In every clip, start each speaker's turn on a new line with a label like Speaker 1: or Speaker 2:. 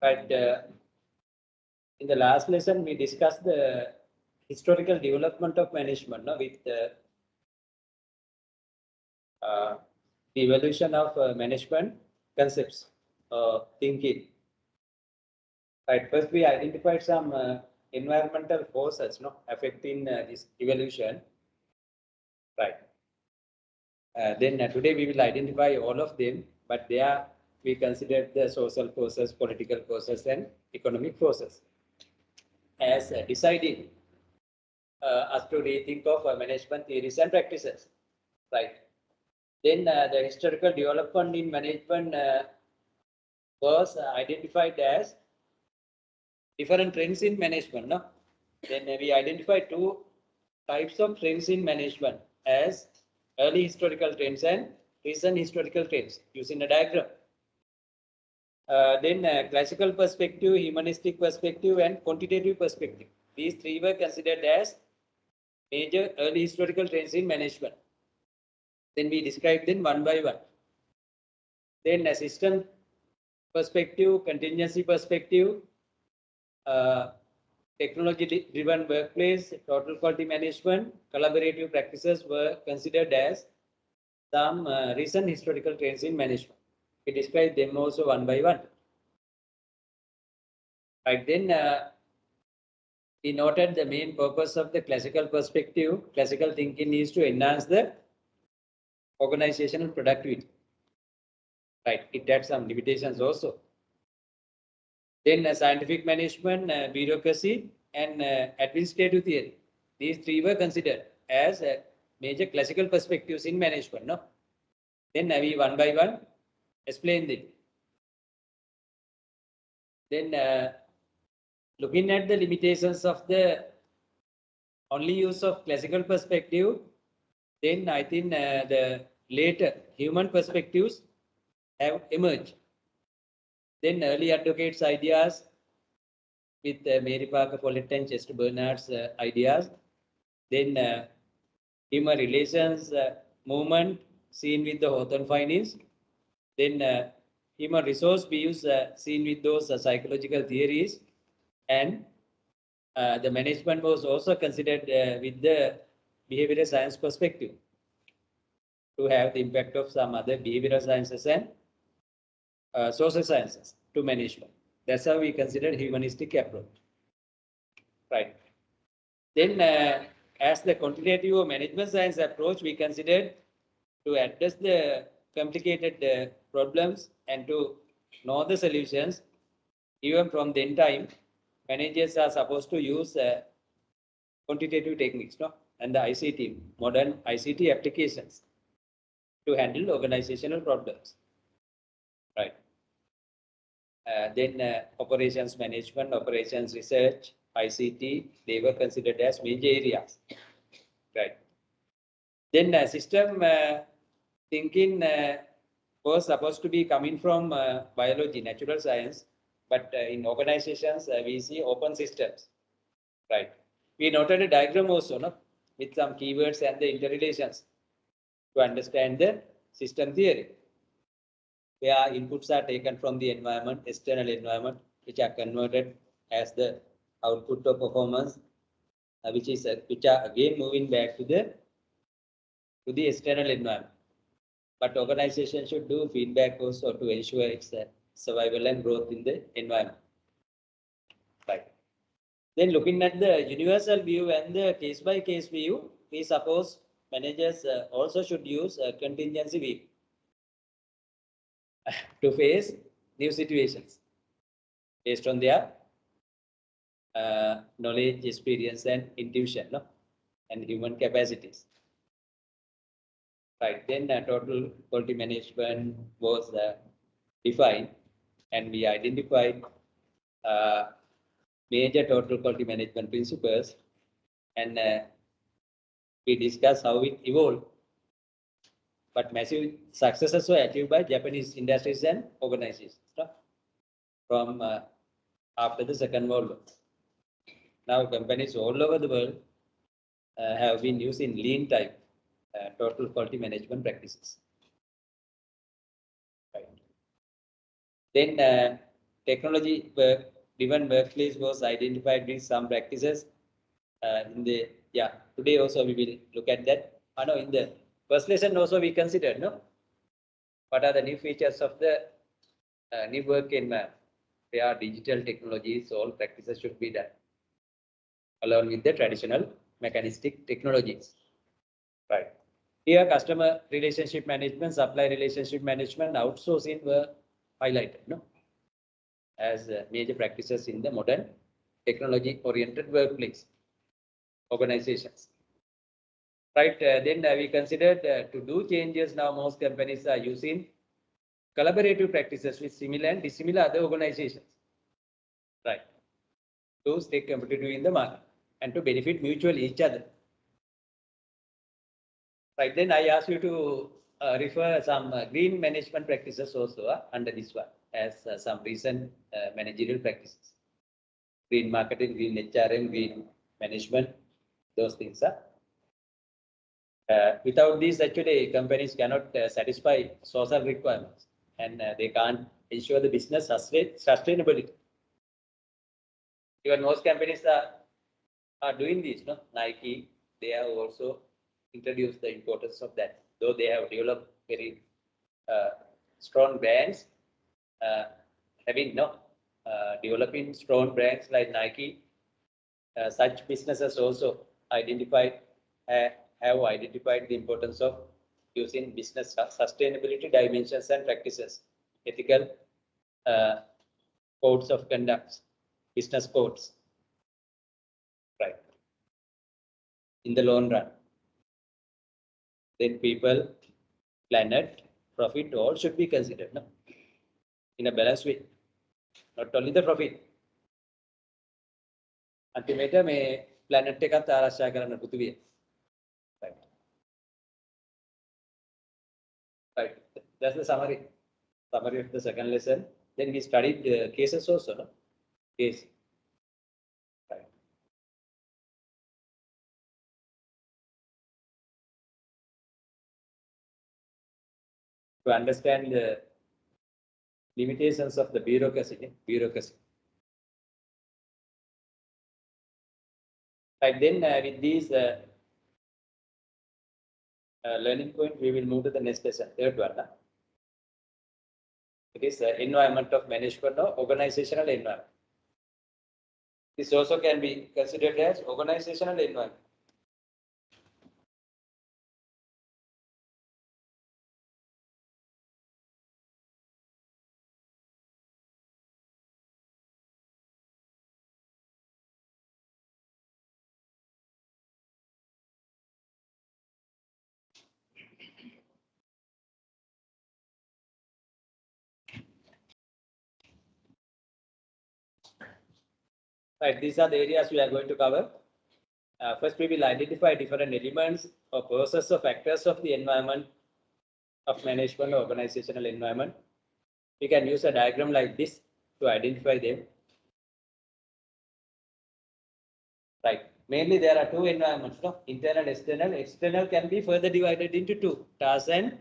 Speaker 1: But in the last lesson, we discussed the historical development of management, no, with the evolution of management concepts, thinking. Right. First, we identified some environmental forces, no, affecting this evolution. Right. Then today we will identify all of them, but there we consider the social forces, political forces, and economic forces as deciding us to rethink of management theories and practices. Right. Then the historical development in management was identified as different trends in management. No? Then we identified two types of trends in management as early historical trends and recent historical trends using a diagram. Then classical perspective, humanistic perspective, and quantitative perspective. These three were considered as major early historical trends in management. Then we describe them one by one. Then a system perspective, contingency perspective, technology-driven workplace, total quality management, collaborative practices were considered as some recent historical trends in management. We describe them also one by one. Right, then we noted the main purpose of the classical perspective. Classical thinking is to enhance the organizational productivity. Right, it had some limitations also. Then scientific management, bureaucracy, and administrative theory. These three were considered as major classical perspectives in management. No? Then we one by one explain them. Then looking at the limitations of the only use of classical perspective, then I think the later human perspectives have emerged. Then early advocates' ideas with Mary Parker Follett and Chester Bernard's ideas. Then human relations movement seen with the Hawthorne findings. Then human resource views seen with those psychological theories. And the management was also considered with the behavioral science perspective to have the impact of some other behavioral sciences and social sciences to management. That's how we consider humanistic approach. Right. Then as the quantitative management science approach, we considered to address the complicated problems and to know the solutions. Even from then time, managers are supposed to use quantitative techniques, no? And the ICT, modern ICT applications to handle organizational problems. Right. Then operations management, operations research, ICT, they were considered as major areas. Right. Then system thinking was supposed to be coming from biology, natural science, but in organizations we see open systems. Right. We noted a diagram also, no, with some keywords and the interrelations to understand the system theory, where inputs are taken from the environment, external environment, which are converted as the output of performance, which are again moving back to the external environment. But organization should do feedback also to ensure its survival and growth in the environment. Right. Then looking at the universal view and the case-by-case view, we suppose managers also should use a contingency view to face new situations based on their knowledge, experience, and intuition, no? And human capacities. Right. Then total quality management was defined, and we identified major total quality management principles, and we discussed how it evolved. But massive successes were achieved by Japanese industries and organizations, no? From after the Second World War. Now companies all over the world have been using lean type total quality management practices. Right. Then technology work-driven workplace was identified with some practices. Today also we will look at that. No, in the first lesson also we considered, no, what are the new features of the new work environment. There are digital technologies, all practices should be done along with the traditional mechanistic technologies. Right. Here, customer relationship management, supply relationship management, outsourcing were highlighted, no, as major practices in the modern technology-oriented workplace organizations. Right. Then we considered to do changes. Now most companies are using collaborative practices with similar and dissimilar other organizations. Right. To stay competitive in the market and to benefit mutually each other. Right, then I ask you to refer some green management practices also under this one as some recent managerial practices. Green marketing, green HRM, green management, those things are. Without these, actually, companies cannot satisfy social requirements and they can't ensure the business sustainability. Even most companies are doing this, no? Nike, they have also introduced the importance of that, though they have developed very strong brands, developing strong brands like Nike. Such businesses also have identified the importance of using business sustainability dimensions and practices, ethical codes of conduct, business codes, right, in the long run. Then people, planet, profit, all should be considered, no, in a balanced way, not only the profit. Ultimately, මේ planet එකත් ආරක්ෂා කරන්න පෘථිවිය. Right. Right. That's the summary of the second lesson. Then we studied cases also, no? Case. Right. To understand the limitations of the bureaucracy. Right, then with these learning point, we will move to the next lesson, third one. It is environment of management or organizational environment. This also can be considered as organizational environment. Right, these are the areas we are going to cover. First, we will identify different elements or process or factors of the environment of management or organizational environment. We can use a diagram like this to identify them. Right, mainly there are two environments, no? Internal, external. External can be further divided into two, task and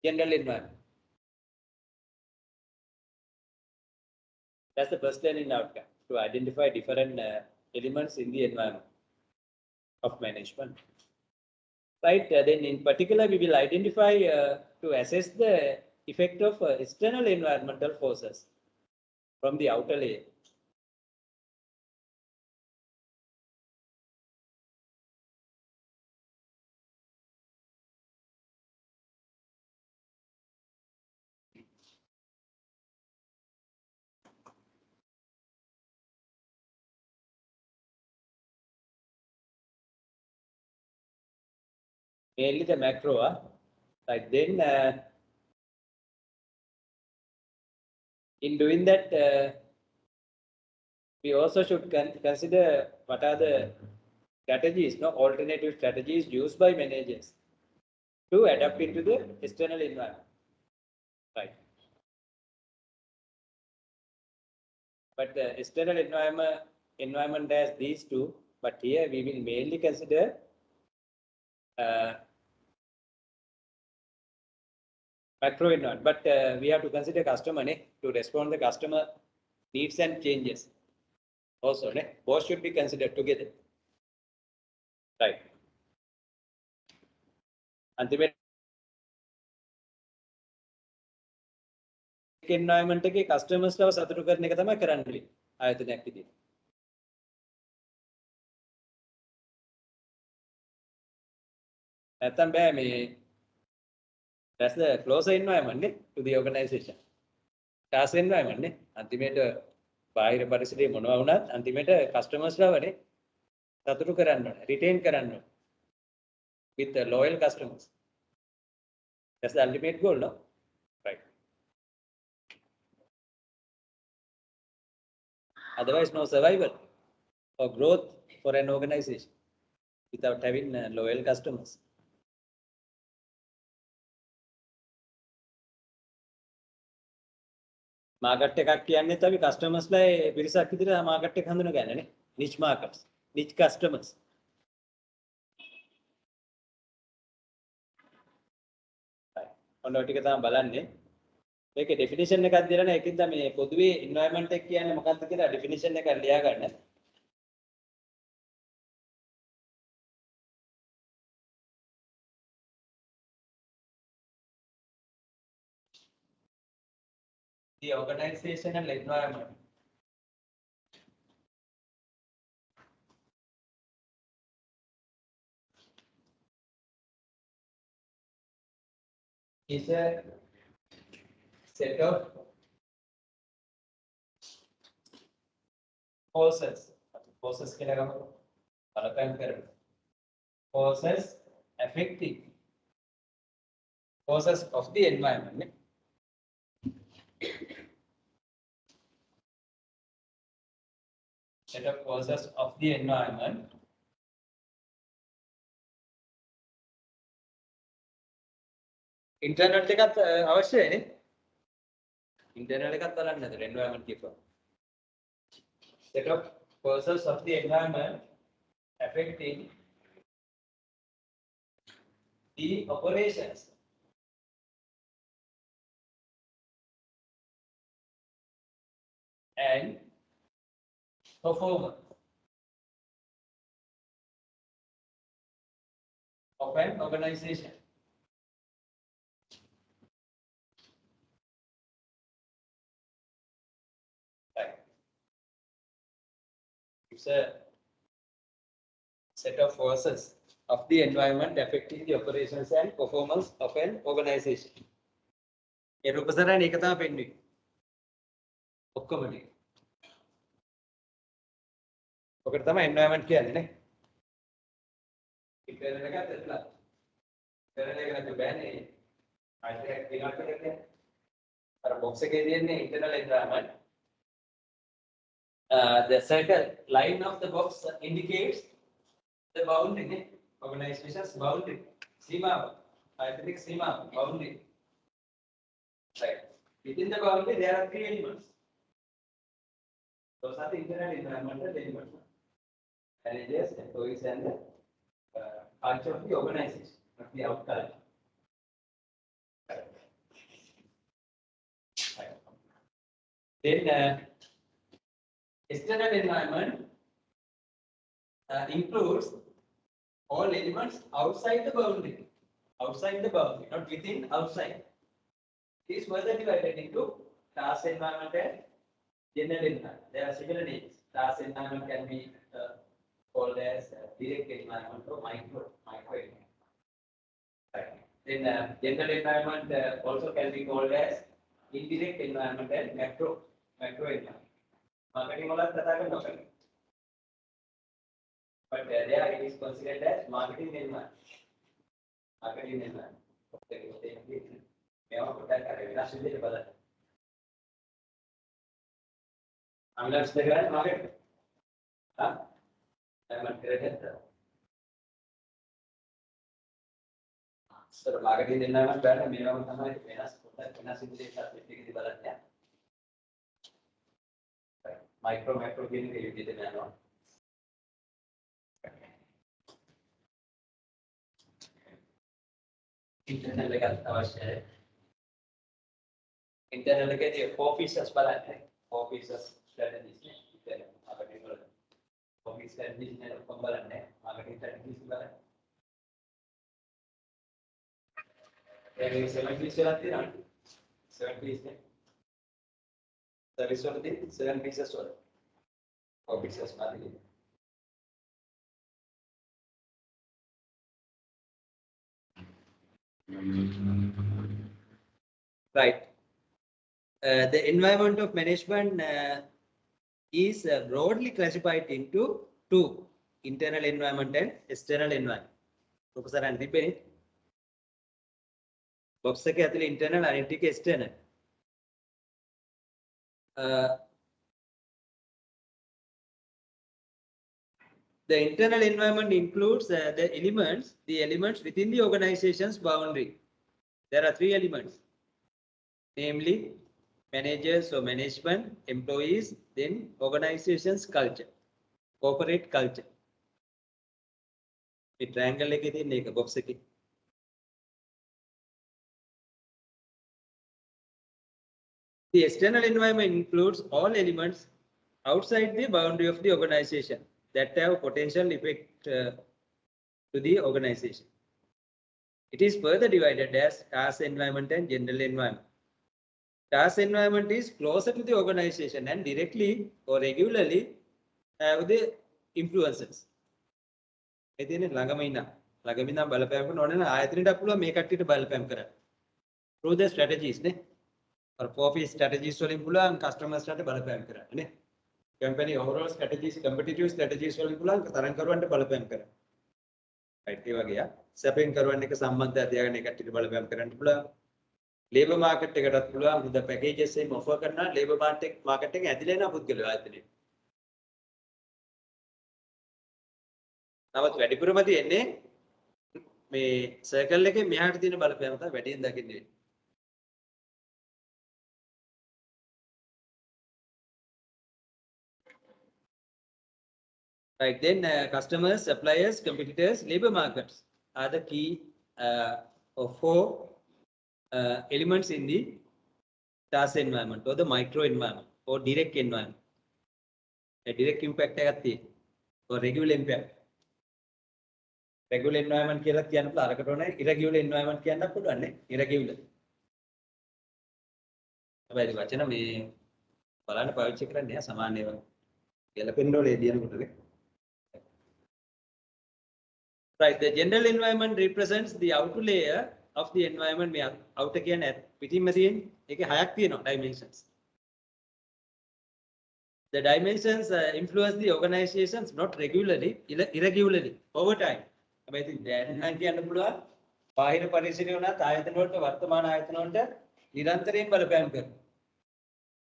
Speaker 1: general environment. That's the first learning outcome, to identify different elements in the environment of management. Right, then in particular, we will identify to assess the effect of external environmental forces from the outer layer. Mainly the macro, right? Then in doing that, we also should consider what are the strategies, no, alternative strategies used by managers to adapt into the external environment, right? But the external environment has these two, but here we will mainly consider macro environment. But we have to consider customer to respond the customer needs and changes also. Both should be considered together. Right. Ultimately, environment के customers ला सतरू करने का तमा करने ली आयतन activity. නැත්තම් බෑ මේ that's the closer environment to the organization. task environment නේ අන්තිමේට බාහිර පරිසරයේ මොනවා වුණත් අන්තිමේට customers ලාවනේ සතුටු කරන්න ඕනේ retain කරන්න ඕනේ with the loyal customers. That's the ultimate goal, no? Right. Otherwise no survival or growth for an organization without having loyal customers. Market එකක් කියන්නේ තමයි customers ලා පිරිසක් විදිහට market එක හඳුන ගන්නනේ. Niche markets, niche customers. ඔන්න ඔය ටික තමයි බලන්නේ. මේකේ definition එකක් දෙලා නැහැ. ඒකෙන්ද මේ පොදුවේ environment එක කියන්නේ මොකක්ද කියලා definition එකක් ලියා ගන්න. The organizational environment is a set of forces. Forces කියලා ගමු. බලපෑම් කරන. Forces affecting forces of the environment. Set of forces of the environment internal එකත් අවශ්‍යයි නේ. internal එකත් බලන්න නේද environment කියපුවා. Set of forces of the environment affecting the operations and performance of an organization. Right. It's a set of forces of the environment affecting the operations and performance of an organization. ඒ රූපසරණ එක තමයි පෙන්වන්නේ. ඔක්කොම ටික. ඔකට තමයි environment කියන්නේ නේ. ඉතින් එකකට එట్లా. කරන එක නැතු බෑනේ. ආයෙත් විනාශ කරන්නේ. අර box එකේ තියෙන්නේ internal environment. The circle line of the box indicates the boundary, organization's boundary, seema, hypothetical seema, boundary. Right. Within the boundary, there are three elements. Those are the internal environmental elements. Managers, employees, and the culture of the organization, not the out culture. Right. Then external environment includes all elements outside the boundary. Outside the boundary, not within, outside. It is further divided into task environment and general environment. There are similar names. Task environment can be called as direct environment or micro environment. Right. Then general environment also can be called as indirect environment and macro environment. Marketing all that are but there it is considered as marketing environment. Marketing environment. මේවා පොඩ්ඩක් අර වෙනස් විදිහට බලන්න. අංගස් දෙකයි market. හා? මම කරේට. Sir marketing දෙන්නා නම් බෑනේ මේවම තමයි වෙනස් පොඩ්ඩක් වෙනස් විදිහට එකදී බලන්න. Micro macro කියන එක විදිහට යනවා. Internal එකත් අවශ්‍යයි. Internal එකේදී four pieces බලන්න. Four pieces strategies marketing public strategies ne kombalane marketing strategies balana ඒ 7 pieces වලක් තියෙනවා 7 pieces නේ service වලදී 7 pieces වල officers මාදිලි right. The environment of management is broadly classified into two, internal environment and external environment. Professor Andy Bennett. Box එක ඇතුලේ internal අනිත් එක external. The internal environment includes the elements within the organization's boundary. There are three elements, namely managers or management, employees, then organization's culture, corporate culture. The triangle එකේ තියෙන එක box එකේ. The external environment includes all elements outside the boundary of the organization that have potential effect to the organization. It is further divided as task environment and general environment. Task environment is closer to the organization and directly or regularly have the influences. එදින ළඟම ඉන්න බලපෑම් කරන ඕනේ නේ ආයතනෙට අපුල මේ කට්ටියට බලපෑම් කරන්න. Through the strategies නේ. or profit strategies වලින් පුළුවන් customers ට බලපෑම් කරන්න නේ. company overall strategies competitive strategies වලින් පුළුවන් තරම් කරුවන්ට බලපෑම් කරන්න. right ඒ වගේ සැපෙන් කරුවන් එක සම්බන්ධය තියාගෙන ඒ කට්ටියට බලපෑම් කරන්න පුළුවන්. labor market එකටත් පුළුවන් හොඳ packages එකක් offer කරනවා labor market එක ඇදිලා යන පුද්ගලයෝ ආයතනෙට. නමුත් වැඩිපුරම තියෙන්නේ මේ circle එකේ මෙහාට තියෙන බලපෑම තමයි වැඩියෙන් දකින්නේ. Right, then customers, suppliers, competitors, labor markets are the key or four elements in the task environment or the micro environment or direct environment. A direct impact or regular impact. Regular environment කියලා කියන්න පුළුවන් අරකට ඕනේ irregular environment කියන්න පුළුවන් නේ irregular. හැබැයි වචන මේ බලන්න පාවිච්චි කරන්නේ සමාන ඒවා. ගැලපෙන්න ඕනේ දිනනකොටනේ. Right, the general environment represents the outer layer of the environment. මේ outer කියන්නේ පිටින්ම තියෙන ඒකේ හයක් තියෙනවා dimensions. The dimensions influence the organizations not regularly, irregularly over time. හැබැයි ඉතින් දැන් නම් කියන්න පුළුවන් බාහිර පරිසරය උනත් ආයතන වලට වර්තමාන ආයතන වලට නිරන්තරයෙන් බලපෑම් කරනවා.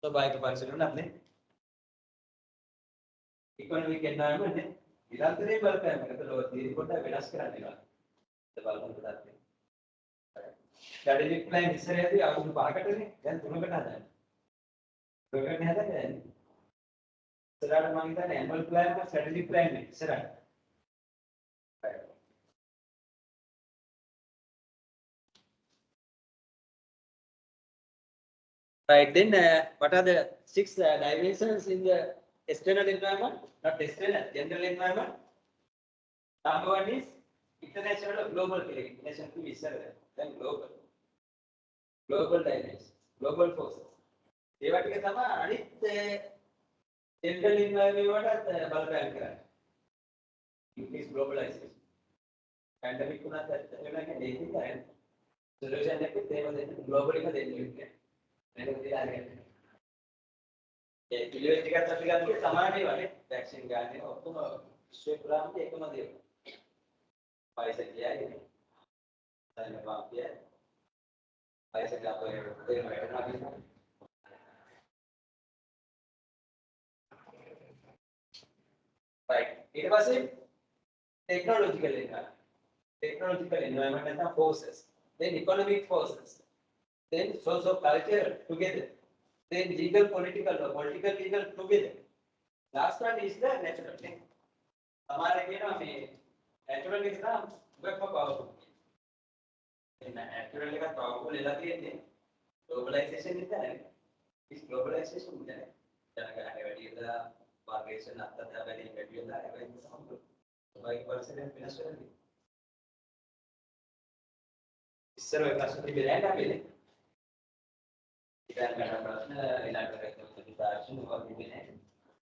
Speaker 1: ස්වභාවික පරිසරය උනත් නේ. economic environment නේ නිරන්තරයෙන් බලපෑම් කරලා තීරි කොට වෙනස් කරන්න වෙනවා. ඒක බලන්න පුතාත්. strategic plan ඉස්සරහදී අවුරුදු 5කටනේ දැන් 3කට හදන්නේ. 3කට හදන්නේ. ඉස්සරහට මම හිතන්නේ annual plan එක strategic plan එක ඉස්සරහට. Right, then what are the 6 dimensions in the external environment? Not external, general environment. Number 1 is international or global. International to be then global. Global dimensions, global forces. ඒ වගේ තමයි අනිත් general environment වලට බලපෑම් කරන්නේ. Increase globalization. Pandemic උනත් වෙනවා කියන්නේ ඒක තමයි. Solution එකත් ඒව දෙන්න global එක දෙන්න ඕනේ. මේක තියලා අරගෙන. ඒ පිළිවෙල ටිකක් අපි ගත්තොත් සමානයි වනේ. වැක්සින් ගන්න ඔක්කොම විශ්ව පුරාම එකම දේ. පයිසක් කියයි. දැන් වාක්‍යය. පයිසක් අපේ වෙනවා. Right. ඊට පස්සේ technological environment and forces, then economic forces, then socio culture together, then legal political together. Last one is the natural thing. हमारे के ना में natural के ना बहुत powerful. natural का powerful लेला के globalization इतना है. इस globalization में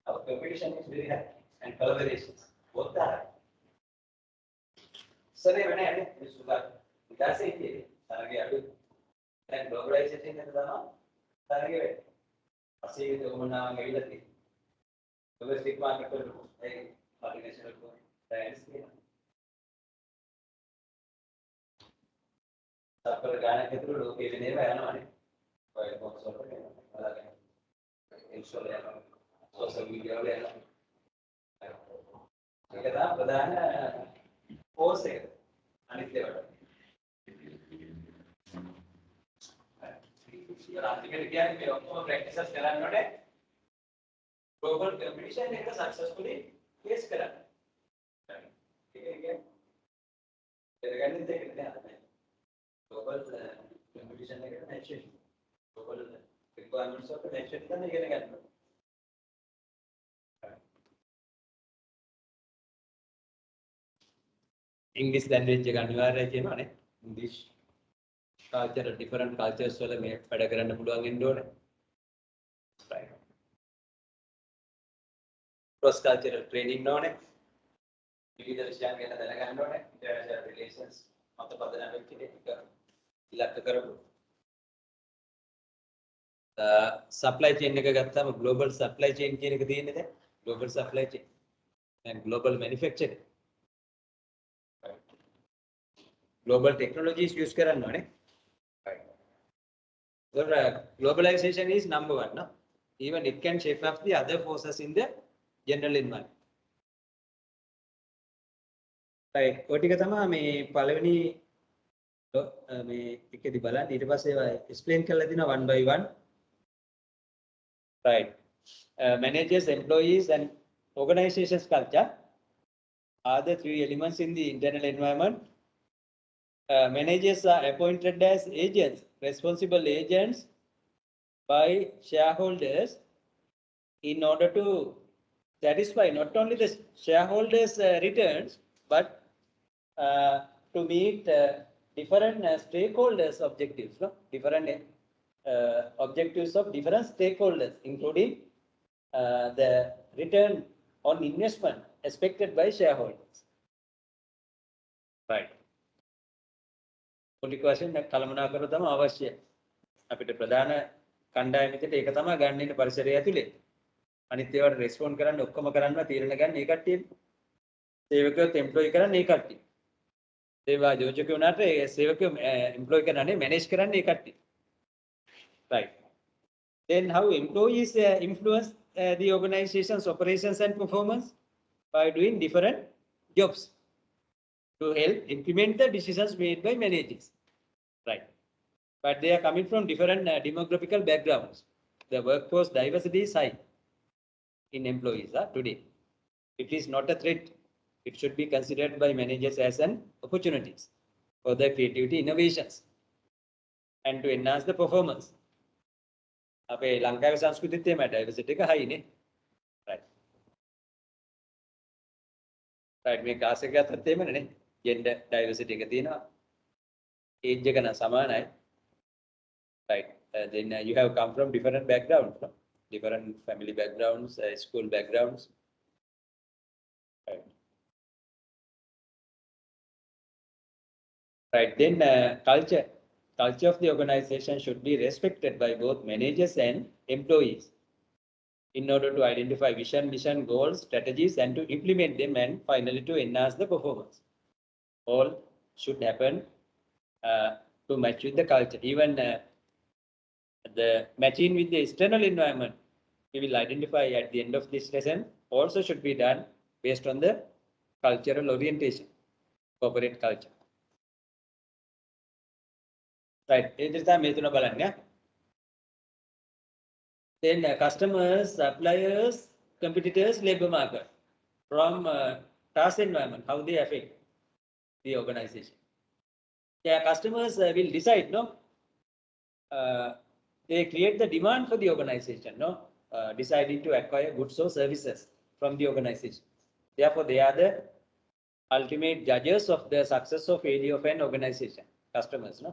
Speaker 1: Our competition is very high and collaborations both are. So they went ahead and that's it. And globalization is the target. See the woman maybe domestic market multinational brands. After Ghana ke through look even never ano by box of social media kita Pradhan course है अनित्य वाला article क्या है मैं आपको practices कराने वाले global competition एक सक्सेसफुली फेस कराना ठीक है क्या regarding the global competition like mention global requirements of the mention का नहीं करेंगे English language එක අනිවාර්යයි කියනවානේ English culture different cultures වල මේ වැඩ කරන්න පුළුවන් වෙන්න ඕනේ right cross cultural training ඕනේ විවිධ විෂයන් ගැන දැනගන්න ඕනේ international relations මත පදනම් වෙච්ච එක ඉලක්ක කරමු supply chain එක ගත්තාම global supply chain කියන එක තියෙන්නේ දැන් global supply chain and global manufacturing global technologies use කරන්න ඕනේ right so globalization is number one no even it can shape up the other forces in the general environment right ඔය ටික තමයි මේ පළවෙනි මේ එකේදී බලන්න ඊට පස්සේ ඒවා explain කරලා දිනවා one by one right managers employees and organizations culture are the three elements in the internal environment. Managers are appointed as agents, responsible agents by shareholders in order to satisfy not only the shareholders' returns, but to meet different stakeholders' objectives, no? Different objectives of different stakeholders, including the return on investment expected by shareholders. Right. පොලිටි වශයෙන් කළමනාකරන තමයි අවශ්‍යයි. අපිට ප්‍රධාන කණ්ඩායම විදිහට ඒක තමයි ගන්න ඉන්න පරිසරය ඇතුලේ. අනිත් ඒවාට රෙස්පොන්ඩ් කරන්න ඔක්කොම කරන්න තීරණ ගන්න ඒ කට්ටිය. සේවකයෝත් එම්ප්ලොයි කරන්න ඒ කට්ටිය. සේවා යෝජකයෝ උනාට ඒ සේවකයෝ එම්ප්ලොයි කරන්නේ මැනේජ් කරන්න ඒ කට්ටිය. Right. Then how employees influence the organization's operations and performance by doing different jobs to help implement the decisions made by managers, right? But they are coming from different demographical backgrounds. The workforce diversity is high in employees today. It is not a threat. It should be considered by managers as an opportunities for their creativity innovations and to enhance the performance. අපේ ලංකාවේ සංස්කෘතියත් එම diversity එක high නේ. Right. Right මේ class එක ගත්තත් එමනේ. Gender diversity එක තියෙනවා age එක නම් සමානයි right then you have come from different backgrounds no? Different family backgrounds school backgrounds right right then culture of the organization should be respected by both managers and employees in order to identify vision mission goals strategies and to implement them and finally to enhance the performance. All should happen to match with the culture. Even the matching with the external environment, we will identify at the end of this lesson, also should be done based on the cultural orientation, corporate culture. Right. Then customers, suppliers, competitors, labor market from task environment, how they affect the organization. Yeah, customers will decide, no? They create the demand for the organization, no? deciding to acquire goods or services from the organization. Therefore, they are the ultimate judges of the success or failure of an organization. Customers, no?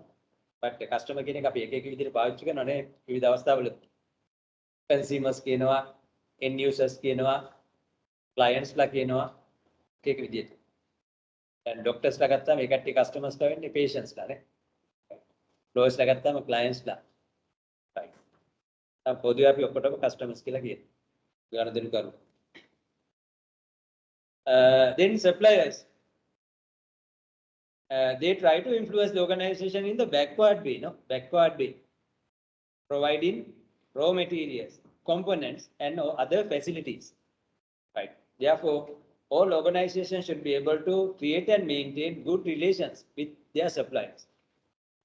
Speaker 1: But the customer කියන එක අපි එක එක විදිහට පාවිච්චි කරනවානේ විවිධ අවස්ථාවල. Consumers කියනවා, end users කියනවා, clients ලා කියනවා එක එක විදිහට. දැන් doctors ලා ගත්තාම ඒ කට්ටිය customers ලා වෙන්නේ patients ලානේ. Lawyers ලා ගත්තාම clients ලා. Right. පොදුවේ අපි ඔක්කොටම customers කියලා කියනවා. ගනුදෙනුකරු. Then suppliers. They try to influence the organization in the backward way, no? Backward way, providing raw materials, components, and other facilities. Right. Therefore, all organizations should be able to create and maintain good relations with their suppliers.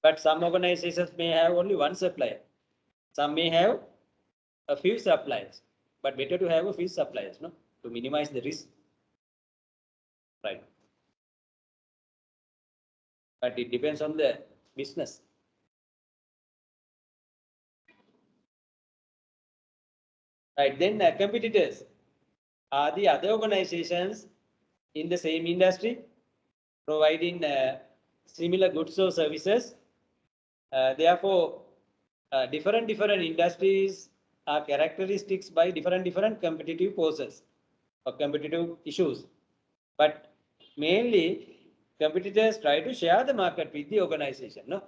Speaker 1: But some organizations may have only one supplier. Some may have a few suppliers. But better to have a few suppliers, no? To minimize the risk. Right. But it depends on the business. Right, then competitors are the other organizations in the same industry providing similar goods or services. Therefore, different industries are characteristics by different competitive forces or competitive issues. But mainly, competitors try to share the market with the organization, no?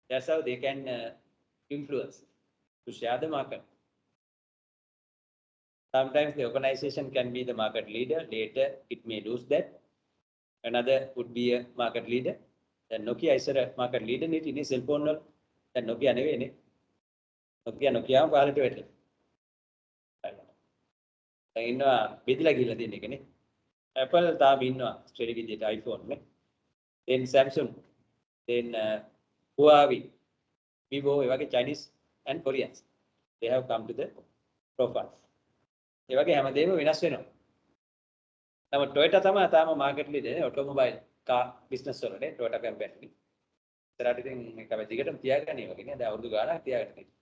Speaker 1: That's how they can influence, to share the market. Sometimes the organization can be the market leader, later it may lose that. Another would be a market leader. Then Nokia is a market leader in his cell phone. Then Nokia anyway, Nokia quality better. ඉන්නවා බෙදලා ගිහලා තියෙන එකනේ. Apple තාම ඉන්නවා ස්ට්‍රේටි විදියට iPhone නේ. Then Samsung, then Huawei, Vivo, ඒ වගේ Chinese and Koreans. They have come to the profile. ඒ වගේ හැමදේම වෙනස් වෙනවා. නමුත් Toyota තමයි තාම මාකට් ලීඩර් නේ ඔටෝමොබයිල් කාර් බිස්නස් වලනේ Toyota කම්පැනි. ඉතරට ඉතින් මේක අපි දිගටම තියාගන්නේ වගේ නේ. දැන් අවුරුදු ගාණක් තියාගන්න තියෙනවා.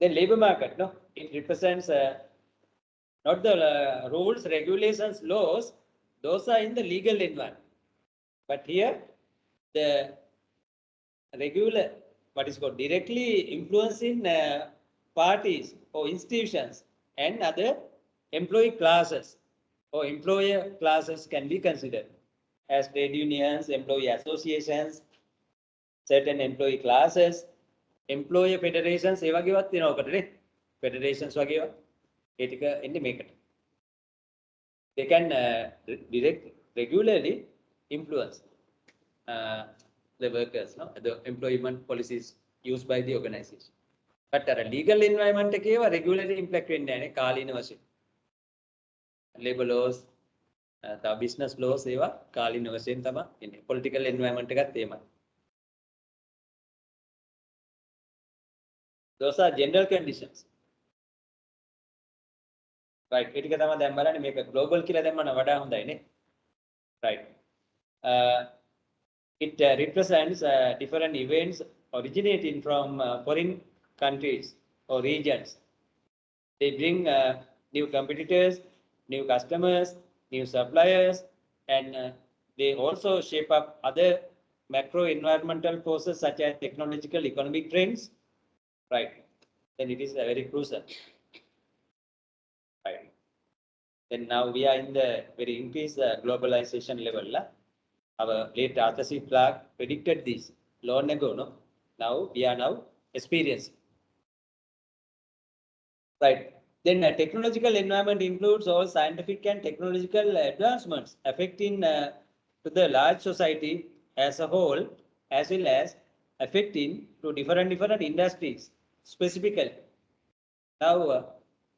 Speaker 1: Then labor market, no, it represents not the rules, regulations, laws. Those are in the legal environment. But here, the regular, what is called directly influencing parties or institutions and other employee classes or employer classes can be considered as trade unions, employee associations, certain employee classes, employer federations, ඒ වගේවත් තියෙනවා ඔකට නේ. Federations වගේවා. ඒ ටික එන්නේ මේකට. They can regularly influence the workers, no, the employment policies used by the organization. But a legal environment එකේ ඒවා regularly impact වෙන්නේ නැහැ නේ කාලීන වශයෙන්. Labor laws, the business laws ඒවා කාලීන වශයෙන් තමයි එන්නේ. Political environment එකත් එහෙමයි. Those are general conditions. Right. ඒක තමයි දැන් බලන්නේ මේක global කියලා දැම්මම වඩා හොඳයි නේ. Right. It represents different events originating from foreign countries or regions. They bring new competitors, new customers, new suppliers, and they also shape up other macro environmental forces such as technological economic trends. Right. Then it is very crucial. Right. Then now we are in the very increased globalization level. Our late Arthur C. Clarke predicted this long ago. No? Now we are now experiencing. Right. Then technological environment includes all scientific and technological advancements affecting to the large society as a whole, as well as affecting to different industries specifically. Now,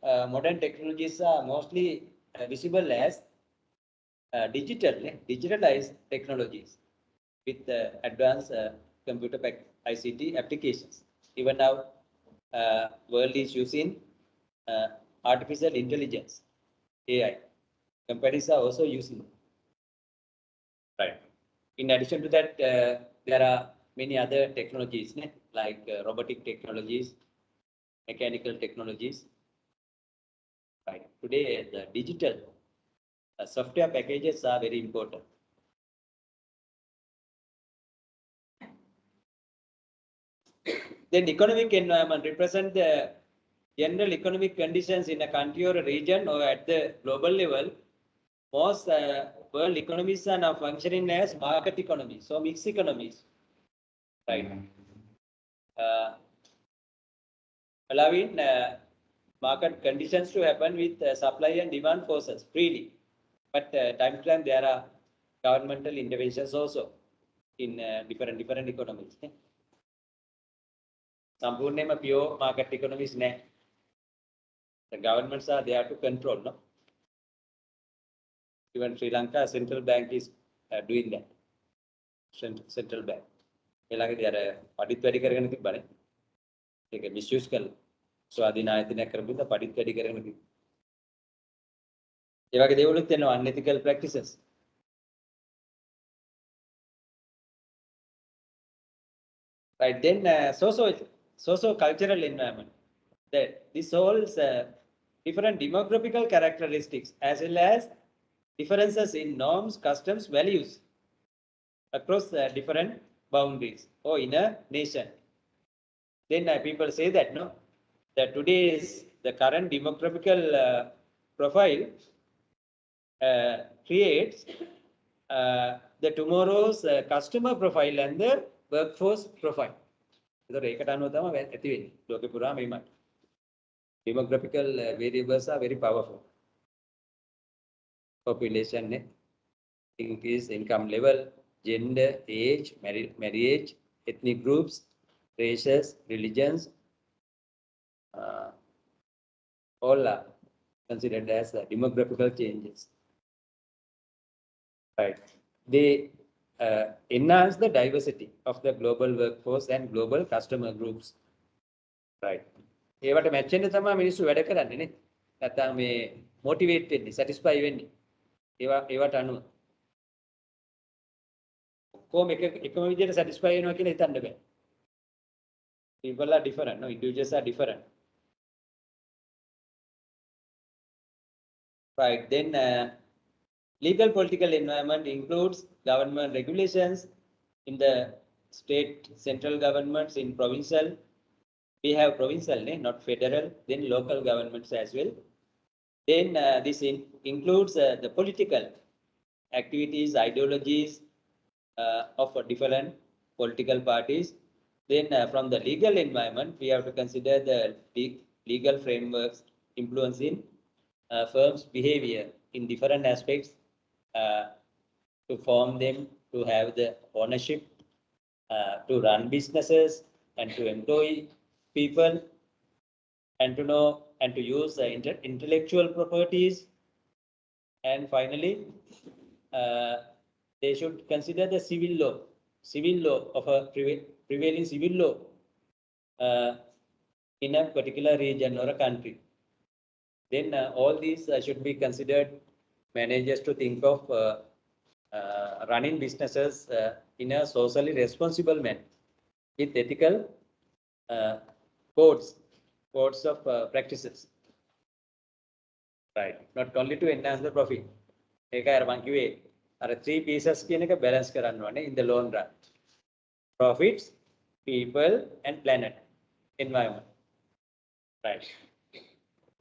Speaker 1: modern technologies are mostly visible as digitalized technologies with advanced computer ICT applications. Even now, world is using artificial intelligence, AI, companies are also using. Right. In addition to that, there are many other technologies like robotic technologies, mechanical technologies. Right. Today, the digital software packages are very important. Then economic environment represent the general economic conditions in a country or a region or at the global level. Most world economies are now functioning as market economies, so mixed economies. Right. Allowing market conditions to happen with supply and demand forces freely. But time to time there are governmental interventions also in different economies. Sampurnema pure market economies ne. The governments are there to control, no? Even Sri Lanka central bank is doing that. Central bank. එළඟදී අර පඩිත් වැඩි කරගෙන තිබ්බනේ. ඒක මිස්යූස් කළා. ස්වාධීන ආයතනයක් කරපුවා පඩිත් වැඩි කරගෙන තිබ්බා. ඒ වගේ දේවලුත් වෙනවා unethical practices. Right, then socio-cultural environment. This holds different demographical characteristics as well as differences in norms, customs, values across different boundaries or in a nation. Then people say that that today's the current demographical profile creates the tomorrow's customer profile and the workforce profile. ඒකට අනුව තමයි ඇති වෙන්නේ. ලෝකෙ පුරාම මේමයි. Demographical variables are very powerful. Population, increase, income level, gender, age, marriage, ethnic groups, races, religions, all are considered as demographical changes. Right. They enhance the diversity of the global workforce and global customer groups. Right. ඒවට match වෙන්න තමයි මිනිස්සු වැඩ කරන්නේ නේ. නැත්නම් මේ motivate වෙන්නේ, සැටිස්ෆයි වෙන්නේ. ඒවට අනුව. කොහොම එකම විදිහට සැටිස්ෆයි වෙනවා කියලා හිතන්න බෑ. People are different, no, individuals are different. Right, then legal political environment includes government regulations in the state, central governments, in provincial. We have provincial, not federal, then local governments as well. Then this includes the political activities, ideologies of different political parties. Then from the legal environment, we have to consider the legal frameworks influencing firms' behavior in different aspects to form them, to have the ownership, to run businesses and to employ people, and to know and to use intellectual properties. And finally, they should consider the civil law of a prevailing civil law in a particular region or a country. Then all these should be considered. Managers to think of running businesses in a socially responsible manner with ethical codes of practices. Right, not only to enhance the profit. ඒකයි අර මං කිව්වේ අර 3 pieces කියන එක balance කරන්න ඕනේ in the long run. Profits, people and planet, environment. Right.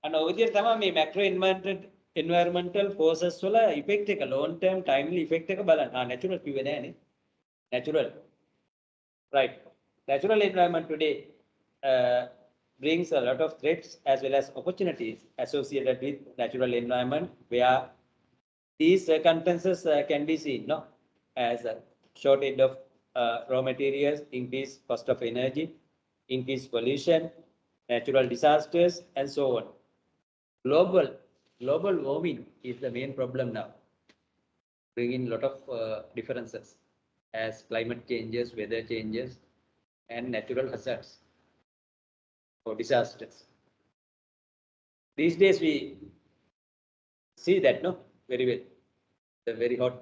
Speaker 1: And over here තමයි මේ macro environmental forces වල effect එක long term timely effect එක බලන්න. natural කිව්වේ නෑනේ. Natural. Right. Natural environment today brings a lot of threats as well as opportunities associated with natural environment, where these circumstances can be seen as a shortage of raw materials, increased cost of energy, increased pollution, natural disasters, and so on. Global warming is the main problem now, bringing a lot of differences as climate changes, weather changes, and natural hazards or disasters. These days we see that very well. They're very hot.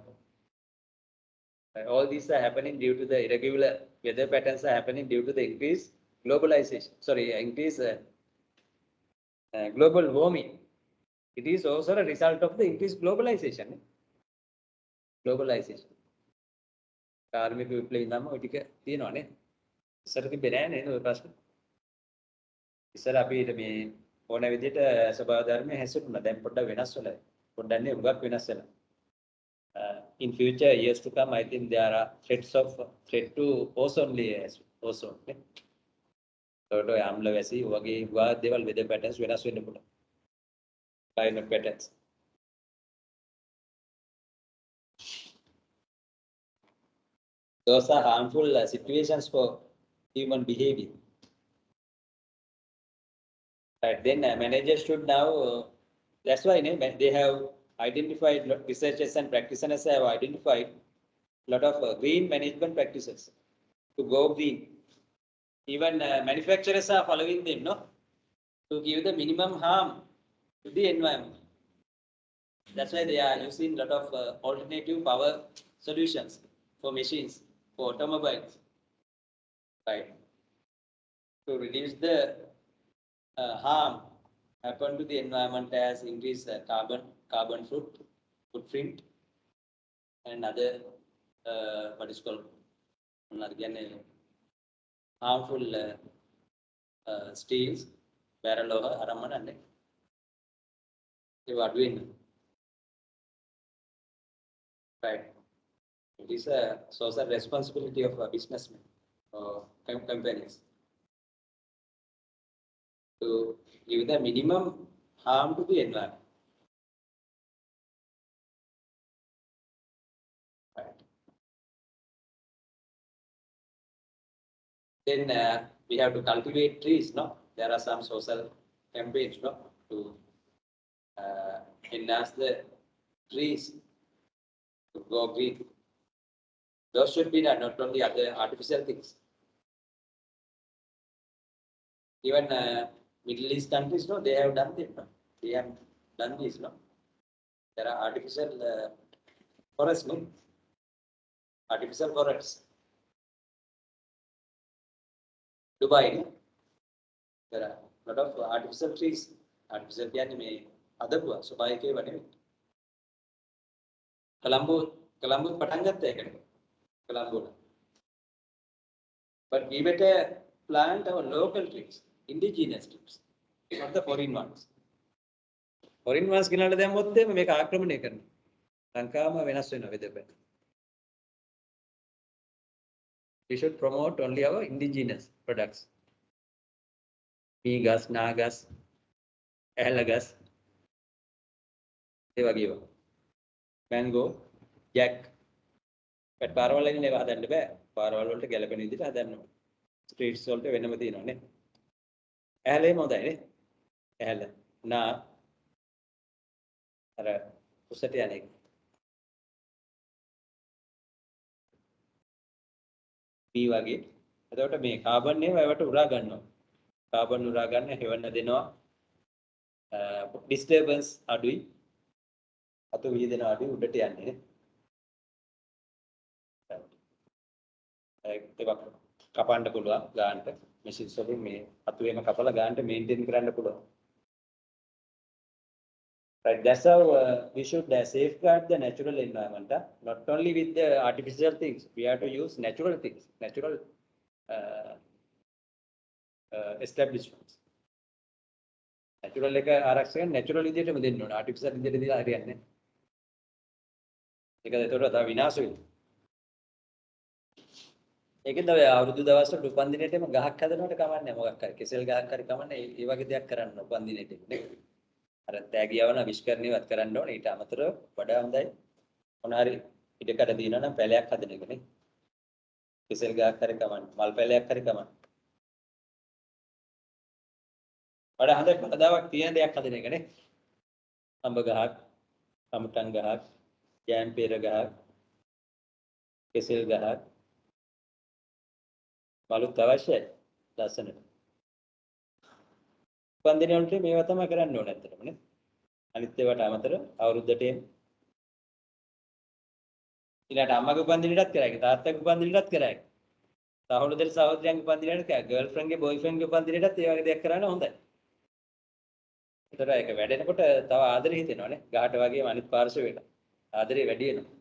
Speaker 1: All these are happening due to the irregular weather patterns are happening due to the increased globalization. Sorry, increased global warming. It is also a result of the increased globalization. Globalization. කාර්මික විප්ලවය ඉඳන්ම ඔය ටික තියෙනවානේ. ඉස්සර තිබ්බේ නෑනේ නේද ඔය ප්‍රශ්න. ඉස්සර අපිට මේ ඕන විදිහට ස්වභාව ධර්මයේ හැසිරුණා. දැන් පොඩ්ඩක් වෙනස් වෙලා. පොඩ්ඩක් නේ උගක් වෙනස් වෙලා. In future years to come, I think there are threat to ozone layer, ozone. So amla වැසි වගේ වා දේවල් weather patterns වෙනස් වෙන්න පුළුවන්. Climate patterns. Those are harmful situations for human behavior. Right, then managers should now, that's why they have identified, researchers and practitioners have identified a lot of green management practices to go green. Even manufacturers are following them, no? To give the minimum harm to the environment. That's why they are using a lot of alternative power solutions for machines, for automobiles, right? To reduce the harm happen to the environment as increase carbon footprint and other what is called harmful steels, barrel of aramana. They are doing right. It is a social responsibility of a businessman or companies to give the minimum harm to the environment. Right. Then we have to cultivate trees, no? There are some social campaigns, no? To enhance the trees to go green. Those should be done, not only other artificial things. Even Middle East countries, no, they have done it. No? They have done this, no. There are artificial forests, no. Artificial forests. Dubai, no? There are a lot of artificial trees. Artificial කියන්නේ මේ අදපුවා ස්වභාවිකේ වනේ. Colombo පටන් ගත්තා ඒකට. Colombo. But we better plant our local trees, indigenous trees, not the foreign ones. Foreign ones ගෙනල්ලා දැම්මොත් එimhe මේක ආක්‍රමණය කරනවා. ලංකාවම වෙනස් වෙනවා weather pattern. We should promote only our indigenous products. Mee gas, na gas, ඇහැල gas, ඒ වගේ ඒවා. Mango, jack. but පාරවල් වලින් ඒවා හදන්න බෑ. පාරවල් වලට ගැලපෙන විදිහට හදන්න ඕනේ. ස්ට්‍රීට්ස් වලට වෙනම තියෙනවානේ. ඇහැලේම හොඳයි නේ. ඇහැල. නා අර උසට යන්නේ. මේ වගේ. එතකොට මේ කාබන් ඒවා ඒවට උරා ගන්නවා. කාබන් උරා ගන්න හේවන්න දෙනවා. ඩිස්ටර්බන්ස් අඩුයි. අතු විහිදෙන අඩුයි උඩට යන්නේ නේ. ඒක කපන්න පුළුවන් ගානට මැෂින්ස් වලින් මේ අතුවේම කපලා ගානට මේන්ටේන් කරන්න පුළුවන්. Right, that's how we should safeguard the natural environment, not only with the artificial things. We have to use natural things, natural establishments. Natural එක ආරක්ෂකයන් natural විදිහටම දෙන්න ඕන. artificial විදිහට දීලා හරියන්නේ නැහැ. ඒකද ඒතකොට තව විනාශ වෙනවා. ඒකෙන්ද ඔය අවුරුදු දවස්වල උපන්දිනේටම ගහක් හදනකොට කමන්නේ මොකක් හරි කෙසෙල් ගහක් හරි කමන්නේ ඒ වගේ දෙයක් කරන්න උපන්දිනේට නේ. අර තෑගියවන විශ්කරණයවත් කරන්න ඕනේ. ඊට අමතරව වඩා හොඳයි මොන හරි ඉඩකඩ දිනනවා නම් පැලයක් හදන එක නේ. කෙසෙල් ගහක් හරි කමන්නේ මල් පැලයක් හරි කමන්නේ. වඩා හොඳයි පළදාවක් තියෙන දෙයක් හදන එක නේ. අඹ ගහක්, කමුටන් ගහක්, ජෑම් පෙර ගහක්, කෙසෙල් ගහක් බලුත් අවශ්‍යයි ලස්සනට. උපන්දින වලට මේවා තමයි කරන්න ඕනේ ඇත්තටම නේ. අනිත් ඒවාට අමතරව අවුරුද්දට ඊළාට අම්මගේ උපන්දිනයටත් කරයි. තාත්තගේ උපන්දිනයටත් කරයි. සහෝදර සහෝදරයන්ගේ උපන්දිනයටත් කරයි. ගර්ල්ෆ්‍රෙන්ඩ්ගේ බොයිෆ්‍රෙන්ඩ්ගේ උපන්දිනයටත් ඒ වගේ දෙයක් කරන්න හොඳයි. ඒතර ඒක වැඩෙනකොට තව ආදරෙ හිතෙනවනේ. ගහට වගේම අනිත් පාර්ශවයට. ආදරේ වැඩි වෙනවා.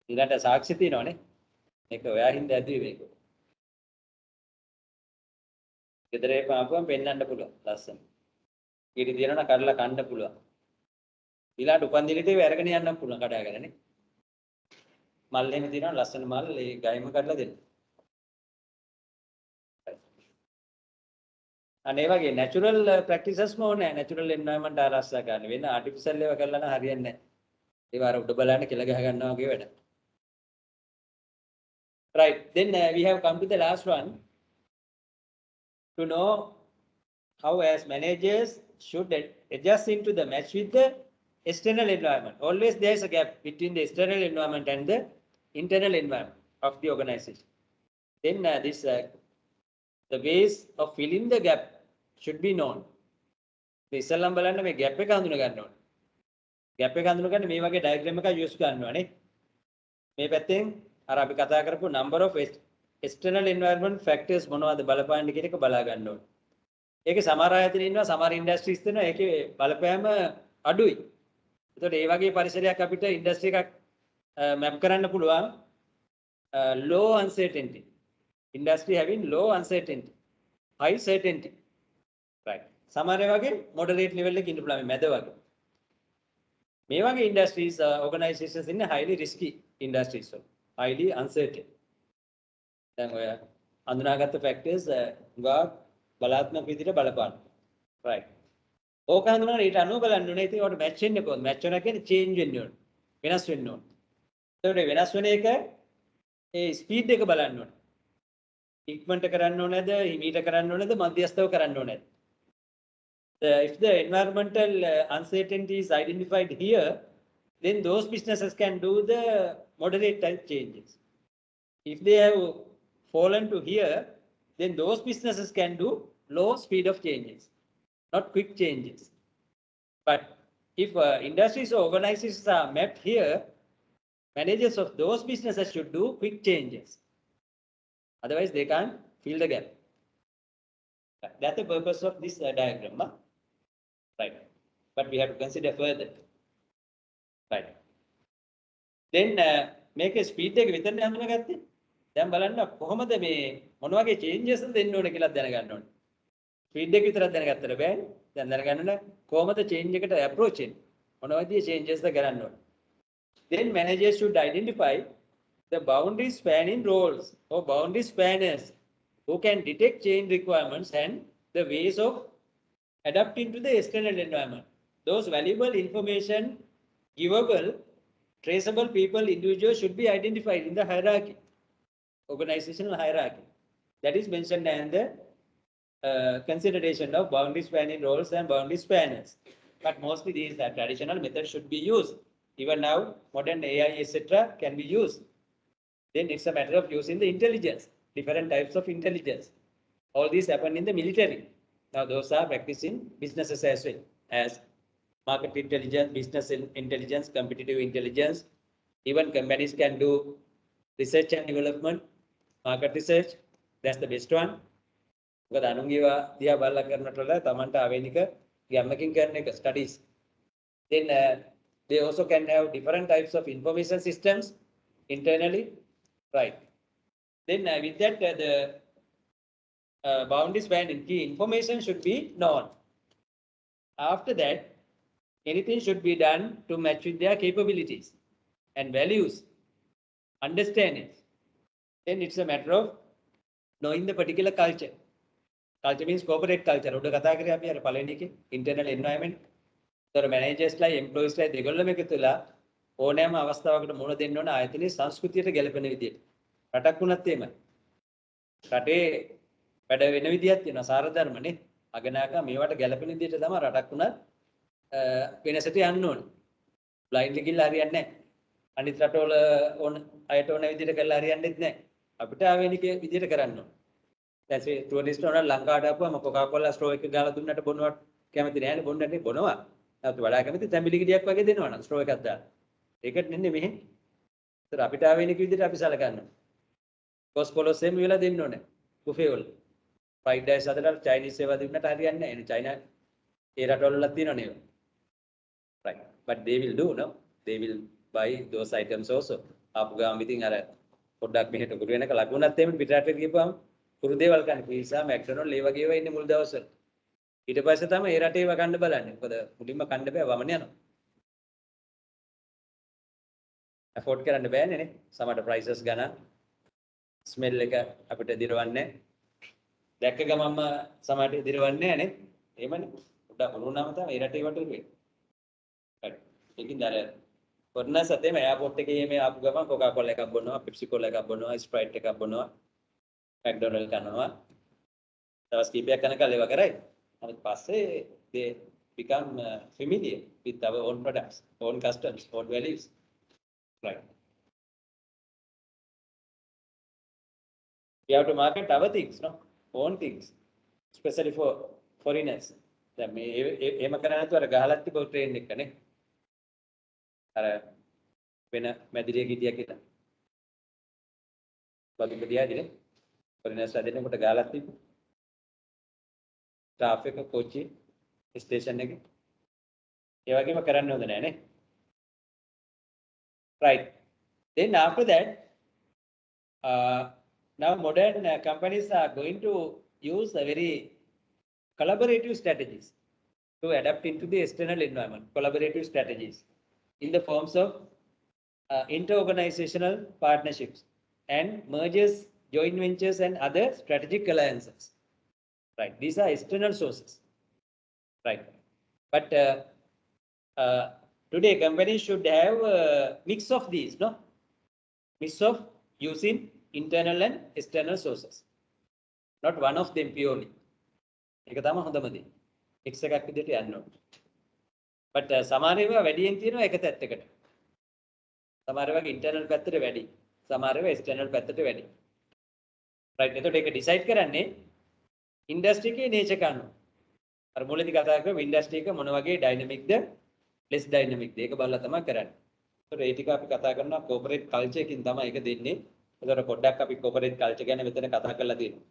Speaker 1: ඊළාට සාක්ෂි තියෙනවනේ. මේක ඔයා හින්දා ඇදුවේ මේක. ගෙදරේ පාපුවම පෙන්වන්න පුළුවන් ලස්සන. ඊට දිනන කඩලා කන්න පුළුවන්. ඊළාට උපන්දිනේට ඒව අරගෙන යන්න පුළුවන් කඩාගෙනනේ. මල් එහෙම තියෙනවා ලස්සන මල් ඒ ගයිම කඩලා දෙන්න. අනේ වගේ නැචරල් ප්‍රැක්ටිසස්ම ඕනේ. නැචරල් එන්වයරන්මන්ට් ආරක්ෂා කරන්න වෙන ආටිෆිෂල් ඒවා කරලා නම් හරියන්නේ නැහැ. ඒවා අර උඩ බලන්න කියලා ගහ ගන්නවා වගේ වැඩ. Right, then we have come to the last one. To know how as managers should adjust into the match with the external environment. Always there is a gap between the external environment and the internal environment of the organization. Then the ways of filling the gap should be known. ඉස්සල්ලාම බලන්න මේ gap එක හඳුන ගන්න ඕනේ. gap එක හඳුන ගන්න මේ වගේ diagram එකක් use කරනවානේ. මේ පැත්තෙන් අර අපි කතා කරපු number of external environment factors මොනවද බලපාන්නේ කියන එක බලා ගන්න ඕනේ. ඒකේ සමහර ආයතන ඉන්නවා සමහර ඉන්ඩස්ට්‍රීස් තියෙනවා ඒකේ බලපෑම අඩුයි. ඒතකොට ඒ වගේ පරිසරයක් අපිට ඉන්ඩස්ට්‍රි එකක් මැප් කරන්න පුළුවන් low uncertainty. Industry having low uncertainty, high certainty. Right. සමහර වගේ moderate level එකක ඉන්න පුළුවන් මේ මැද වගේ. මේ වගේ industries organizations ඉන්නේ highly risky industries වල. highly uncertain. දැන් ඔය අඳුනාගත්ත factors ගා බලාත්මක විදිහට බලපාන. right. ඕක හඳුනන ඊට අනුව බලන්න ඕනේ. ඉතින් ඒකට match වෙන්නේ කොහොමද? match වෙනවා කියන්නේ change වෙන්න ඕනේ. වෙනස් වෙන්න ඕනේ. ඒකට වෙනස් වෙන එක ඒ speed එක බලන්න ඕනේ. ඉක්මනට කරන්න ඕනේද? හිමීට කරන්න ඕනේද? මධ්‍යස්ථව කරන්න ඕනේද? If the environmental uncertainty is identified here, then those businesses can do the moderate type changes. If they have fallen to here, then those businesses can do low speed of changes, not quick changes. But if industries or organizations are mapped here, managers of those businesses should do quick changes. Otherwise, they can't fill the gap. That's the purpose of this diagram. Right. But we have to consider further. Right. Then make a speed එක විතරනේ හඳුනාගත්තේ. දැන් බලන්න කොහොමද මේ මොන වගේ changes දෙන්න ඕනේ කියලා දැනගන්න ඕනේ. speed එක විතරක් දැනගත්තට බෑනේ. දැන් දැනගන්න ඕනේ කොහොමද change එකට approach වෙන්නේ. මොන වගේ changes ද කරන්න ඕනේ. Then managers should identify the boundary spanning roles or boundary spanners who can detect change requirements and the ways of adapting to the external environment. Those valuable information, givable, traceable people, individuals should be identified in the hierarchy, organizational hierarchy. That is mentioned in the consideration of boundary spanning roles and boundary spanners. But mostly these traditional methods should be used. Even now, modern AI, etc., can be used. Then it's a matter of using the intelligence, different types of intelligence. All these happen in the military. Now those are practiced in businesses as well, as market intelligence, business intelligence, competitive intelligence. Even companies can do research and development, market research. That's the best one. Because අනුන්ගේවා දිහා බලලා කරනට වඩා තමන්ට ආවේනික ගැම්මකින් කරන එක studies. Then they also can have different types of information systems internally. Right. Then with that the boundary spanning key information should be known. After that, anything should be done to match with their capabilities and values, understanding. Then it's a matter of knowing the particular culture. Culture means corporate culture. උඩ කතා කරේ අපි අර පළවෙනි එකේ internal environment. ඒතර managers ලා employees ලා දෙගොල්ලම එකතු වෙලා ඕනෑම අවස්ථාවකට මුහුණ දෙන්න ඕන ආයතනයේ සංස්කෘතියට ගැලපෙන විදියට. රටක් වුණත් එහෙමයි. රටේ වැඩ වෙන විදියක් තියෙනවා සාර ධර්මනේ. අගනාක මේවට ගැලපෙන විදියට තමයි රටක් වුණත් වෙනසට යන්න ඕනේ. බ්ලයින්ඩ්ලි ගිහලා හරියන්නේ නැහැ. අනිත් රටවල ඕන අයට ඕන විදියට කරලා හරියන්නේත් නැහැ. අපිට ආවේනික විදියට කරන්න ඕනේ. දැන් ටුවරිස්ට් ඕන ලංකාවට ආපුවම කොකාකෝලා ස්ට්‍රෝ එක ගාලා දුන්නට බොනවට කැමති නැහැ නේ බොන්නට බොනවා. නැත්නම් වඩා කැමති තැඹිලි ගෙඩියක් වගේ දෙනවා නම් ස්ට්‍රෝ එකක් දාලා. ඒකට නෙන්නේ මෙහෙ ඒතර අපිට ආවෙන එක විදිහට අපි සලකනවා. කොස් පොලොස් එහෙම වෙලා දෙන්න ඕනේ. බුෆේ වල. ෆ්‍රයිඩ් රයිස් හදලා චයිනීස් ඒවා දෙන්නට හරියන්නේ නැහැ. එනේ චයිනා ඒ රටවල තියෙනවා නේද? Right. But they will do, no? They will buy those items also. ආපු ගාම ඉතින් අර පොඩ්ඩක් මෙහෙට කුරු වෙනක ලකුණක් එමෙ පිටරට ගිහපුවම කුරු දේවල් කන්නේ පීසා මැක්ඩොනල්ඩ් ඒ වගේ ඒවා ඉන්නේ මුල් දවස්වල. ඊට පස්සේ තමයි ඒ රටේ ඒවා කන්න බලන්නේ. මොකද මුලින්ම කන්න බෑ වමන යනවා. afford කරන්න බෑනේ නේ. සමහර prices ගණන් smell එක අපිට දිරවන්නේ. දැක්ක ගමන්ම සමහරට දිරවන්නේ නැහැ නේ. එහෙමනේ. පොඩ්ඩක් වුණාම තමයි ඒ රටේ වටු වෙන්නේ. right. ඒකින් දැන් කොරනස් අතේම එයාපෝට් එකේ මේ ආපු ගමන් කොකා කොලා එකක් බොනවා, පෙප්සි කොලා එකක් බොනවා, ස්ප්‍රයිට් එකක් බොනවා, මැක්ඩොනල්ඩ් කනවා. දවස් කීපයක් යනකල් ඒවා කරයි. ඊට පස්සේ they become familiar with our own products, own customs, own values. Right. We have to market our things, no? Own things, especially for foreigners. දැන් මේ එහෙම කරන්නේ නැතුව අර ගහලත් තිබු ට්‍රේන් එක නේ. අර වෙන මැදිරිය ගිටිය කියලා. බදු බදියාදී foreigners හදනකොට ගහලත් තිබු. ස්ටාෆ් එක කොච්චි ස්ටේෂන් එකේ. ඒ වගේම කරන්න හොඳ නෑ නේ. Right. Then after that, now modern companies are going to use a very collaborative strategies to adapt into the external environment. Collaborative strategies in the forms of inter-organizational partnerships and mergers, joint ventures, and other strategic alliances. Right. These are external sources. Right. But today companies should have a mix of these, no? Mix of using internal and external sources. Not one of them purely. ඒක තමයි හොඳම දේ. X එකක් විදිහට යන්න ඕනේ. But සමහර ඒවා වැඩියෙන් තියෙනවා එක පැත්තකට. සමහර ඒවාගේ internal පැත්තට වැඩි. සමහර ඒවා external පැත්තට වැඩි. Right. එතකොට ඒක decide කරන්නේ industry එකේ nature එක අනුව. අර මුලදී කතා කරපු industry එක මොන වගේ dynamic ද less dynamic ද ඒක බලලා තමයි කරන්නේ. ඒතකොට ඒ ටික අපි කතා කරනවා corporate culture එකකින් තමයි ඒක දෙන්නේ. ඒතකොට පොඩ්ඩක් අපි corporate culture ගැන මෙතන කතා කරලා තියෙනවා.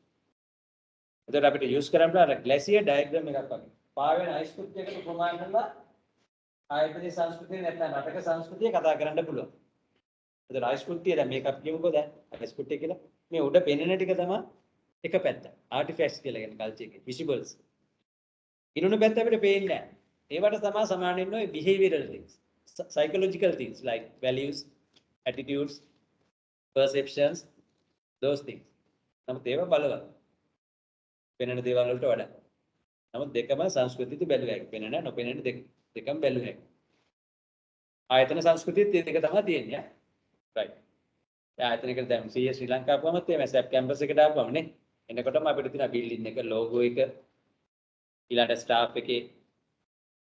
Speaker 1: එතකොට අපිට යූස් කරන්න පුළුවන් glacier diagram එකක් වගේ. පාවෙන අයිස් කුට්ටියකට ප්‍රමාණ කරලා ආයතනයේ සංස්කෘතිය නැත්නම් රටක සංස්කෘතිය කතා කරන්න පුළුවන්. එතකොට අයිස් කුට්ටිය දැන් මේක අපි කියමුකෝ දැන් අයිස් කුට්ටිය කියලා. මේ උඩ පෙනෙන ටික තමයි එක පැත්ත. artifacts කියලා කියන්නේ culture එකේ visuals. ඊළඟ පැත්ත අපිට පේන්නේ නැහැ. ඒවට තමයි සමාන වෙන්නේ ඔය behavioral things, psychological things like values, attitudes, perceptions, those things. නමුත් ඒවා බලවත්. පෙනෙන දේවල් වලට වඩා. නමුත් දෙකම සංස්කෘතියත් බැලුවා හැකියි. පෙනෙන නොපෙනෙන දෙකම බැලුවා හැකියි. ආයතන සංස්කෘතියත් දෙක තමයි තියෙන්නේ. right. ආයතනයකට දැන් ශ්‍රී ලංකාව ආපුවමත් මේ SAP කැම්පස් එකට ආපුවම නේ. එනකොටම අපිට තියෙන බිල්ඩින් එක, ලෝගෝ එක, ඊළඟ ස්ටාෆ් එකේ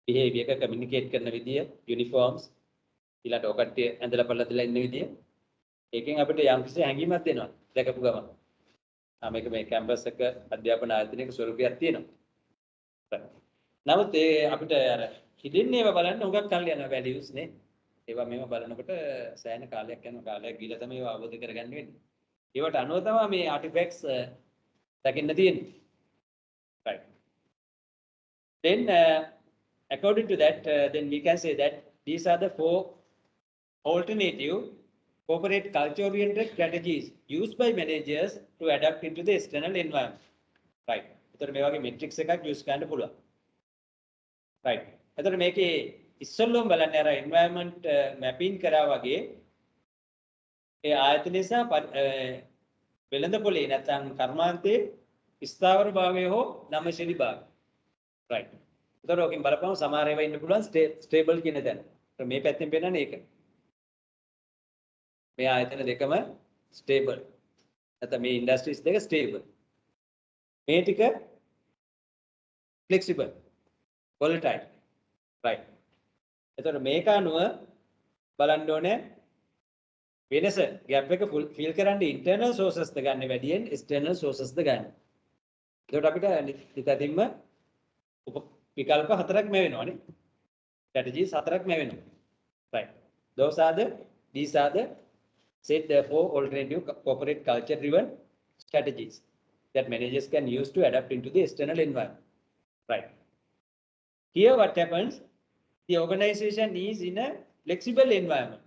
Speaker 1: behavior එක, communicate කරන විදිය, uniforms, ඊළඟ ඔකට්ටිය ඇඳලා පළදලා ඉන්න විදිය. ඒකෙන් අපිට යම්කිසි හැඟීමක් දෙනවා. දැකපු ගමන්. මේක මේ කැම්පස් එක අධ්‍යාපන ආයතනයක ස්වරූපයක් තියෙනවා. නමුත් ඒ අපිට අර හිටින්නේ ඒවා බලන්න උගක් කල් යනවා values නේ. ඒවා මේව බලනකොට සෑහෙන කාලයක් යනවා. කාලයක් ගිහලා තමයි ඒවා අවබෝධ කරගන්න වෙන්නේ. ඒවට අනුව තමයි මේ artifacts දකින්න තියෙන්නේ. right. Then according to that then we can say that these are the 4 alternative corporate culture oriented strategies used by managers to adapt into the external environment. Right. එතකොට මේ වගේ matrix එකක් use කරන්න පුළුවන්. right. එතකොට මේකේ ඉස්සෙල්ලම බලන්නේ අර environment mapping කරා වගේ ඒ ආයතනයේ සහ වෙළඳ පොලේ නැත්නම් කර්මාන්තයේ ස්ථාවර භාවය හෝ නමශීලී භාවය. right. එතකොට ඔකින් බලපුවම සමහර ඒවා ඉන්න පුළුවන් stable කියන තැන. මේ පැත්තෙන් පෙන්නන්නේ ඒක. මේ ආයතන දෙකම stable. නැත්නම් මේ industries දෙක stable. මේ ටික flexible, volatile. right. එතකොට මේක අනුව බලන්න ඕනේ වෙනස gap එක fill කරන්න internal sources ද ගන්න වැඩියෙන් external sources ද ගන්න. එතකොට අපිට නිතරම විකල්ප 4ක් ලැබෙනවානේ. strategies 4ක් ලැබෙනවා. right. these are the Set the 4 alternative corporate culture-driven strategies that managers can use to adapt into the external environment. Right. Here what happens, the organization is in a flexible environment.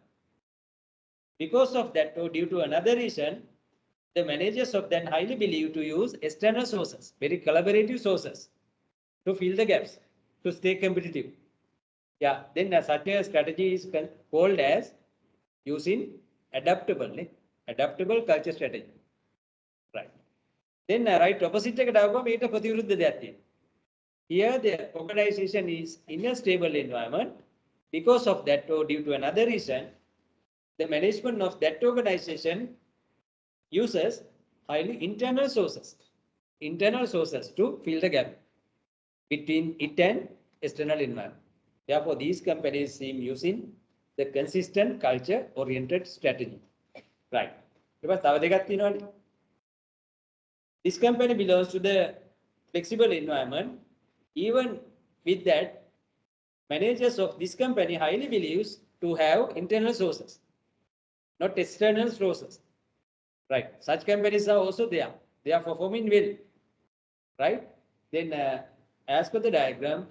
Speaker 1: Because of that, or due to another reason, the managers of that highly believe to use external sources, very collaborative sources, to fill the gaps, to stay competitive. Yeah, then such a strategy is called as using adaptable culture strategy. Right. Then right opposite එකට ආවම මේකට ප්‍රතිවිරුද්ධ දෙයක් තියෙනවා. Here the organization is in a stable environment. Because of that or due to another reason, the management of that organization uses highly internal sources to fill the gap between it and external environment. Therefore, these companies seem using the consistent culture-oriented strategy. Right. This company belongs to the flexible environment. Even with that, managers of this company highly believes to have internal sources, not external sources. Right. Such companies are also there. They are performing well. Right. Then, as per the diagram,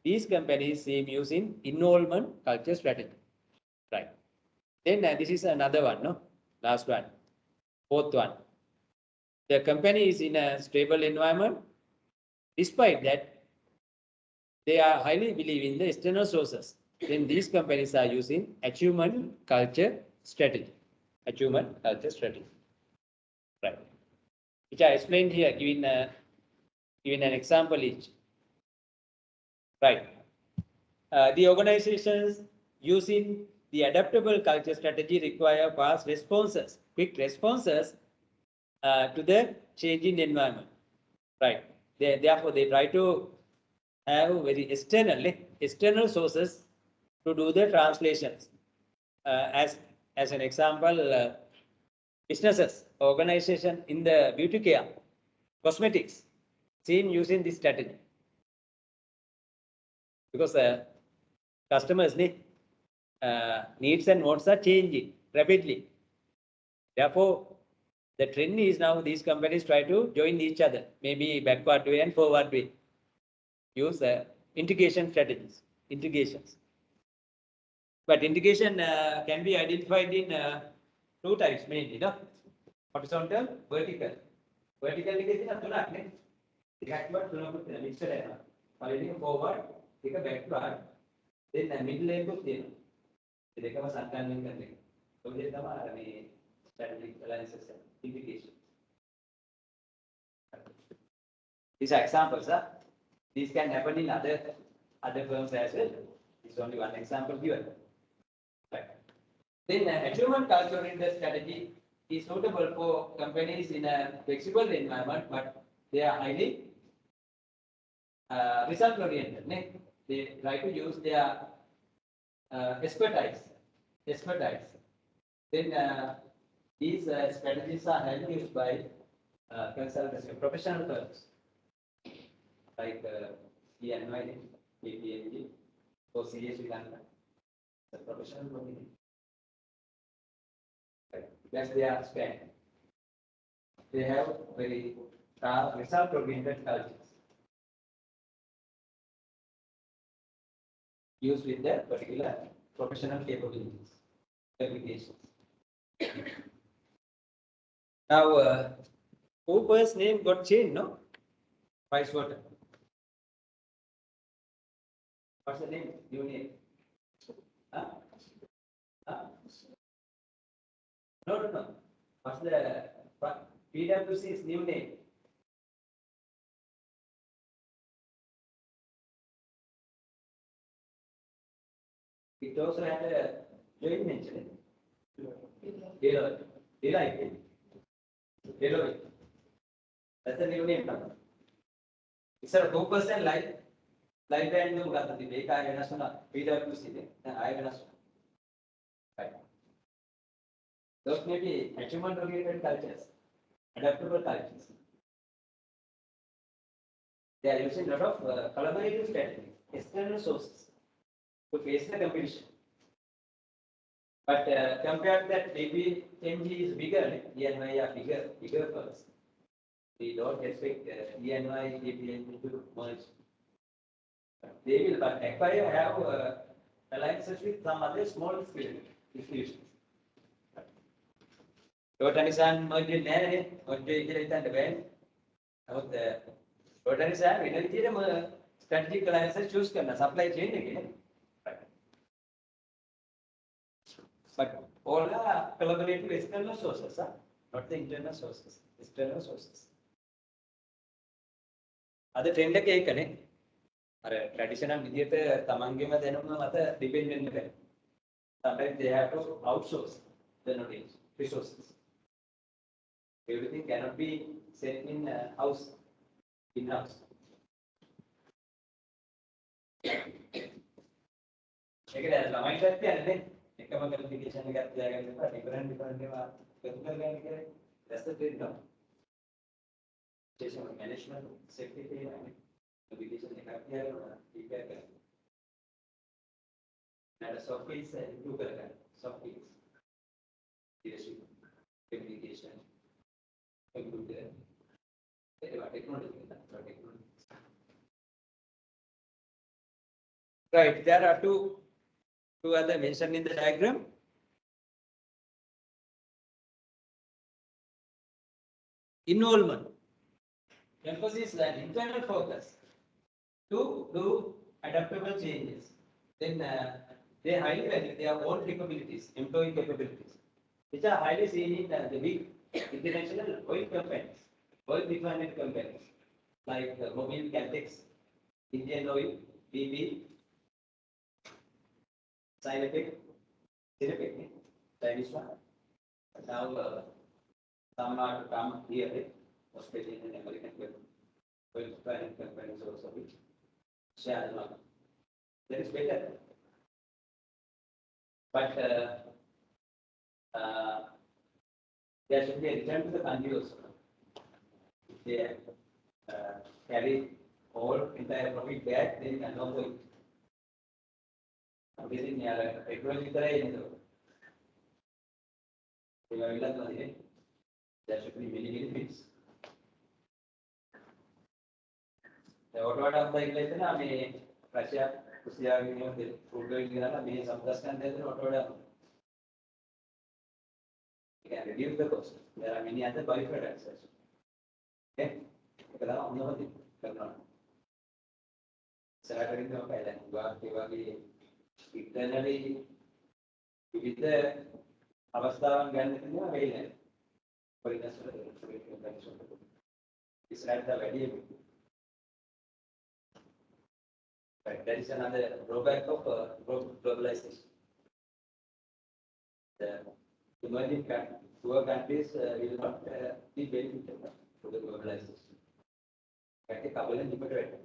Speaker 1: these companies seem using involvement culture strategy. Right. Then this is another one, no? Last one. Fourth one. The company is in a stable environment. Despite that, they are highly believe in the external sources. Then these companies are using achievement culture strategy. Achievement culture strategy. Right. Which I explained here, giving an example each. Right. The organizations using the adaptable culture strategy require fast responses, quick responses to the changing environment. Right. Therefore, they try to have very external sources to do the translations. As an example, businesses, organization in the beauty care, cosmetics, seen using this strategy. Because customers' needs and wants are changing rapidly. Therefore, the trend is now these companies try to join each other, maybe backward way and forward way. Use integration strategies, integrations. But integration can be identified in 2 types mainly, no? Horizontal, vertical. Vertical integration is තුනක් නේ. Backward තුනකුත් තියෙනවා. mixed වෙනවා. පළවෙනි forward, එක backward. Then middle එකකුත් තියෙනවා. ඒ දෙකම සංකලනය කරන එක. ඔය විදිහට තමයි මේ strategic alliances integration. These are examples, huh? These can happen in other firms as well. This is only one example given. Right. Then achievement culture in the strategy is suitable for companies in a flexible environment, but they are highly result oriented. They try to use their expertise. Then these strategies are highly used by consultants, professional firms like ENY, KPMG, or Srilanka. The professional community. That's their stand. They have very result-oriented cultures used with their particular professional capabilities, applications. Now, Cooper's name got changed, no? Pricewater. What's the name? New name? Huh? Huh? No. What's the PwC's new name? It also had a joint mention. Deloitte. That's the new name, no? It's a 2% life and new got the data PwC. I right. Those may be achievement-oriented cultures, adaptable cultures. They are using a lot of collaborative strategies, external sources to face the competition. But compared to that, maybe MG is bigger, ENY are bigger firms. We don't expect ENY, EPN to merge. They will, but acquire have alliances with some other small scale institutions. Totanisan merge නැහැ merge කියලා හිතන්න බෑනේ. නමුත් Totanisan වෙන විදිහටම strategic alliances choose කරන supply chain එකේ. But all are collaborative external sources, not the internal sources, external sources. Other trend එකේ ඒකනේ. අර traditional විදිහට තමන්ගේම දැනුම මත depend වෙන්න බෑ. Sometimes they have to outsource the knowledge, resources. Everything cannot be set in house, in-house. ඒකද ළමයින්ට කියන්නේ එකම qualification එකක් තියාගන්න එපා different ඒවා එකතු කරගන්න කියලා. That's the trade now. Station management secretary qualification එකක් තියාගන්න feedback කරන්න. And soft skills improve කරගන්න. Soft skills. Leadership, communication, computer. Technology. Right, there are two other mentioned in the diagram. Involvement. Emphasis on internal focus to do adaptable changes. Then they highly value their own capabilities, employee capabilities, which are highly seen in the big international oil companies, oil refinery companies like Mobil, Caltex, Indian Oil, BP, Sinopec, Chinese one. Now some are to come here, Australian and American oil refinery companies also, which share along. That is better. But there should be a return to the country also. They carry all entire profit back, then and also it. Within your technology, there should be many benefits. The order of the English, I mean, Russia, Russia, the food going to be some understand that order. You can reduce the cost. There are many other byproducts. Okay? Internally, with the Avastan Gandhi, for it's not the value. But that is another drawback of globalization. The emerging poor countries will not be benefited from the globalization. But the couple and limited.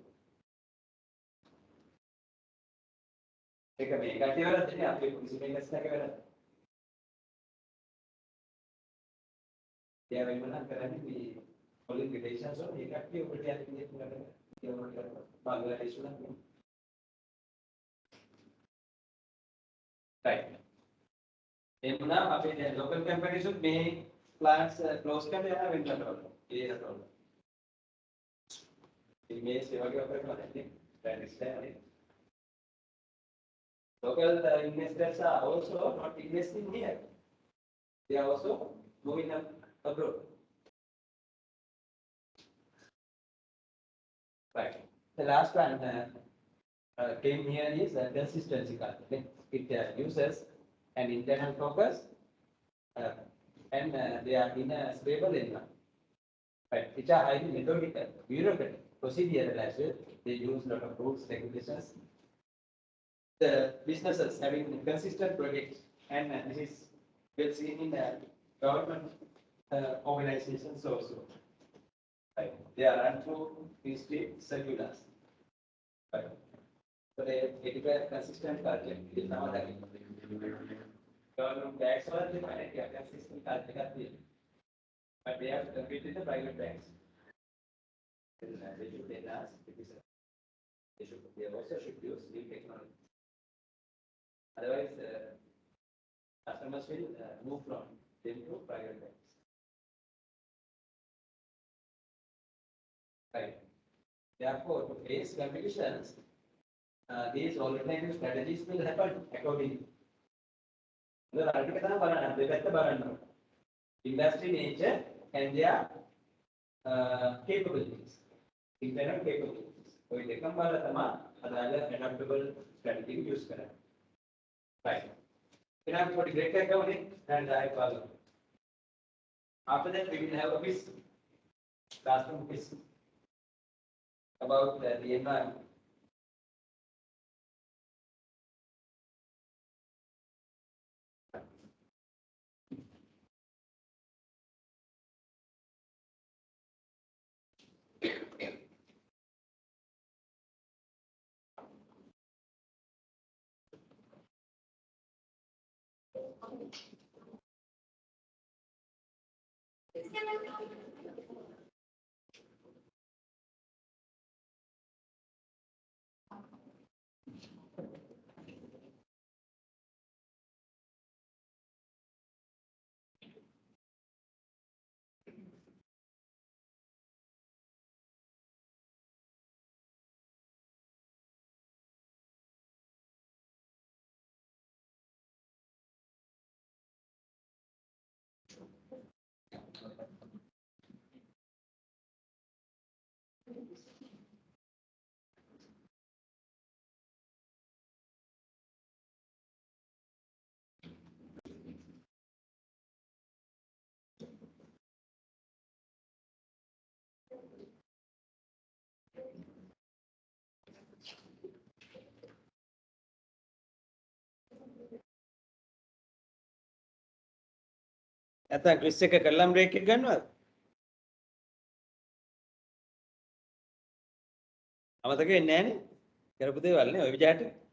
Speaker 1: Take a make a theory, then after participating as a they have even currently following relations or they got you Bangladesh. Right. Now, after local companies should make plants close can have in control. It may say that is local investors are also not investing here. They are also moving abroad. Right. The last one came here is consistency culture. It uses an internal focus and they are in a stable environment. Right. Which are highly methodical, bureaucratic, procedural as well. They use a lot of rules, regulations. The businesses having consistent projects, and this is well seen in the government organizations also. Right. They are run through these circulars. Right. So they get a consistent culture. Government banks are consistent culture, but they have competed the private banks. They also should use new technology. Otherwise, Customers will move from them to private banks. Right. Therefore, to face competitions, these alternative strategies will happen accordingly. Industry nature and their capabilities, internal capabilities. So, it becomes another adaptable strategy use. Right. Then I'm going to break that down and I follow. After that, we will have a quiz, classroom quiz about the environment. නැත්නම් Chris එක කළාම break එක ගන්නවද? අමතක වෙන්නේ නැහනේ. කරපු දේවල් නේ ওই විදිහට.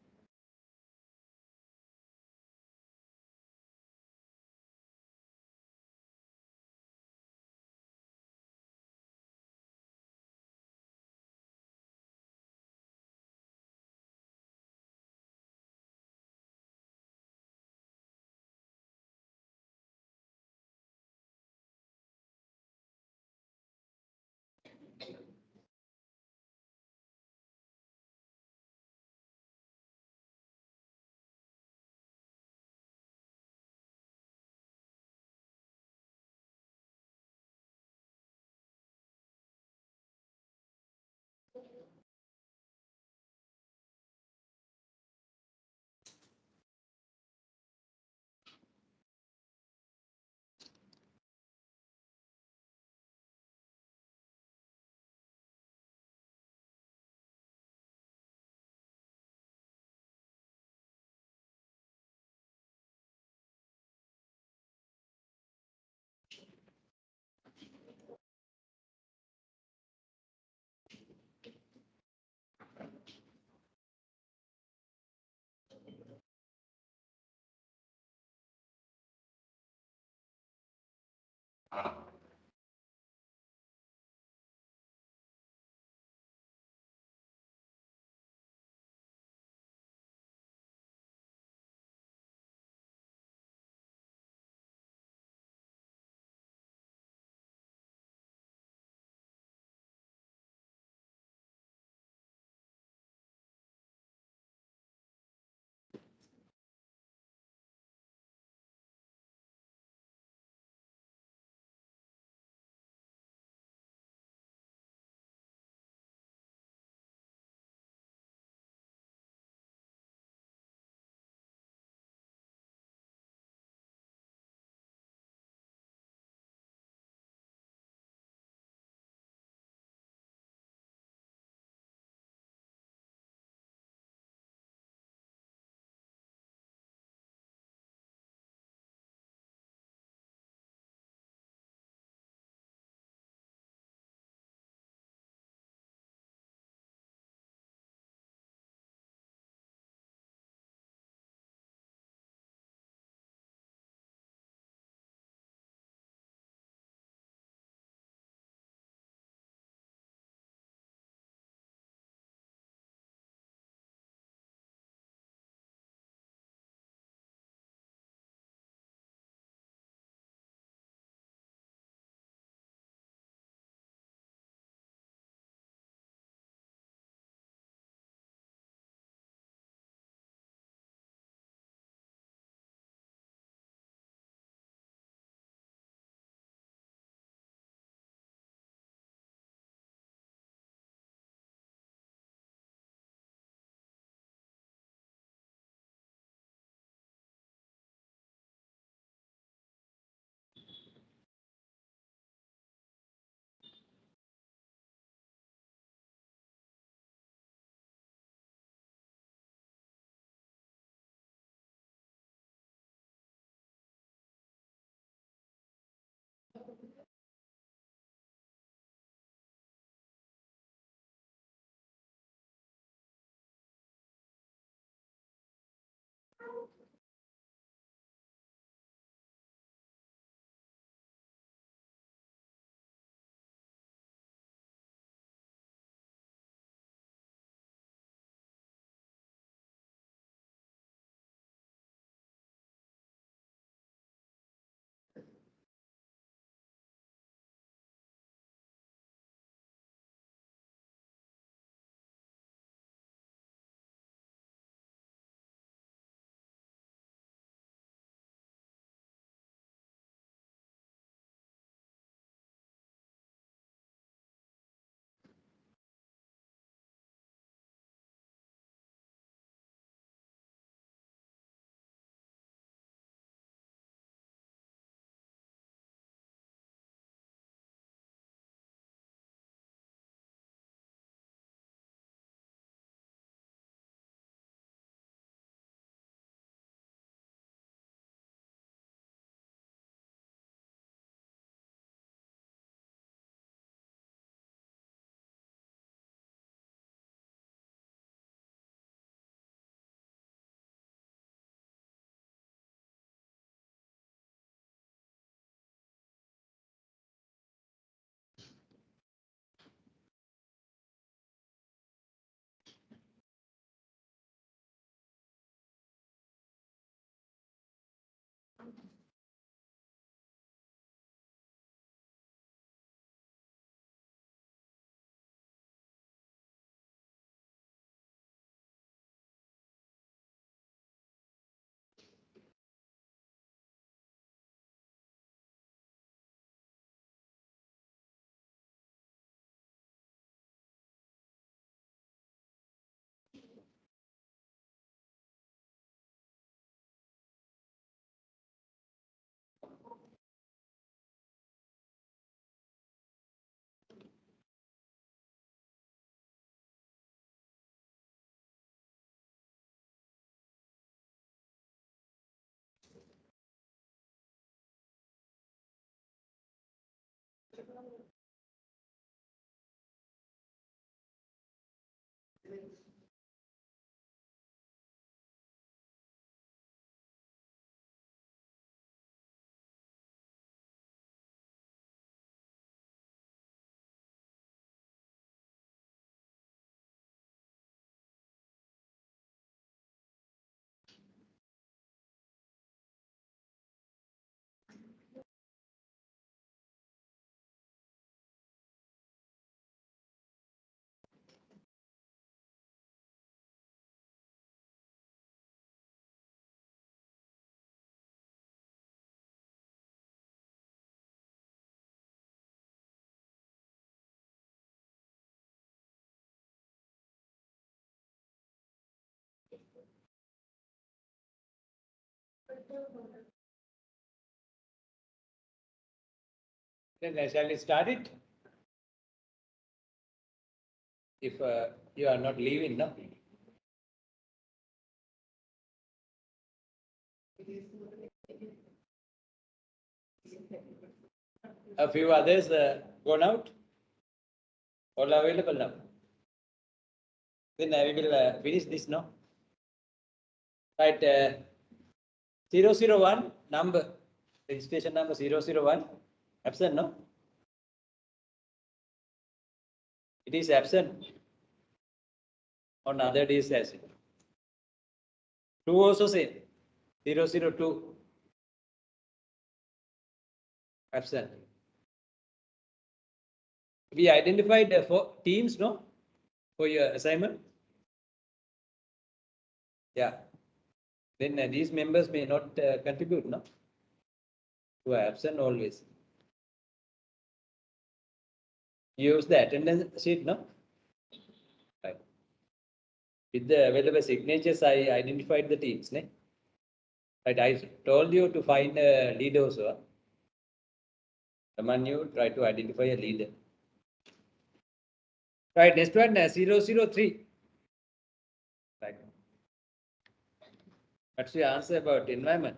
Speaker 1: Then shall we start it? If you are not leaving, no? A few others gone out? All available now? Then we will finish this now. Right, 001 number, registration number 001, absent, no? It is absent on other days as well. 2 also same, 002, absent. We identified 4 teams, no? For your assignment? Yeah. Then these members may not contribute, no? Who are absent always. Use the attendance sheet, no? Right. With the available signatures, I identified the teams, ne? Right, I told you to find a leader also. Among you, try to identify a leader. Right, next one, 003. Right. What's your answer about environment?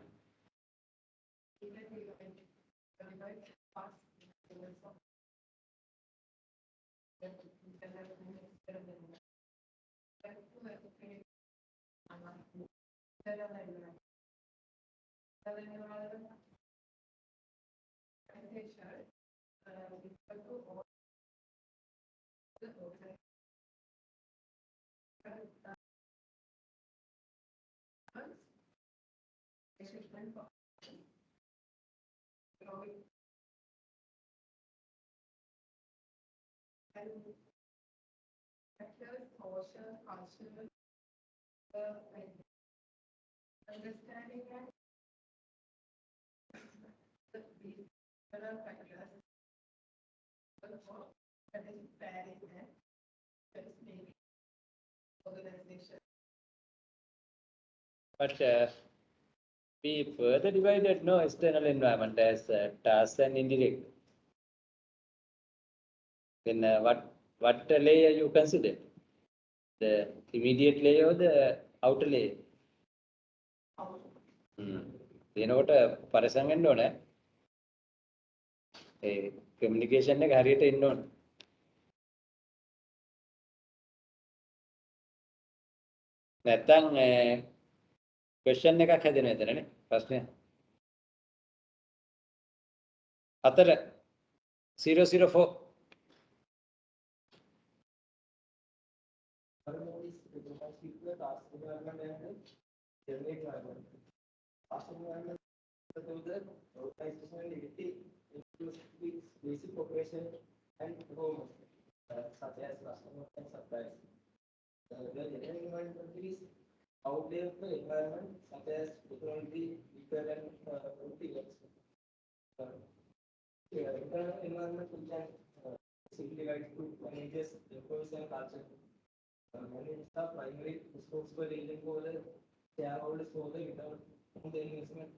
Speaker 1: But we further divided no external environment as task and indirect. Then what layer you consider? The immediate layer or the outer layer? එනකොට පරිසම් වෙන්න ඕනේ. ඒ communication එක හරියට ඉන්න ඕනේ. නැත්තම් question එකක් හැදෙනවා එතනනේ ප්‍රශ්නය. 4 004
Speaker 2: basic operation and performance, such as customer and suppliers. The general environment is outlay of the environment, such as technology, people, and routines. Internal environment we can simply divide to managers, employees, and culture. Managers are primary responsible agent for the shareholders for the return on the investment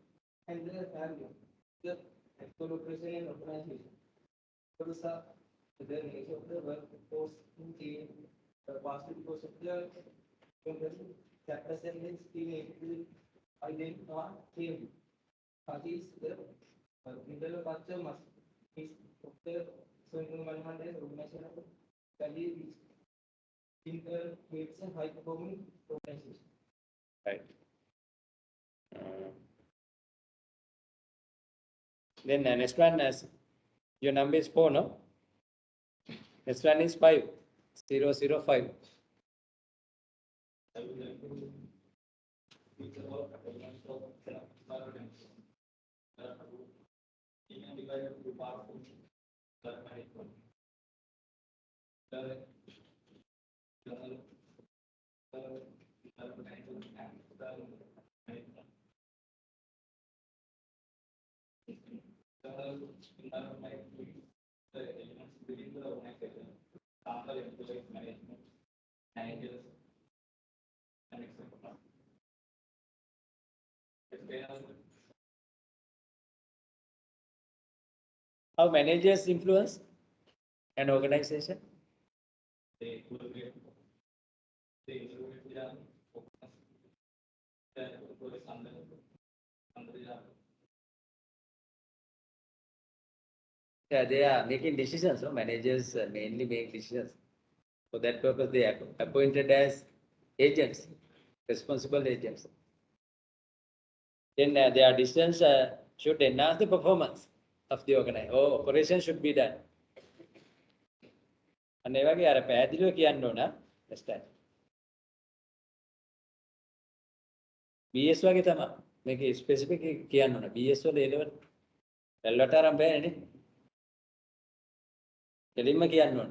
Speaker 2: and the value. The actual operation and organization. Those are the nature of the workforce in team, partially because of the company that represents team identify team. That is the middle culture must is the so environment and organization of value which creates a high performing organization.
Speaker 1: Right. Then next one is your number is 4, no? Next one is 5 005. How managers influence an organization?
Speaker 2: They evaluate their focus, their focus on the
Speaker 1: Yeah, they are making decisions. So managers mainly make decisions. For that purpose, they are appointed as agents, responsible agents. Then their decisions should enhance the performance of the organization. Oh, operation should be done. අන්න ඒ වගේ අර පැහැදිලිව කියන්න ඕන understand. BS වගේ තමයි. මේක specific කියන්න ඕන. BS වල ඒ level වැල්වට අරන් බෑනේ. දෙලින්ම කියන්න ඕන.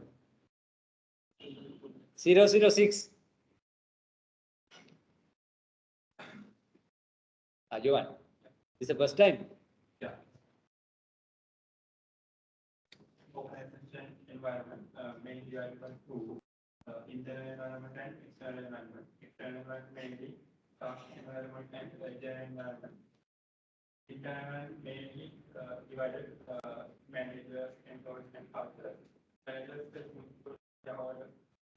Speaker 1: 006 Johan, this is the first time.
Speaker 2: Yeah. Organization environment mainly divided to internal environment and external environment. External environment mainly task environment and agile environment. Internal environment mainly divided managers, employees, and culture. Managers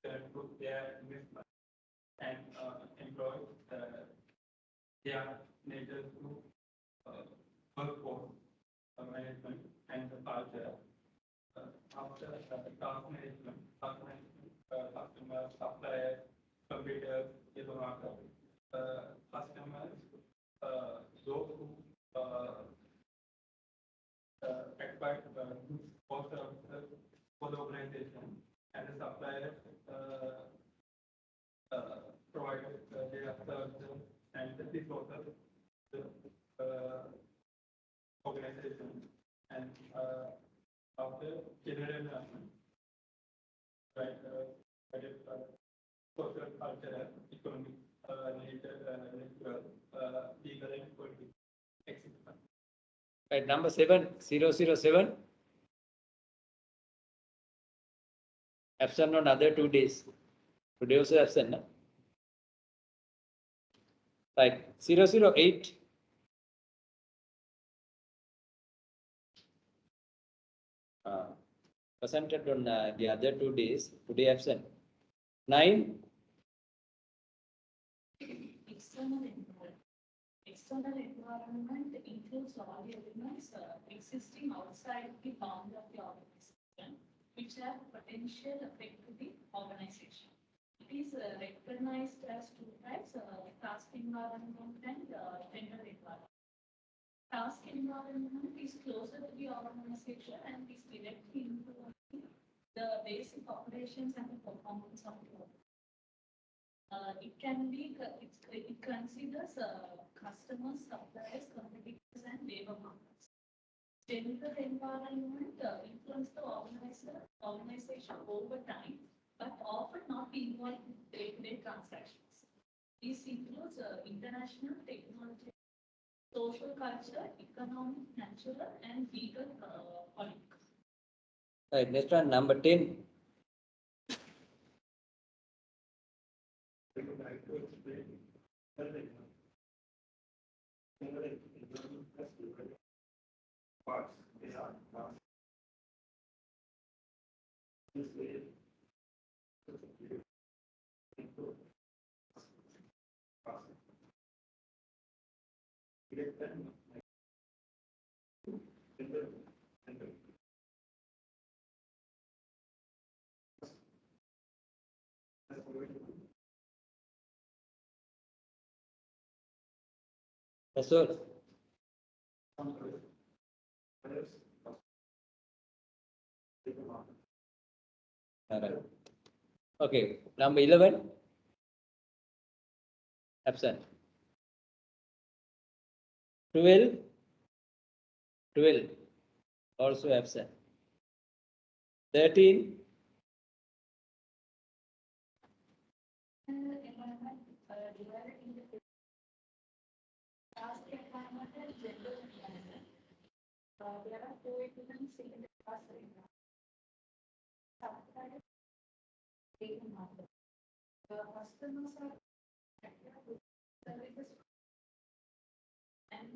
Speaker 2: improve their investment and employees their nature to workforce management and the culture. After task management, customer, suppliers, computers, customers, those who acquire goods or services for the organization, and the suppliers provide their services and the resources to the organization. And after general environment, right, social, cultural, economic, natural, legal, and political, etc.
Speaker 1: Right, number 7, 007. Absent on other 2 days. Today also absent, no? Right, 008. Presented on the other 2 days. Today absent. 9.
Speaker 3: External environment includes all the elements existing outside the bound of the organization, which have potential effect to the organization. It is recognized as two types: task environment and general environment. Task environment is closer to the organization and is directly influencing the basic operations and the performance of the organization. It can be, it considers customers, suppliers, competitors, and labor markets. General environment influence the organization over time, but often not involved in day-to-day transactions. This includes international technology, social culture, economic, natural, and legal politics.
Speaker 1: Right, next one, number 10. That's all. All right. Okay, number 11. Absent. 12. Also absent. 13.
Speaker 3: Divided into task environment and general environment. There are 4 elements in the task environment. Suppliers, labor market. Customers are services, and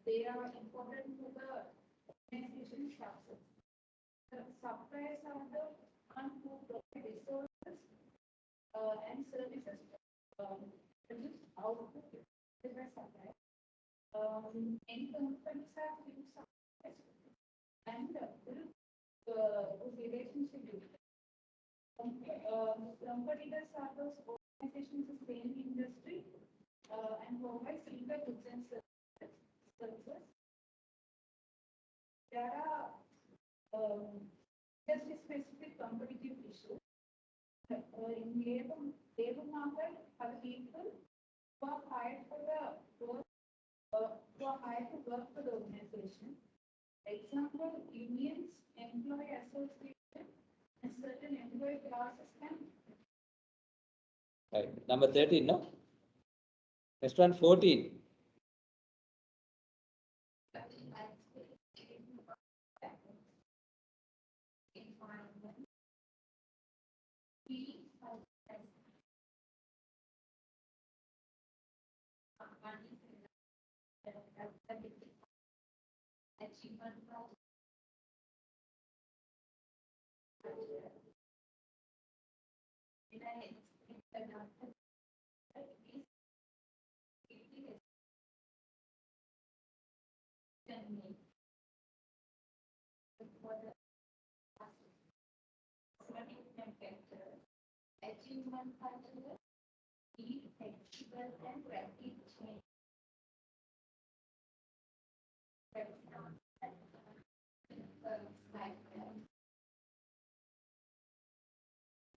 Speaker 3: they are important to the organization produce substance. The suppliers are the one who provide resources and services produce output by suppliers. Any companies have few suppliers and good relationship with them. Competitors are those organizations in the same industry and provide similar goods and services. There are industry-specific competitive issues. In labor market, are the people who are hired for the work, who are hired to work for the organization. Example, unions, employee association, and certain employee classes can.
Speaker 1: Right. Number 13, no? Next one, 14.
Speaker 3: Achievement factor, be flexible and rapid change.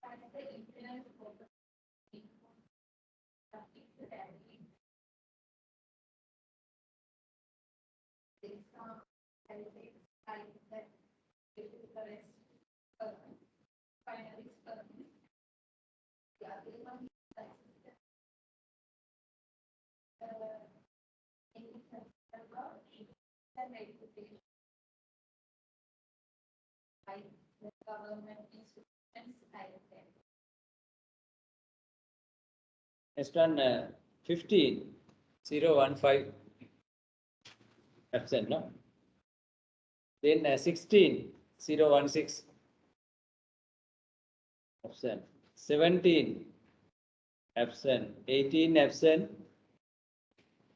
Speaker 3: That's the internal focus.
Speaker 1: Next one, 15, 015. Absent, no? Then 16, 016. Absent. 17, absent. 18, absent.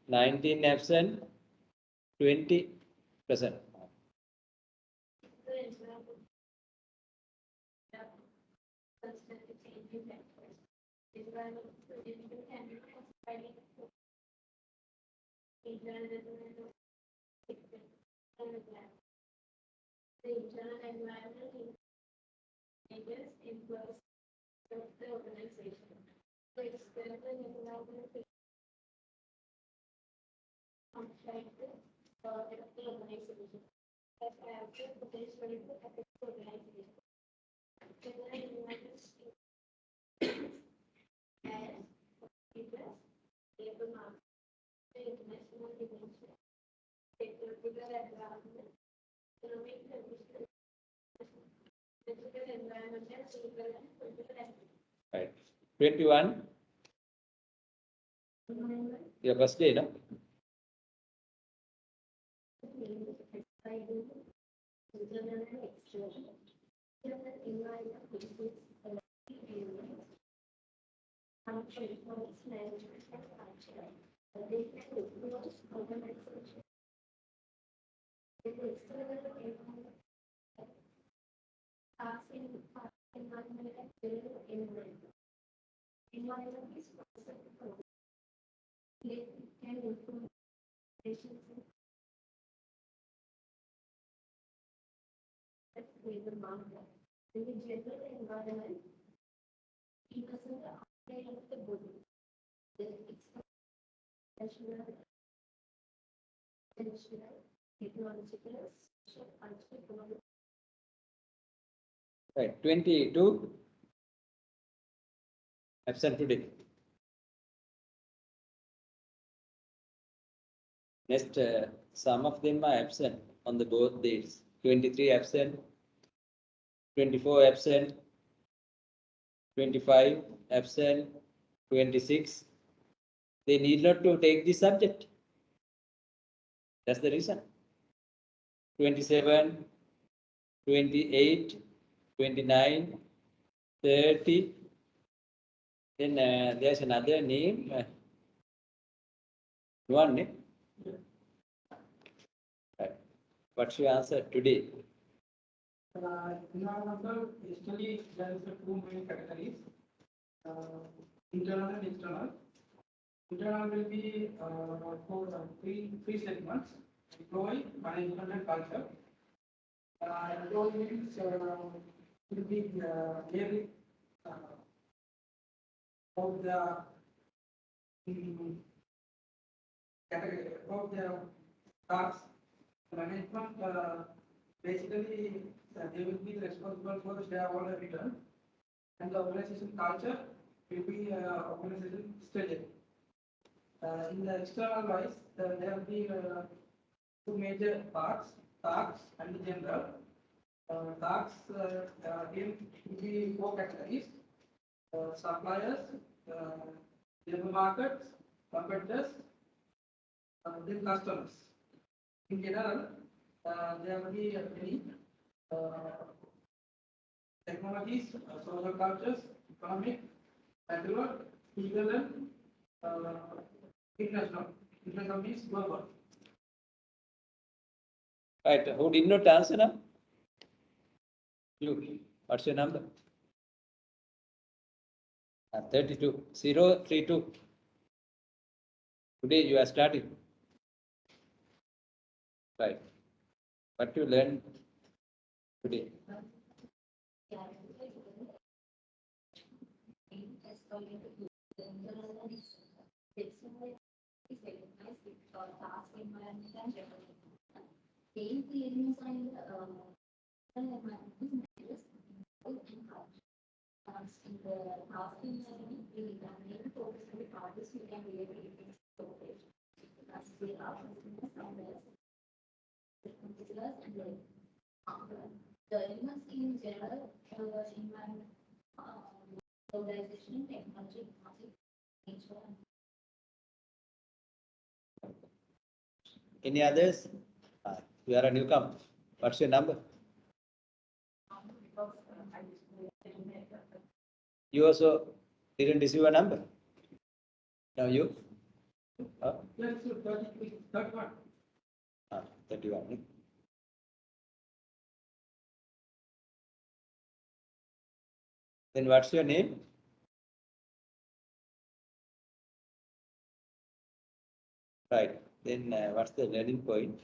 Speaker 1: 19, absent. 20, present.
Speaker 3: The internal environment influence the organization. The external environment affect the organization. That have the potential to affect the organization. External environment as leaders, labor market, the international dimension, technological environment, economic conditions, physical environment, and social and political environment.
Speaker 1: Right. 21. Your first day, no?
Speaker 3: In the general environment, it doesn't apply of the body. It's national, technological, social, cultural.
Speaker 1: Right. 22. Absent today. Next, some of them are absent on the both days. 23 absent, 24 absent, 25 absent, 26. They need not to take the subject. That's the reason. 27, 28, 29, 30. Then there's another name. One name. Right. What's your answer today?
Speaker 2: Environmental, usually there is a two main categories, internal and external. Internal will be for three segments: employee, management, and culture. Employee means will be really of the category of the tasks. Management basically they will be responsible for the shareholder return, and the organization culture will be organization strategy. In the external wise, there will be two major parts: tasks and general. Tasks again will be four categories: suppliers, labor markets, competitors, then customers. In general, there will be many technologies, social cultures, economic, natural, legal, and international. International means global.
Speaker 1: Right. Who did not answer now? You. What's your number? 32. 032. Today you are starting. Right. What you learned today?
Speaker 3: The elements in general, environment, organization, technology, nature.
Speaker 1: Any others? You are a newcomer. What's your number? You also didn't receive a number. Now you?
Speaker 2: Yes, 31.
Speaker 1: 31. Then what's your name? Right. Then what's the learning point?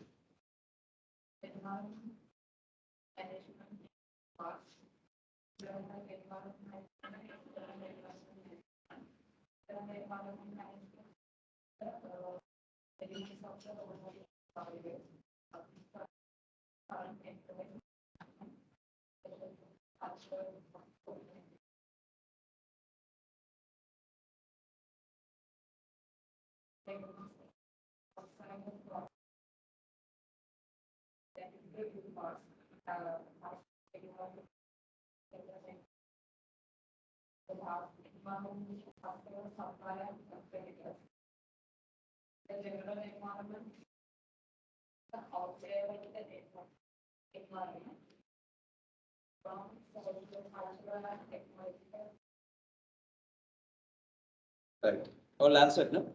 Speaker 1: Right. All answered, no?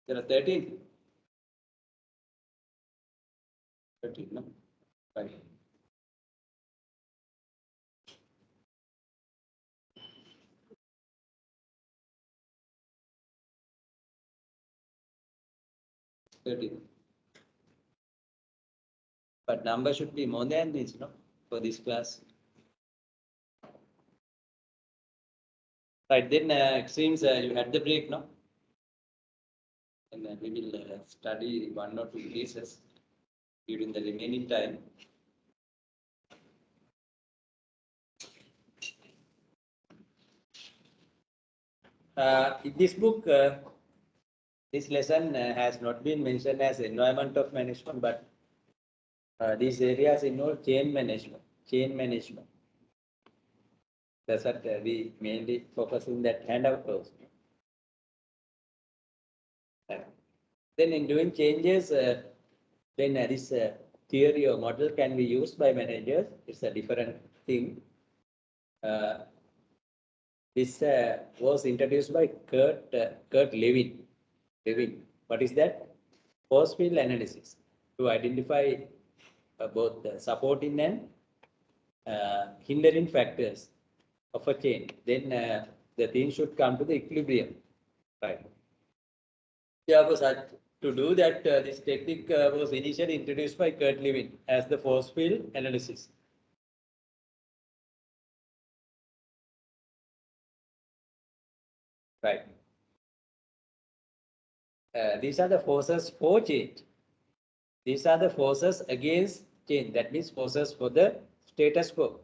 Speaker 1: There are 13. 13, no? Right. But number should be more than this, no? For this class. Right, then it seems you had the break, no? And then we will study one or two cases during the remaining time. In this book, this lesson has not been mentioned as environment of management, but these areas involve chain management. Chain management. That's what we mainly focus in that handout also. Then in doing changes, then this theory or model can be used by managers. It's a different thing. This was introduced by Kurt Lewin. What is that? Force field analysis to identify both the supporting and hindering factors of a chain. Then the thing should come to the equilibrium. Right. Yeah, to do that, this technique was initially introduced by Kurt Lewin as the force field analysis. Right. These are the forces for change. These are the forces against change. That means forces for the status quo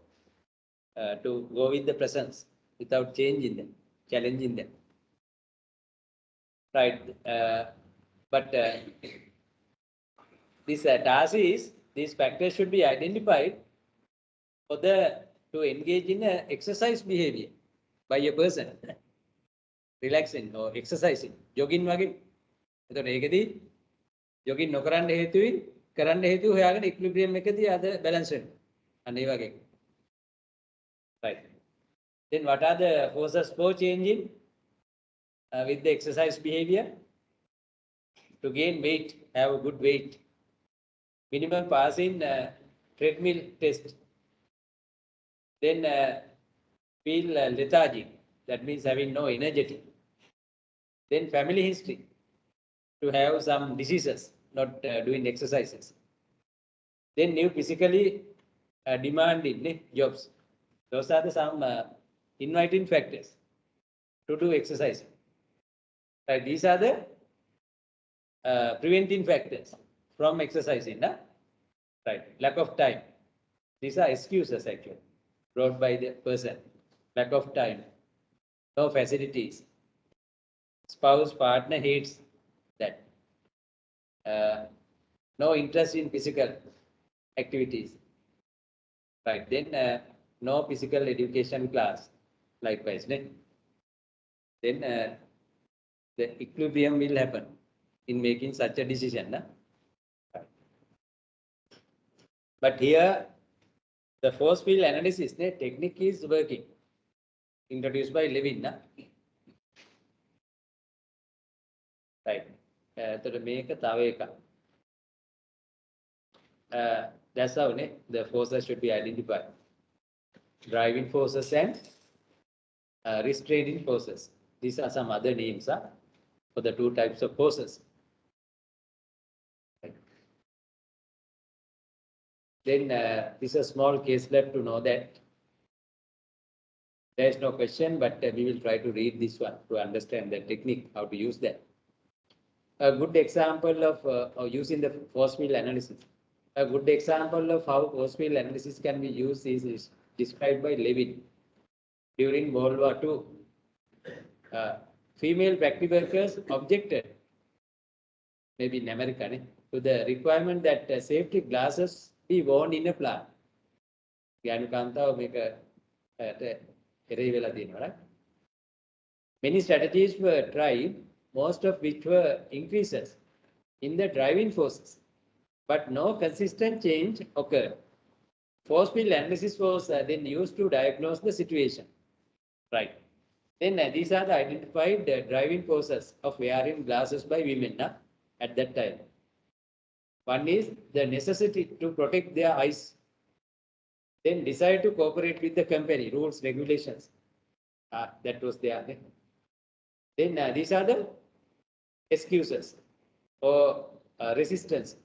Speaker 1: to go with the presence without changing them, challenging them. Right. But this task is these factors should be identified for to engage in a exercise behavior by a person, relaxing or exercising, jogging වගේ. එතකොට ඒකදී jogging නොකරන්න හේතුයි කරන්න හේතුව හොයාගෙන equilibrium එකදී අද balance වෙනවා. අන්න ඒ වගේ. Right. Then what are the forces for changing with the exercise behavior? To gain weight, have a good weight. Minimum pass in treadmill test. Then feel lethargic. That means having no energy. Then family history. To have some diseases, not doing exercises. Then new physically demanding jobs. Those are the some inviting factors to do exercise. Right, these are the preventing factors from exercising. Right, lack of time. These are excuses actually brought by the person. Lack of time, no facilities. Spouse, partner hates that. No interest in physical activities. Right, then no physical education class, likewise. Then the equilibrium will happen in making such a decision. Right. But here, the force field analysis technique is working, introduced by Lewin. Right. That's how the forces should be identified. Driving forces and restraining forces. These are some other names for the two types of forces. Right. Then this is a small case left to know that there is no question, but we will try to read this one to understand the technique, how to use that. A good example of using the force field analysis. A good example of how force field analysis can be used is described by Lewin during World War II. Female factory workers objected, maybe in America, to the requirement that safety glasses be worn in a plant. Many strategies were tried, most of which were increases in the driving forces, but no consistent change occurred. Force field analysis was then used to diagnose the situation. Right. Then these are the identified driving forces of wearing glasses by women at that time. One is the necessity to protect their eyes. Then desire to cooperate with the company, rules, regulations. That was there. Then these are the excuses or resistance.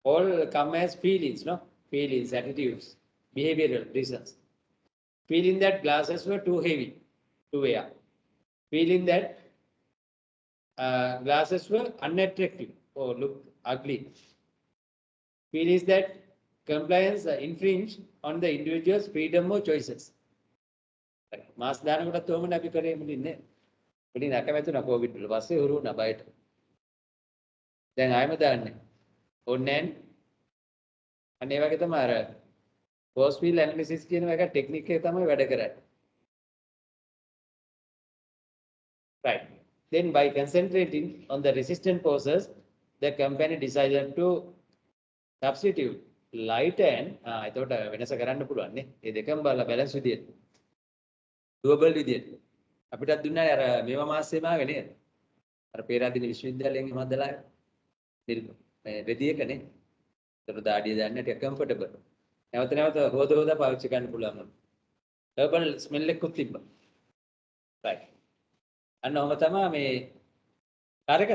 Speaker 1: All come as feelings, feelings, attitudes, behavioral reasons. Feeling that glasses were too heavy to wear. Feeling that glasses were unattractive or look ugly. Feelings that compliance infringe on the individual's freedom or choices. Mask දානකොටත් තෝමන අපි කරේ මුලින්නේ. මුලින් අකමැතුණා Covid වල පස්සේ හුරුුණා බයට. දැන් ආයෙම දාන්නේ. ඕන්නේ අන්න ඒ වගේ තමයි අර force field analysis කියන එක ටෙක්නික් එක තමයි වැඩ කරන්නේ. Right. Then by concentrating on the resistant forces, the company decided to substitute light and එතකොට වෙනස කරන්න පුළුවන් නේ. මේ දෙකම බලලා බැලන්ස් විදියට. doable විදියට. අපිටත් දුන්නා අර මේවා මාසෙම ආවේ නේද? අර පේරාදෙණිය විශ්වවිද්‍යාලයෙන් එහෙම හදලා මේ රෙදි එකනේ. ඒතර දාඩිය දාන්න ටික කම්ෆර්ටබල්. නැවත නැවත හොද පාවිච්චි කරන්න පුළුවන්. හර්බල් ස්මෙල් එකකුත් තිබ්බා. right. අන්න ඔහම තමයි මේ කාර් එක.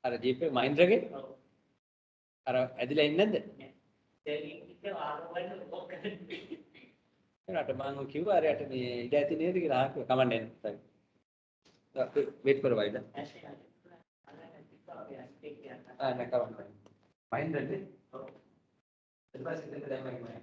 Speaker 1: අර ජීප් එක මහින්ද්‍රගේ අර ඇදිලා ඉන්නේ නැද්ද? ඒකට මම කිව්වා අරයට මේ ඉඩ ඇති නේද කියලා අහක කමන්නේ නැහැ. wait for a while. නැකවන්න. මහින්ද්‍රනේ. ඔව්. ඊට පස්සේ දෙන්න දැම්මා මම.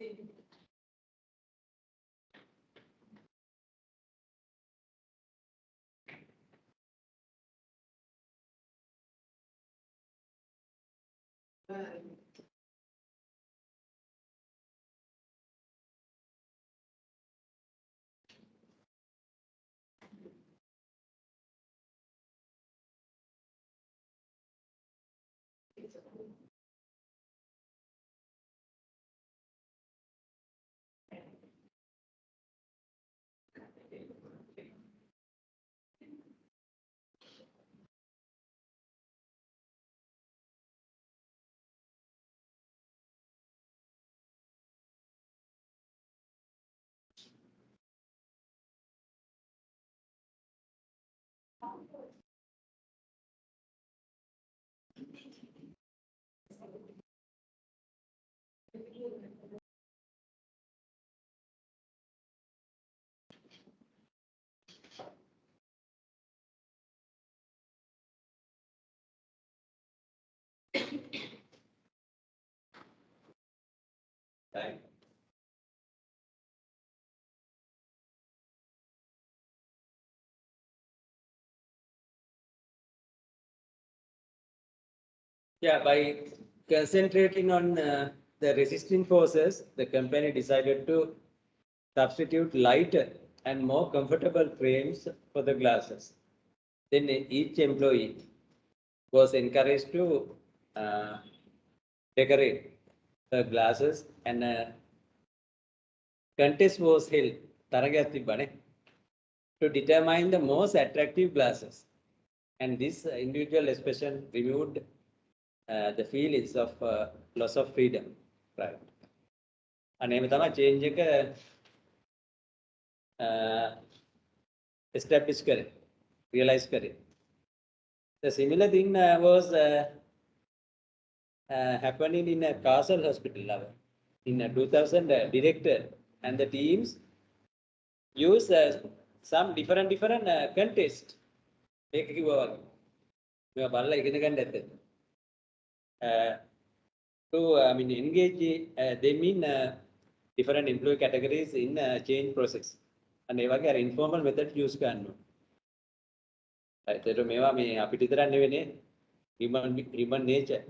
Speaker 1: Right. Yeah, by concentrating on the resisting forces, the company decided to substitute lighter and more comfortable frames for the glasses. Then each employee was encouraged to decorate the glasses, and a contest was held තරගයක් තිබ්බනේ, to determine the most attractive glasses. And this individual expression removed the feelings of loss of freedom. Right. And එහෙම තමයි change එක establish करे, realize करे. The similar thing was happening in a Castle Hospital level. In 2000, director and the teams use some different contest. මේක කිව්වා වගේ. මේවා බලලා ඉගෙන ගන්න ඇත්තද? To engage them in different employee categories in change process. And ඒ වගේ අර informal method use කරන්න ඕනේ. ඒතර මේවා මේ අපිට විතරක් නෙවෙයි, human nature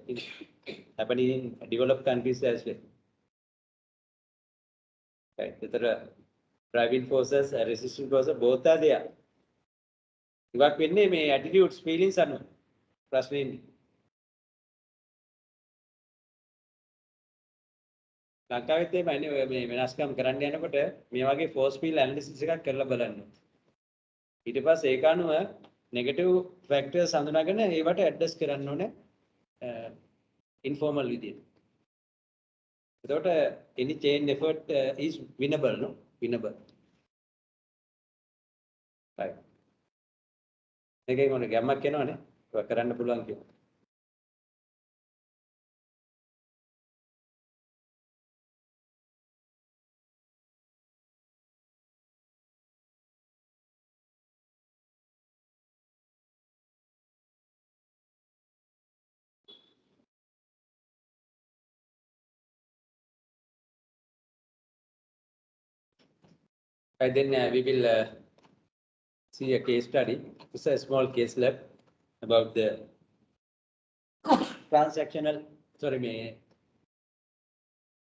Speaker 1: happening in developed countries as well. Right. ඒතර driving forces, resisting forces, both are there. ඉවක් වෙන්නේ මේ attitudes, feelings අනුව ප්‍රශ්නේ ඉන්නේ. ලංකාවෙත් එහෙමයි ඔය මේ වෙනස්කම් කරන්න යනකොට මේ වගේ force field analysis එකක් කරලා බලන්න. ඊට පස්සේ ඒක අනුව negative factors හඳුනාගෙන ඒවට adjust කරන්න ඕනේ informal විදියට. එතකොට any change effort is winnable, no? Winnable. Right. මේකෙන් මොන ගැම්මක් එනවනේ. ඒක කරන්න පුළුවන් කියලා. Right, then we will see a case study. It's a small case lab about the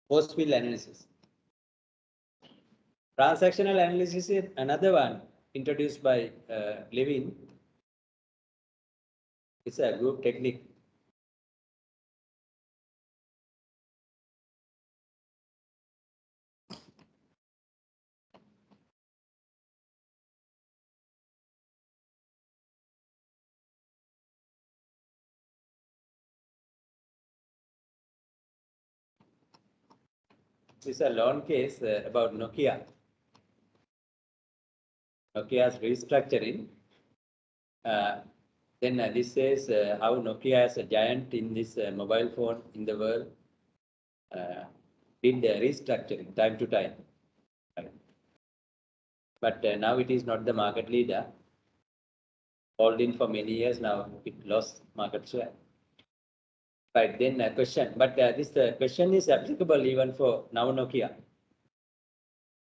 Speaker 1: force field analysis. Transactional analysis is another one introduced by Levin. It's a group technique. This is a loan case about Nokia. Nokia's restructuring. Then this says how Nokia as a giant in this mobile phone in the world did restructuring time to time. But now it is not the market leader. Holding for many years now, it lost market share. Right, then a question, but this question is applicable even for now Nokia.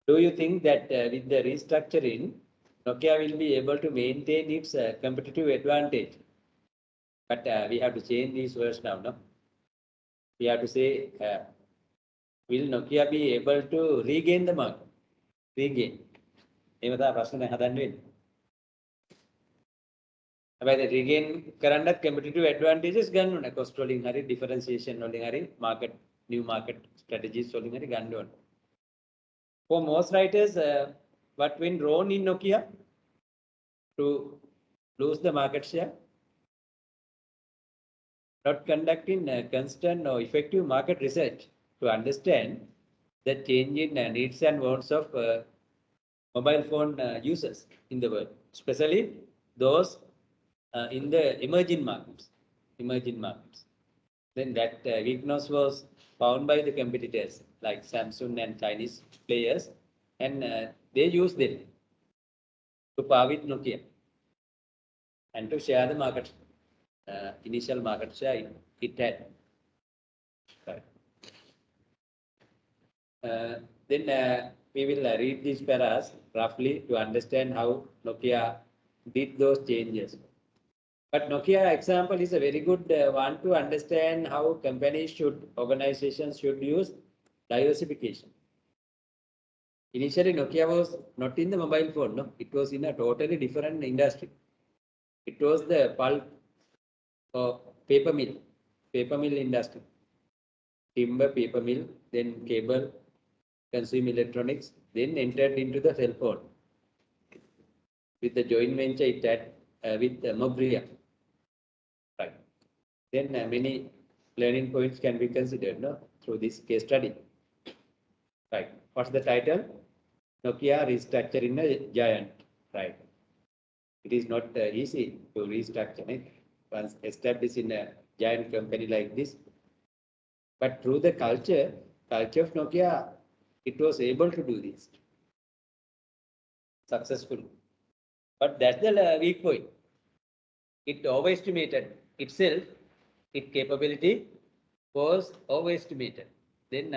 Speaker 1: Do you think that with the restructuring, Nokia will be able to maintain its competitive advantage? But we have to change these words now, no? We have to say, will Nokia be able to regain the market? Regain. එහෙම තමයි ප්‍රශ්න දැන් හදන්න වෙන්නේ. හැබැයි regain කරන්නත් competitive advantages ගන්න ඕනේ. cost වලින් හරි differentiation වලින් හරි market new market strategies වලින් හරි ගන්න ඕනේ. For most writers, what went wrong in Nokia to lose the market share? Not conducting constant or effective market research to understand the change in needs and wants of mobile phone users in the world, especially those in the emerging markets. Then that weakness was found by the competitors like Samsung and Chinese players, and they used them to par with Nokia and to share the market, initial market share it had. Right. Then we will read these paras roughly to understand how Nokia did those changes. But Nokia example is a very good one to understand how companies organizations should use diversification. Initially, Nokia was not in the mobile phone, no, it was in a totally different industry. It was the pulp or paper mill industry, timber, paper mill, then cable, consumer electronics, then entered into the cell phone with the joint venture it had with Mobria. Right. Then many learning points can be considered, no, through this case study. Right. What's the title? Nokia restructuring a giant. Right. It is not easy to restructure it once established in a giant company like this. But through the culture of Nokia, it was able to do this successfully. But that's the weak point. It overestimated itself, its capability was overestimated. Then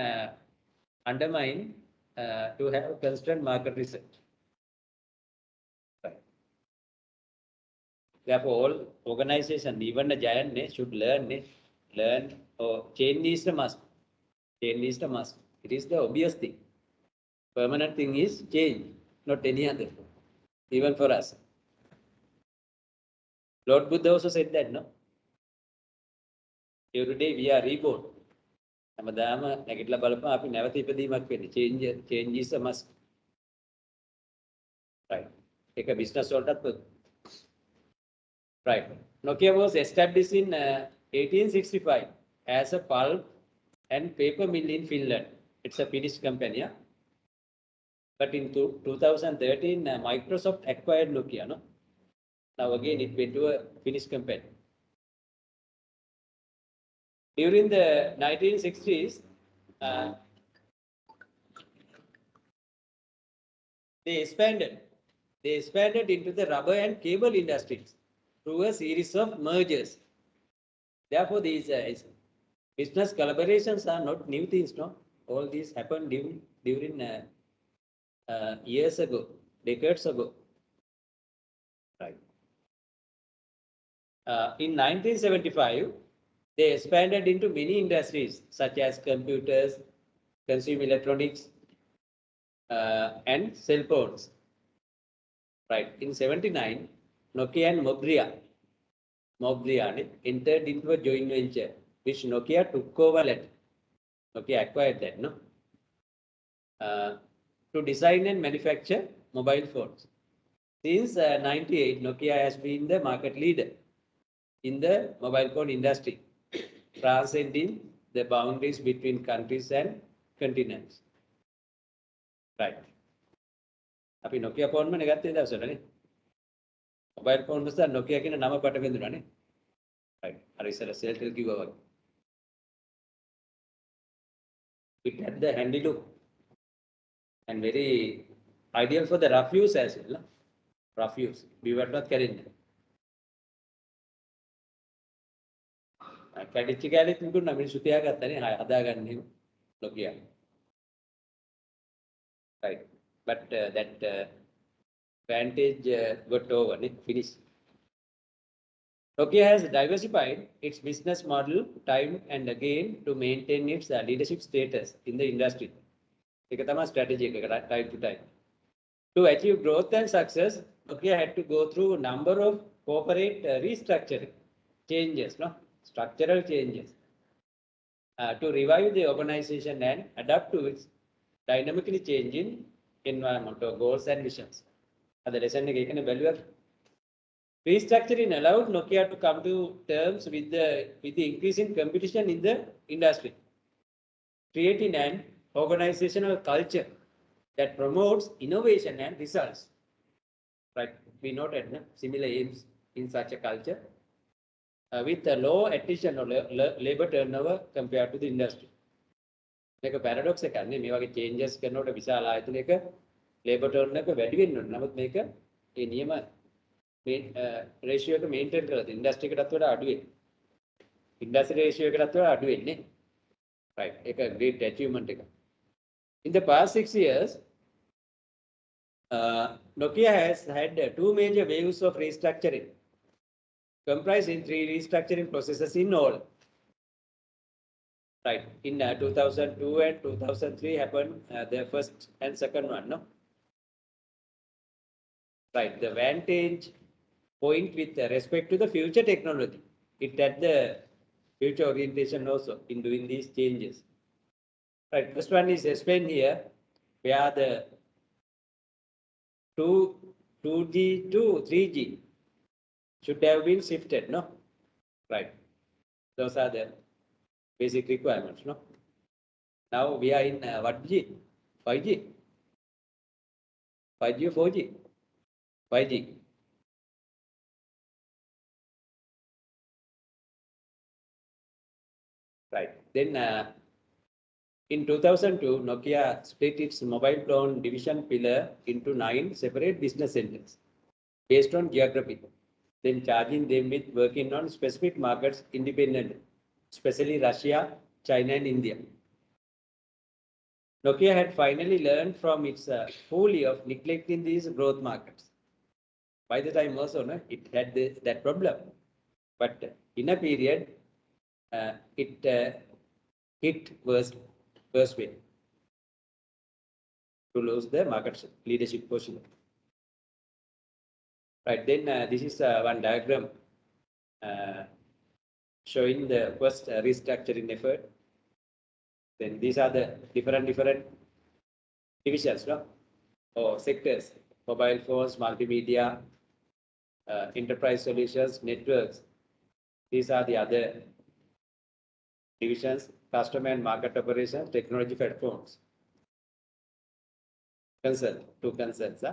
Speaker 1: undermined to have constant market research. Right. Therefore, all organizations, even a giant, should learn or change is the must. Change is the must. It is the obvious thing. Permanent thing is change, not any other. Even for us. Lord Buddha also said that, no? Every day we are reborn. හැමදාම නැගිටලා බලපුවා අපි නැවත ඉපදීමක් වෙන්නේ. Change is a must. Right. ඒක business වලටත් right. Nokia was established in 1865 as a pulp and paper mill in Finland. It's a Finnish company. Yeah? But in 2013, Microsoft acquired Nokia. No? Now again, it went to a Finnish company. During the 1960s, they expanded into the rubber and cable industries through a series of mergers. Therefore, these business collaborations are not new things, no? All these happened during years ago, decades ago. Right. In 1975, they expanded into many industries such as computers, consumer electronics, and cell phones. Right. In 79, Nokia and Mobria entered into a joint venture, which Nokia took over later. Nokia acquired that, no? To design and manufacture mobile phones. Since 98, Nokia has been the market leader in the mobile phone industry, transcending the boundaries between countries and continents. Right. අපි Nokia phone මනේ ගත්තේ දවසට නේ. Mobile phone වල Nokia කියන නම කොට වෙන්දුනානේ. Right. අර ඉස්සර Celtel කිව්වා වගේ. It had the handy look and very ideal for the rough use as well. No? Rough use. We were not carrying it. කැඩිච්ච කැලේ තිබුණා මිනිස්සු තියාගත්තනේ හදාගන්නේ Nokia. Right. But that advantage got over, finished. Nokia has diversified its business model time and again to maintain its leadership status in the industry. ඒක තමයි strategy එක time to time. To achieve growth and success, Nokia had to go through a number of corporate restructuring changes, structural changes, to revive the organization and adapt to its dynamically changing environmental goals and visions. At the lesson again, restructuring allowed Nokia to come to terms with the increasing competition in the industry, creating an organizational culture that promotes innovation and results. Right, we noted similar aims in such a culture with a low attrition or labor turnover compared to the industry. මේක paradox එකක් නේ මේ වගේ changes කරනකොට විශාල ආයතනයක labour turn එක වැඩි වෙන්න ඕනේ. නමුත් මේක ඒ නියම රේෂියෝ එක මේන්ටේන් කරලා තියෙන ඉන්ඩස්ට්‍රි එකටත් වඩා අඩු වෙන්නේ. ඉන්ඩස්ට්‍රි රේෂියෝ එකටත් වඩා අඩු වෙන්නේ. Right, ඒක great achievement එක. In the past 6 years, Nokia has had two major waves of restructuring, comprising 3 restructuring processes in all. Right, in 2002 and 2003 happened the first and second one, no? Right, the vantage point with respect to the future technology. It had the future orientation also in doing these changes. Right, first one is explained here, where the 2G to 3G should have been shifted, no? Right, those are the basic requirements, no? Now we are in what G? 5G? 5G or 4G? 5G. Right, then in 2002, Nokia split its mobile phone division pillar into 9 separate business centers based on geography, then charging them with working on specific markets independently, especially Russia, China, and India. Nokia had finally learned from its folly of neglecting these growth markets. By the time also, it had that problem. But in a period, it hit worst way to lose the market leadership position. Right, then this is one diagram showing the first restructuring effort. Then these are the different divisions, no? Or sectors: mobile phones, multimedia, enterprise solutions, networks. These are the other divisions: customer and market operations, technology platforms. Two concerns.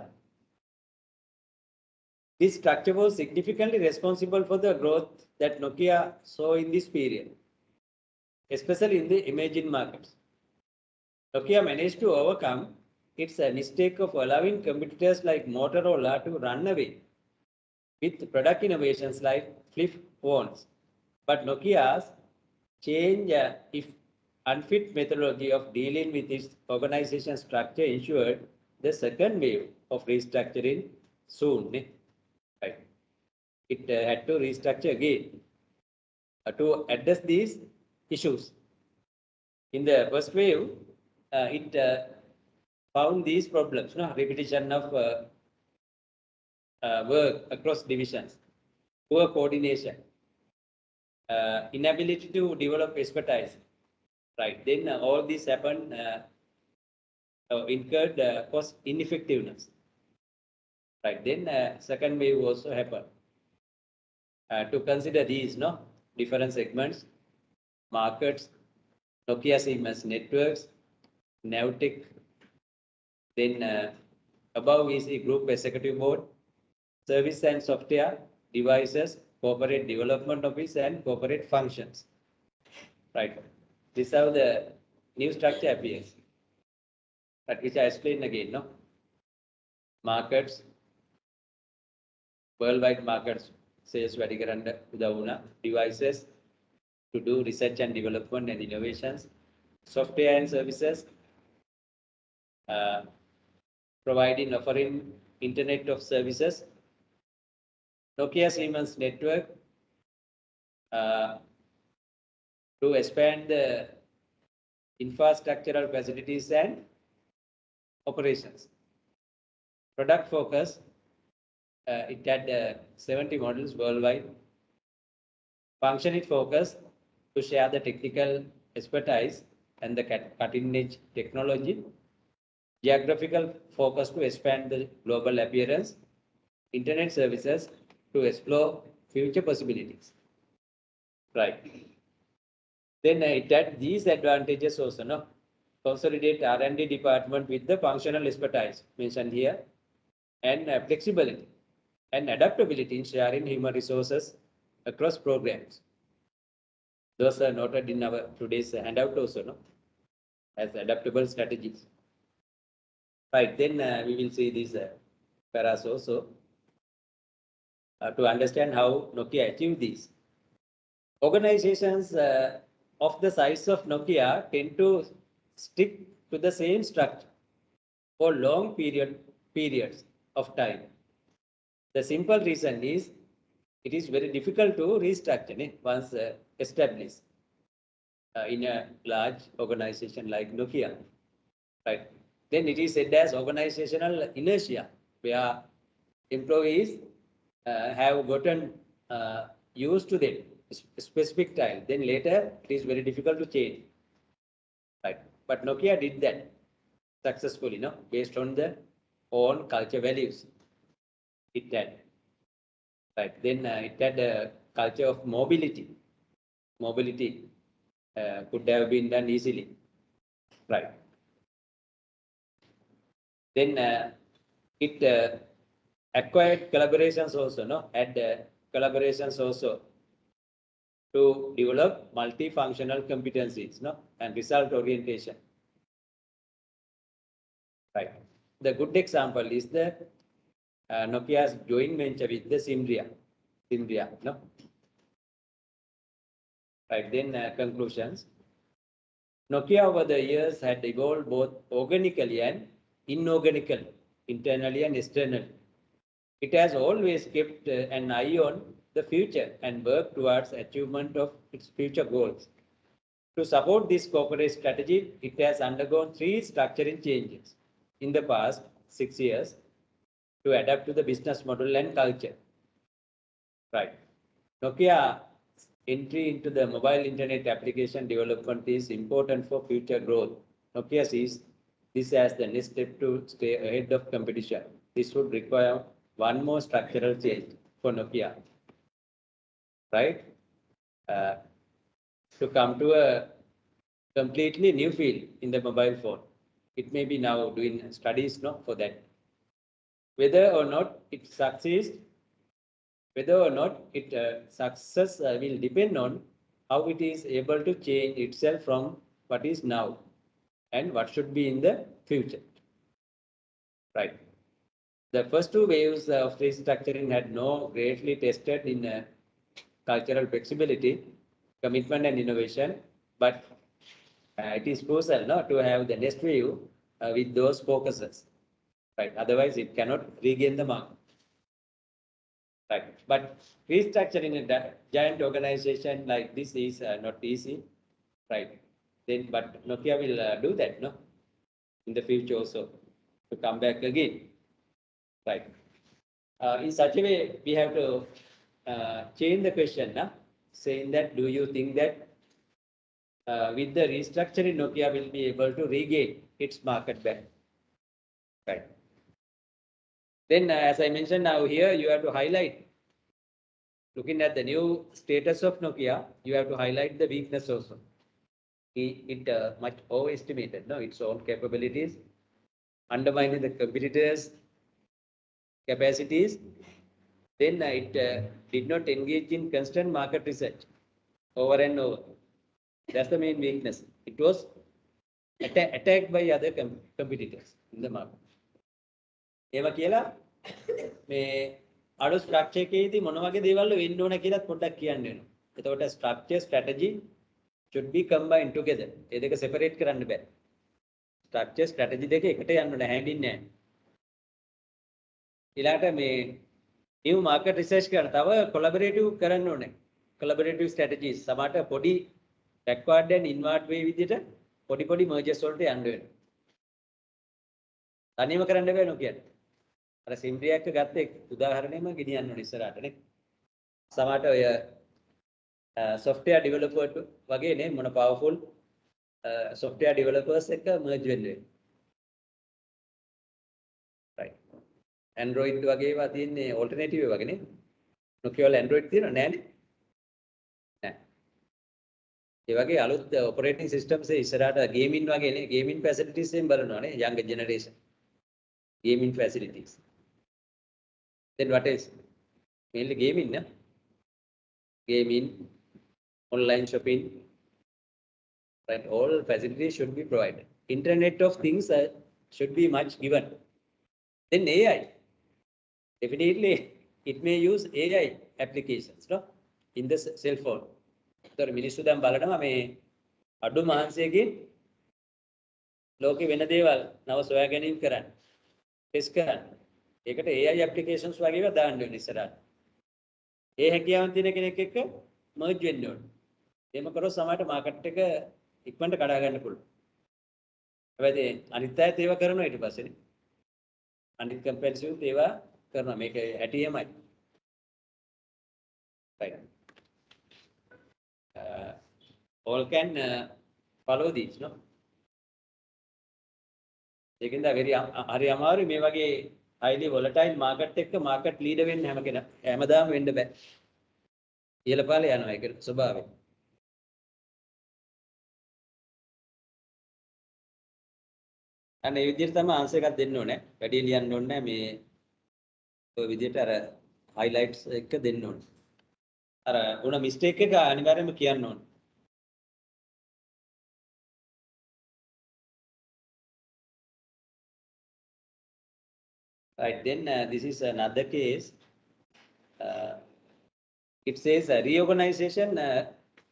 Speaker 1: This structure was significantly responsible for the growth that Nokia saw in this period, especially in the emerging markets. Nokia managed to overcome its mistake of allowing competitors like Motorola to run away with product innovations like flip phones. But Nokia's change, if unfit methodology of dealing with its organization structure ensured the second wave of restructuring soon. Right. It had to restructure again to address these issues. In the first wave, it found these problems, repetition of work across divisions, poor coordination, inability to develop expertise. Right, then all this happened, incurred cost ineffectiveness. Right, then second wave also happened. To consider these, different segments, markets, Nokia Siemens networks, Navtech, then above we see group executive board, service and software, devices, corporate development office, and corporate functions. Right, this is how the new structure appears. That which I explain again, markets, worldwide markets, sales වැඩි කරන්න උදව් වුණා, devices, to do research and development and innovations, software and services, providing, offering Internet of Services, Nokia Siemens network, to expand the infrastructural facilities and operations. Product focus, it had 70 models worldwide. Functional focus to share the technical expertise and the cutting edge technology. Geographical focus to expand the global appearance. Internet services to explore future possibilities. Right. Then it had these advantages also, no? Consolidate R&D department with the functional expertise mentioned here, and flexibility and adaptability in sharing human resources across programs. Those are noted in our today's handout also, no? As adaptable strategies. Right, then we will see these paras also to understand how Nokia achieved these. Organizations of the size of Nokia tend to stick to the same structure for long periods of time. The simple reason is it is very difficult to restructure once established in a large organization like Nokia. Right. Then it is said as organizational inertia, where employees have gotten used to the specific style. Then later it is very difficult to change. Right. But Nokia did that successfully, no, based on the own culture values. It had. Right. Then it had a culture of mobility. Mobility could have been done easily. Right. Then it acquired collaborations also, no? Had collaborations also to develop multifunctional competencies, no? And result orientation. Right. The good example is the Nokia's joint venture with the Simria, no? Right. Then conclusions. Nokia over the years had evolved both organically and inorganically, internally and externally. It has always kept an eye on the future and worked towards achievement of its future goals. To support this corporate strategy, it has undergone 3 structuring changes in the past 6 years to adapt to the business model and culture. Right. Nokia entry into the mobile internet application development is important for future growth. Nokia sees this as the next step to stay ahead of competition. This would require one more structural change for Nokia, right? To come to a completely new field in the mobile phone. It may be now doing studies, no, for that. Whether or not it succeeds, success will depend on how it is able to change itself from what is now and what should be in the future. Right. The first 2 waves of restructuring had no greatly tested in cultural flexibility, commitment and innovation, but it is crucial, no, to have the next wave with those focuses. Right. Otherwise, it cannot regain the mark. Right. But restructuring a giant organization like this is not easy. Right. Then, but Nokia will do that, no, in the future also to come back again. Right. In such a way, we have to change the question, saying that, do you think that with the restructuring, Nokia will be able to regain its market back? Right. Then, as I mentioned now here, you have to highlight, looking at the new status of Nokia, you have to highlight the weakness also. It much overestimated, no, its own capabilities, undermining the competitors' capacities. Then it did not engage in constant market research over and over. That's the main weakness. It was attacked by other competitors in the market. ඒවා කියලා මේ අඩු structure එකේදී මොන වගේ දේවල් වෙන්න ඕන කියලාත් පොඩ්ඩක් කියන්න වෙනවා. එතකොට structure strategy should be combined together. ඒ දෙක separate කරන්න බෑ. structure strategy දෙක එකට යන්න ඕනේ හැංගින්නේ නැහැ. ඊළඟට මේ new market research කරන තව collaborative කරන්න ඕනේ. collaborative strategies සමහරට පොඩි backward and inward way විදිහට පොඩි mergers වලට යන්න වෙනවා. තනියම කරන්න බෑ නෝ කියන්නේ. අර සිම්රියක් ගත්ත උදාහරණයම ගෙනියන්න ඕනේ ඉස්සරහටනේ. සමහරට ඔය software developer වගේ නේ මොන powerful software developers එක merge වෙන්නේ. right. Android වගේ ඒවා තියෙන්නේ alternative වගේ නේ. Nokia වල Android තියෙනව නෑනේ. නෑ. ඒ වගේ අලුත් operating systems ඒ ඉස්සරහට gaming වගේ නේ gaming facilities එකෙන් බලනවා නේ younger generation. Gaming facilities. Then what else? Mainly gaming, no? Gaming, online shopping, right? All facilities should be provided. Internet of things should be much given. Then AI. Definitely, it may use AI applications, no? In the cell phone. So, මිනිස්සු දැන් බලනවා මේ අඩු මාංශයකින් ලෝකෙ වෙන දේවල් නව සොයා ගැනීම කරන්න. ටෙස්ට් කරන්න. ඒකට AI applications වගේ ඒවා දාන්න ඕනේ ඉස්සරහට. ඒ හැකියාවන් තියෙන කෙනෙක් එක්ක merge වෙන්න ඕනේ. එහෙම කරොත් සමහරට මාකට් එක ඉක්මනට කඩා ගන්න පුළුවන්. හැබැයි අනිත් අයත් ඒවා කරනවා ඊට පස්සේනේ. අනිත් කම්පැනිස් ඒවා කරනවා. මේක ඇටියමයි. right. All can follow these, no? ඒකෙන්ද හරි අමාරුයි මේ වගේ highly volatile market එක market leader වෙන්න හැමදාම වෙන්න බෑ. ඉහළ පාලේ යනවා ඒක ස්වභාවය. අන්න ඒ විදිහට තමයි ආන්සර් එකක් දෙන්න ඕනේ. වැඩි ලියන්න ඕනේ මේ ඔය විදිහට අර highlights එක දෙන්න ඕනේ. අර උන mistake එක අනිවාර්යයෙන්ම කියන්න ඕනේ. Right, then this is another case. It says reorganization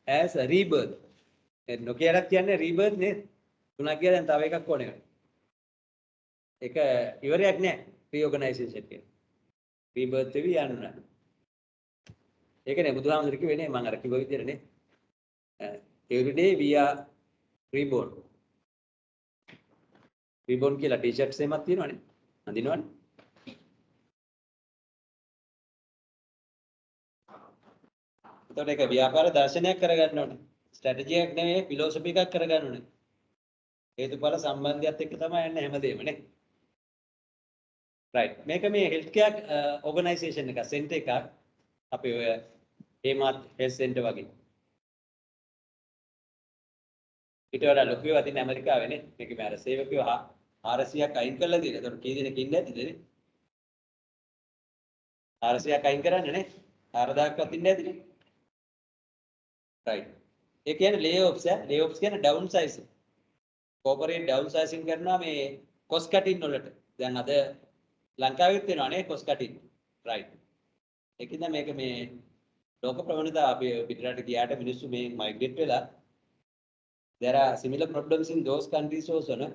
Speaker 1: as a rebirth. Nokia එකක් කියන්නේ rebirth නේ. තුනක් කියලා දැන් තව එකක් ඕනේ. ඒක ඉවරයක් නෑ reorganization කියන්නේ. rebirth වෙවි යන්න. ඒකනේ බුදුහාමුදුරු කිව්වේ නේ මම අර කිව්ව විදිහට නේ. Every day we are reborn. Reborn කියලා t-shirts එකක් තියෙනවනේ. අඳිනවනේ. එතකොට ඒක ව්‍යාපාර දර්ශනයක් කරගන්න ඕනේ. ස්ට්‍රැටජි එකක් නෙවෙයි ෆිලොසොෆි එකක් කරගන්න ඕනේ. හේතුඵල සම්බන්ධයත් එක්ක තමයි යන්නේ හැමදේම නේ. right. මේක මේ හෙල්ත් කෙයාර් ඕගනයිසේෂන් එක සෙන්ටර් එකක් අපේ ඔය හේමාත් හෙල්ත් සෙන්ටර් වගේ. ඊට වඩා ලොකු ඒවා තියෙන ඇමරිකාවේ නේ. මේක මේ අර සේවකයෝ 400ක් අයින් කරලා තියෙනවා. එතකොට කී දෙනෙක් ඉන්නේ නැතිද නේ? 400ක් අයින් කරන්නේ නේ. 4000ක්වත් ඉන්නේ නැතිනේ. right. ඒ කියන්නේ layoffs layoffs කියන්නේ downsizing. corporate downsizing කරනවා මේ cost cutting වලට. දැන් අද ලංකාවෙත් වෙනවා නේ cost cutting. right. ඒකින්ද මේක මේ ලෝක ප්‍රවණතාව අපි පිටරට ගියාට මිනිස්සු මේ migrate වෙලා there are similar problems in those countries also no.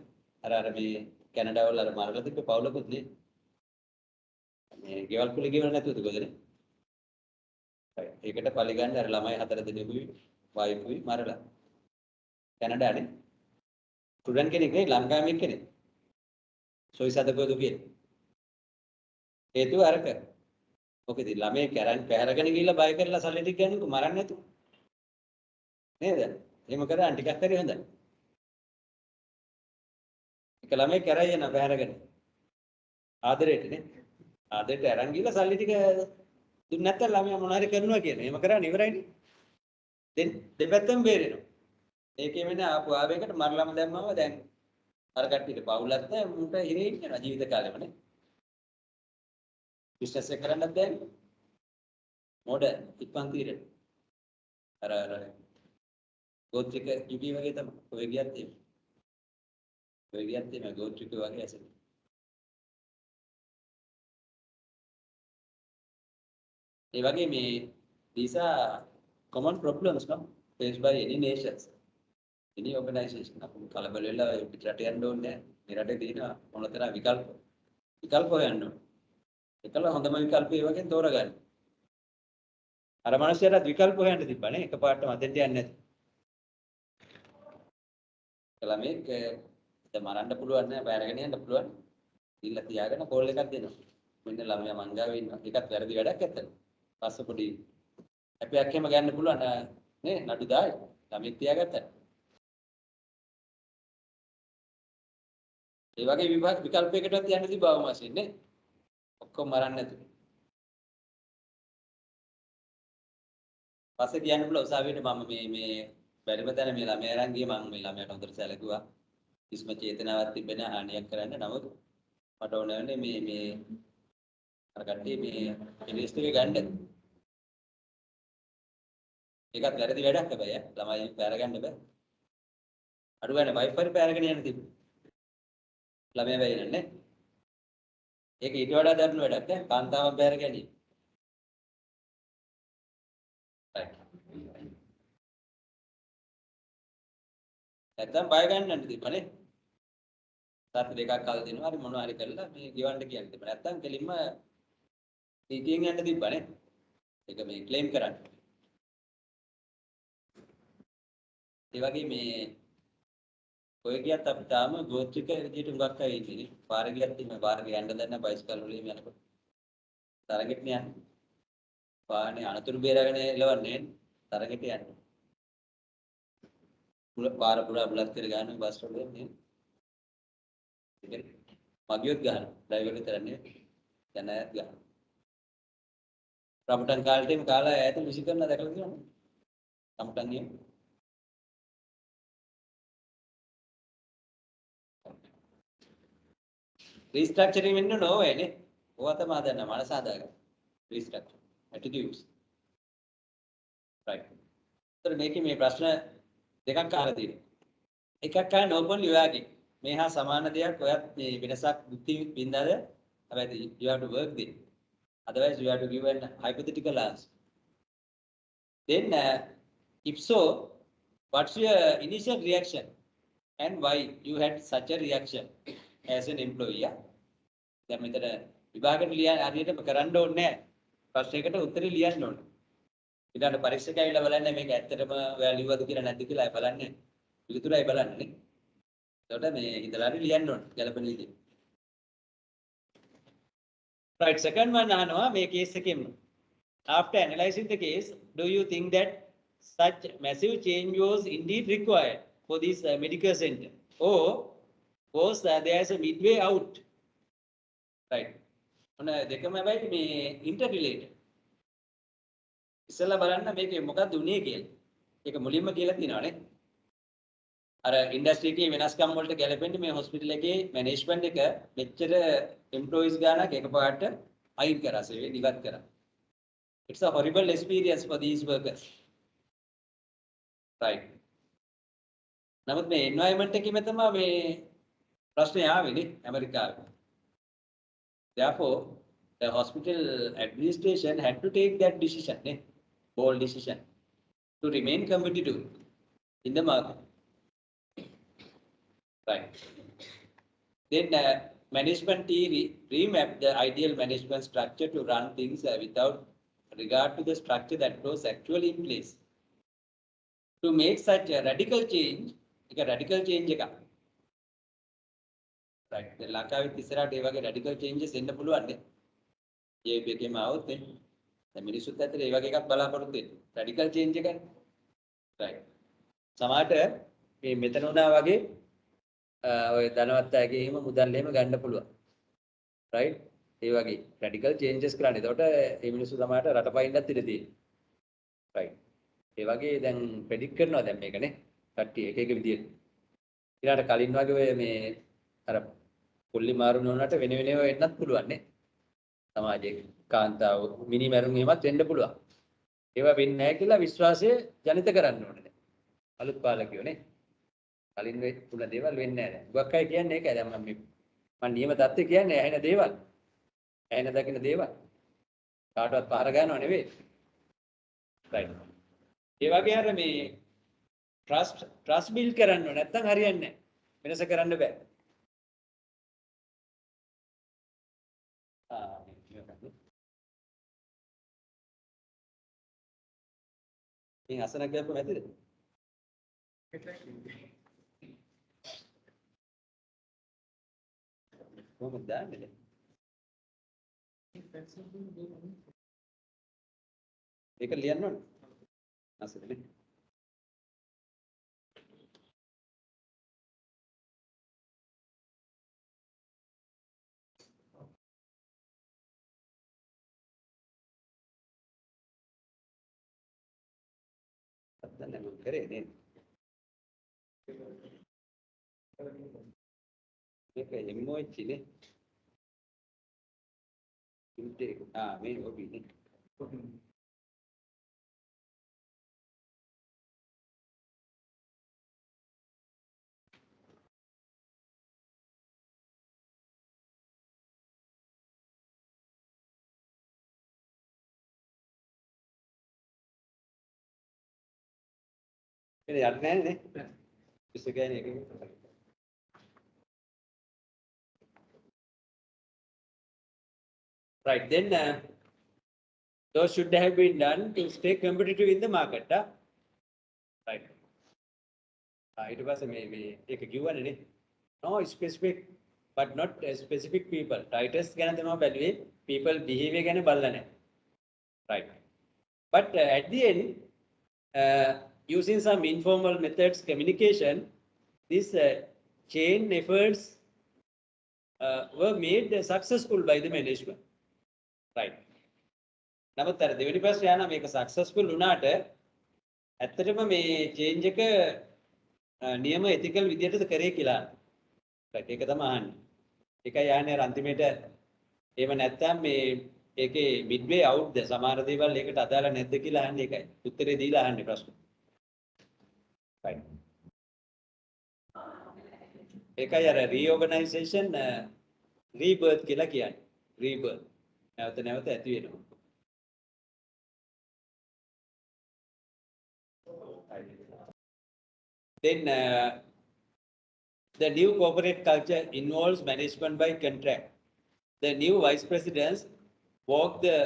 Speaker 1: අර මේ කැනඩා වල අර මරලා තිබ්බ පවුලකුත් නේ. මේ ගෙවල් කුලි ගෙවල නැතුවද කොහෙද? ඒකට පලි ගන්න අර ළමයි 4 දෙනෙකුයි වයිෆුයි මරලා. කැනඩානේ. ස්ටුඩන්ට් කෙනෙක් නේ ලංකාවේ කෙනෙක්. සොයි සදකෝදු කියන්නේ. හේතුව අරක. මොකද ළමයි කැරන් පැහැරගෙන ගිහිල්ලා බය කරලා සල්ලි ටික ගන්නකො මරන්නේ නැතු. නේද? එහෙම කරාන් ටිකක් හරි හොඳයි. එක ළමයි කැරයි යන පැහැරගෙන. ආදරේට නේ. ආදරේට අරන් ගිහිල්ලා සල්ලි ටික දුන්න නැත්නම් ළමයා මොන හරි කරනවා කියන්නේ. එහෙම කරාන ඉවරයිනේ. දැන් දෙපැත්තම බේරෙනවා. ඒකේ වෙන ආපු ආවේගකට මරලම දැම්මම දැන් අර කට්ටියට පවුලක් නැහැ මුන්ට හිරේ ඉන්නවා ජීවිත කාලෙම නේ. බිස්නස් එක කරන්නත් දැන් මොඩ ඉක්මන් తీරෙන. අර ගෝත්‍රික යුගී වගේ තමයි. ඔය ගියත් එහෙම. ඔය ගියත් එහෙම ගෝත්‍රික වගේ ඇසෙන. ඒ වගේ මේ these are
Speaker 4: common problems no faced by any nations, any organization. අපි කලබල වෙලා පිටරට යන්න ඕනේ නැහැ. මේ රටේ තියෙන මොනතරම් විකල්ප හොයන්න ඕනේ. ඒකල හොඳම විකල්පය ඒ වගේ තෝරගන්න. අර මිනිස්සුන්ට විකල්ප හොයන්න තිබ්බනේ එකපාරට මතෙන්ට යන්නේ නැති. ළමෙක් දැන් මරන්න පුළුවන් නෑ බෑරගෙන යන්න පුළුවන්. ඉල්ල තියාගෙන කෝල් එකක් දෙනවා. මෙන්න ළමයා මංගාවේ ඉන්නවා. ඒකත් වැරදි වැඩක් ඇත්තට. පස්ස පොඩි හැපියක් එහෙම ගන්න පුළුවන් නේ නඩු දායි. ළමෙක් තියාගත්තා. ඒ වගේ විකල්පයකටවත් යන්න තිබ්බව මාසින් නේ. ඔක්කොම මරන්න නැතුව. පස්සේ කියන්න පුළුවන් උසාවියට මම මේ බැරිම තැන මේ ළමයා අරන් ගියේ මම මේ ළමයාට හොඳට සැලකුවා. කිසිම චේතනාවක් තිබෙන්නේ නැහැ හානියක් කරන්න. නමුත් මට ඕන වෙන්නේ මේ අර කට්ටිය මේ ලිස්ට් එකේ ගන්න. ඒකත් වැරදි වැඩක් හැබැයි ළමයි පැර ගන්න බෑ. අඩු ගන්න වයිෆර් පැරගෙන යන්න තිබුණා. ළමයා වෙයිනන්නේ. ඒක ඊට වඩා දරුණු වැඩක් නේ කාන්තාවන් පැර ගැනීම. නැත්තම් බය ගන්නන්න තිබ්බනේ. සත් දෙකක් කල් දෙනවා හරි මොනවා හරි කරලා මේ ගෙවන්න කියන්නේ තිබ්බ. නැත්තම් කෙලින්ම නීතියෙන් යන්න තිබ්බනේ. ඒක මේ ක්ලේම් කරන්න. ඒ වගේ මේ ඔය කියත් අපිට තාම ගෝත්‍රික විදියට හුඟක් අය ඉන්නේ. පාරේ ගියත් මේ පාරේ යන්න දැන්න බයිස්කල් වලින් යනකොට. තරගෙට යන්නේ. පානේ අනතුරු බේරගෙන එලවන්නේ තරගෙට යන්නේ. පාර පුරා බුලත් කර ගන්න බස් වලින් නේ. මගියොත් ගන්න. ඩ්‍රයිවර් විතරනේ. යන අයත් ගන්න. රම්ටන් කාලේම කාලා ඈත විසි කරන දැකලා තියෙනවද? රම්ටන් නියම. රීස්ට්‍රක්චරින් වෙන්න ඕනේ නේ. ඕවා තමයි හදන්න මනස හදාගන්න. රීස්ට්‍රක්චර්. ඇටිටියුඩ්ස්. රයිට්. ඒතර මේකේ මේ ප්‍රශ්න දෙකක් අහලා තියෙනවා. එකක් අහන්නේ ඕපන්ලි ඔයාගේ. මේ හා සමාන දෙයක් ඔයත් මේ වෙනසක් බුද්ධි විඳාද? හැබැයි you have to work this. Otherwise you have to give an hypothetical answer. Then if so, what's your initial reaction and why you had such a reaction as an employee? දැන් මෙතන විභාගෙට ලියන්න හරියටම කරන්න ඕනේ නැහැ. ප්‍රශ්නයකට උත්තරේ ලියන්න ඕනේ. ඊළඟ පරීක්ෂක ඇවිල්ලා බලන්නේ මේක ඇත්තටම ඔයා ලිව්වද කියලා නැද්ද කියලා අය බලන්නේ. පිළිතුරයි බලන්නේ. එතකොට මේ ඉඳලා ලියන්න ඕනේ ගැලපෙන විදිහට. Right, second one අහනවා මේ case එකෙම. After analyzing the case, do you think that such massive change was indeed required for this medical center, or was there is a midway out? Right. ඔන්න දෙකම හැබැයි මේ interrelated. ඉස්සෙල්ලා බලන්න මේකේ මොකක්ද උනේ කියලා. ඒක මුලින්ම කියලා තියෙනවානේ. අර ඉන්ඩස්ට්‍රි එකේ වෙනස්කම් වලට ගැලපෙන්න මේ හොස්පිටල් එකේ මැනේජ්මන්ට් එක මෙච්චර එම්ප්ලොයිස් ගානක් එකපාරට අයින් කරා සේවය ඉවත් කරා. It's a horrible experience for these workers. Right. නමුත් මේ environment එකේම තමයි මේ ප්‍රශ්නේ ආවෙනේ ඇමරිකාවේ. Therefore, the hospital administration had to take that decision, bold decision, to remain competitive in the market. Right. Then management team remapped the ideal management structure to run things without regard to the structure that was actually in place. To make such a radical change, right. The Lanka with Tisera radical changes in the Puluande. Ye became out then. The minister that the Evagaka Balaporte. Radical change again. Right. Samata, a Metanona Vage, Danavata game, Mudalema Gandapulua. Right? Evagi. Radical changes granted without a minister Samata, Ratapa in the Tiriti. Right. Evagi then predicted no them make a Tati, a cake with you. Here at a Kalinwage may Arab. Fully Marunata, whenever it not Puluane. Samaje, Kanta, Mini Marunima, Tender Pulua. Eva been Nakila, Viswase, Janita Karan. Alupalacune. Alin Pula Deval, win there. Wakai can make a Mandima Tatikan, and a Deval. And a Dakin Deva. Part of Paragon on a way. Right.
Speaker 1: ඒ වගේ අර මේ trust build කරන්න ඕනේ. නැත්තම් හරියන්නේ නැහැ. වෙනස කරන්න බෑ. ඉතින් අසනක් ගියපම ඇතිද? කොහොමද දාන්නේ? ඒක ලියන්න ඕනේ. අසනේ. අදන්න මම කරේ නේ. මේක එමෝජි නේ. ඉන්ටේක් මේ ඔබි නේ. ඒක යන්නේ නැහැ නේ. ඉස්සෙකයන් එක. Right, then those should have been done to stay competitive in the market. Right. ඊට පස්සේ මේ ඒක කිව්වනේ නේ. No specific but not specific people. Writers ගැන තමයි බැලුවේ. People behavior ගැන බලලා නැහැ. Right. But at the end, using some informal methods communication, these chain efforts were made successful by the management. Right. නමුත් අර දෙවෙනි ප්‍රශ්නේ යනවා මේක සක්සස්ෆුල් වුණාට ඇත්තටම මේ චේන්ජ් එක නියම එතිකල් විදියටද කරේ කියලා. රයිට් ඒක තමයි අහන්නේ. ඒකයි යන්නේ අර අන්තිමේට එහෙම නැත්නම් මේ ඒකේ මිඩ්වේ අවුට්ද සමහර දේවල් ඒකට අදාළ නැද්ද කියලා අහන්නේ ඒකයි. උත්තරේ දීලා අහන්නේ ප්‍රශ්න. රයිට්. ඒකයි අර රීઓගනයිසේෂන් රීබර්ත් කියලා කියන්නේ. රීබර්ත්. නැවත නැවත ඇති වෙනවා. Then the new corporate culture involves management by contract. The new vice presidents walk the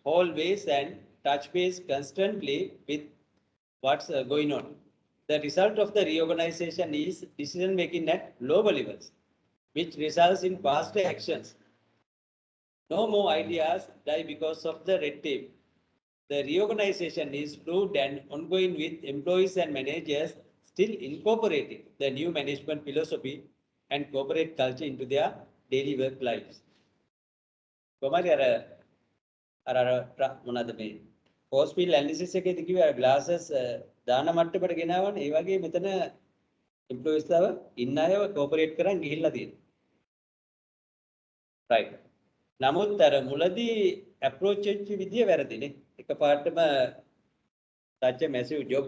Speaker 1: hallways and touch base constantly with what's going on. The result of the reorganization is decision making at lower levels, which results in faster actions. No more ideas die because of the red tape. The reorganization is fluid and ongoing with employees and managers still incorporating the new management philosophy and corporate culture into their daily work lives. කොහමද අර මොනවාද මේ hospital analysis එකේදී කිව්වා glasses දාන මට්ටමකට ගෙනාවනේ ඒ වගේ මෙතන එම්ප්ලොයිස් තව ඉන්න අයව කෝපරේට් කරන් ගිහිල්ලා තියෙනවා. රයිට්. නමුත් අර මුලදී අප්‍රෝච් වෙච්ච විදිය වැරදිනේ. එකපාරටම such a massive job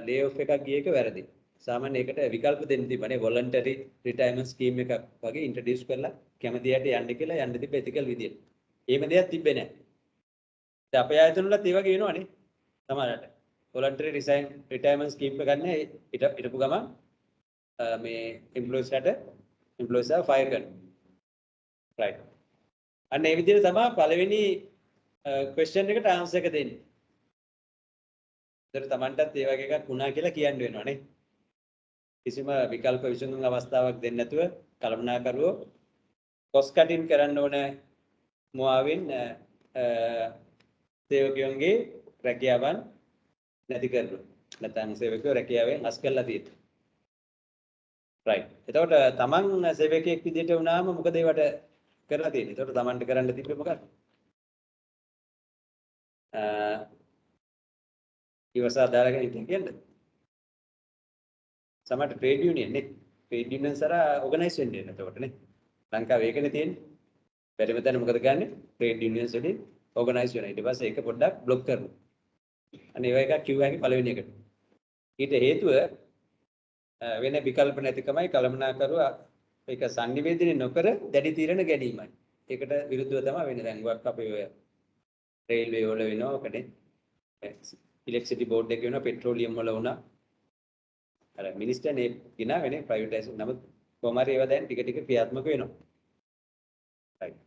Speaker 1: lay off එකක් ගිය එක වැරදි. සාමාන්‍ය ඒකට විකල්ප දෙන්න තිබ්බනේ voluntary retirement scheme එකක් වගේ introduce කරලා කැමතියට යන්න කියලා යන්න තිබ්බ ethical විදියට. එහෙම දෙයක් තිබ්බේ නැහැ. දැන් අපේ ආයතන වලත් ඒ වගේ වෙනවනේ. සමහරට voluntary retirement scheme එක ගන්න ඊටපු ගමන් මේ employees fire කරනවා. right. අන්න ඒ විදිහට තමයි පළවෙනි question එකට answer එක දෙන්නේ. ඒතර Tamanටත් ඒ වගේ එකක් වුණා කියලා කියන්න වෙනවා නේ. කිසිම විකල්ප විසඳුම් අවස්ථාවක් දෙන්නේ නැතුව කළමනාකරුවෝ cost cutting කරන්න ඕන මුවාවෙන් සේවකයන්ගේ රැකියාවන් නැති කරනවා. නැත්නම් සේවකයෝ රැකියාවෙන් අස් කරලා තියෙනවා. right. එතකොට Taman සේවකයෙක් විදිහට වුණාම මොකද ඒවට කරලා තියෙන්නේ? එතකොට Tamanට කරන්න තිබ්බේ මොකක්ද? ඉවසා දාලාගෙන ඉන්න කියන්නේ. සමහර ට්‍රේඩ් යුනියන් නේ. ට්‍රේඩ් යුනියන් සරා ඕගනයිස් වෙන්නේ එතකොට නේ. ලංකාවේ ඒකනේ තියෙන්නේ. බැරිම තැන මොකද ගන්නෙ? ට්‍රේඩ් යුනියන්ස් වලින් ඕගනයිස් වෙනවා. ඊට පස්සේ ඒක පොඩ්ඩක් બ્લોක් කරනවා. අනේ ඒව එකක් කිව්වා හැකි පළවෙනි එකට. ඊට හේතුව වෙන විකල්ප නැතිකමයි කළමනාකරුවා ඒක සංනිවේදනය නොකර දැඩි තීරණ ගැනීමයි. ඒකට විරුද්ධව තමයි වෙන්නේ. දැන් ගොඩක් අපේ ඔය රේල්වේ වල වෙනවා ඔකනේ. ඉලෙක්ට්‍රිසිටි බෝඩ් එකේ වෙනවා පෙට්‍රෝලියම් වල වුණා. අර මිනිස්ටර් නේ ගිනාවනේ ප්‍රයිවටයිස්. නමුත් කොහොම හරි ඒවා දැන් ටික ටික ක්‍රියාත්මක වෙනවා. right.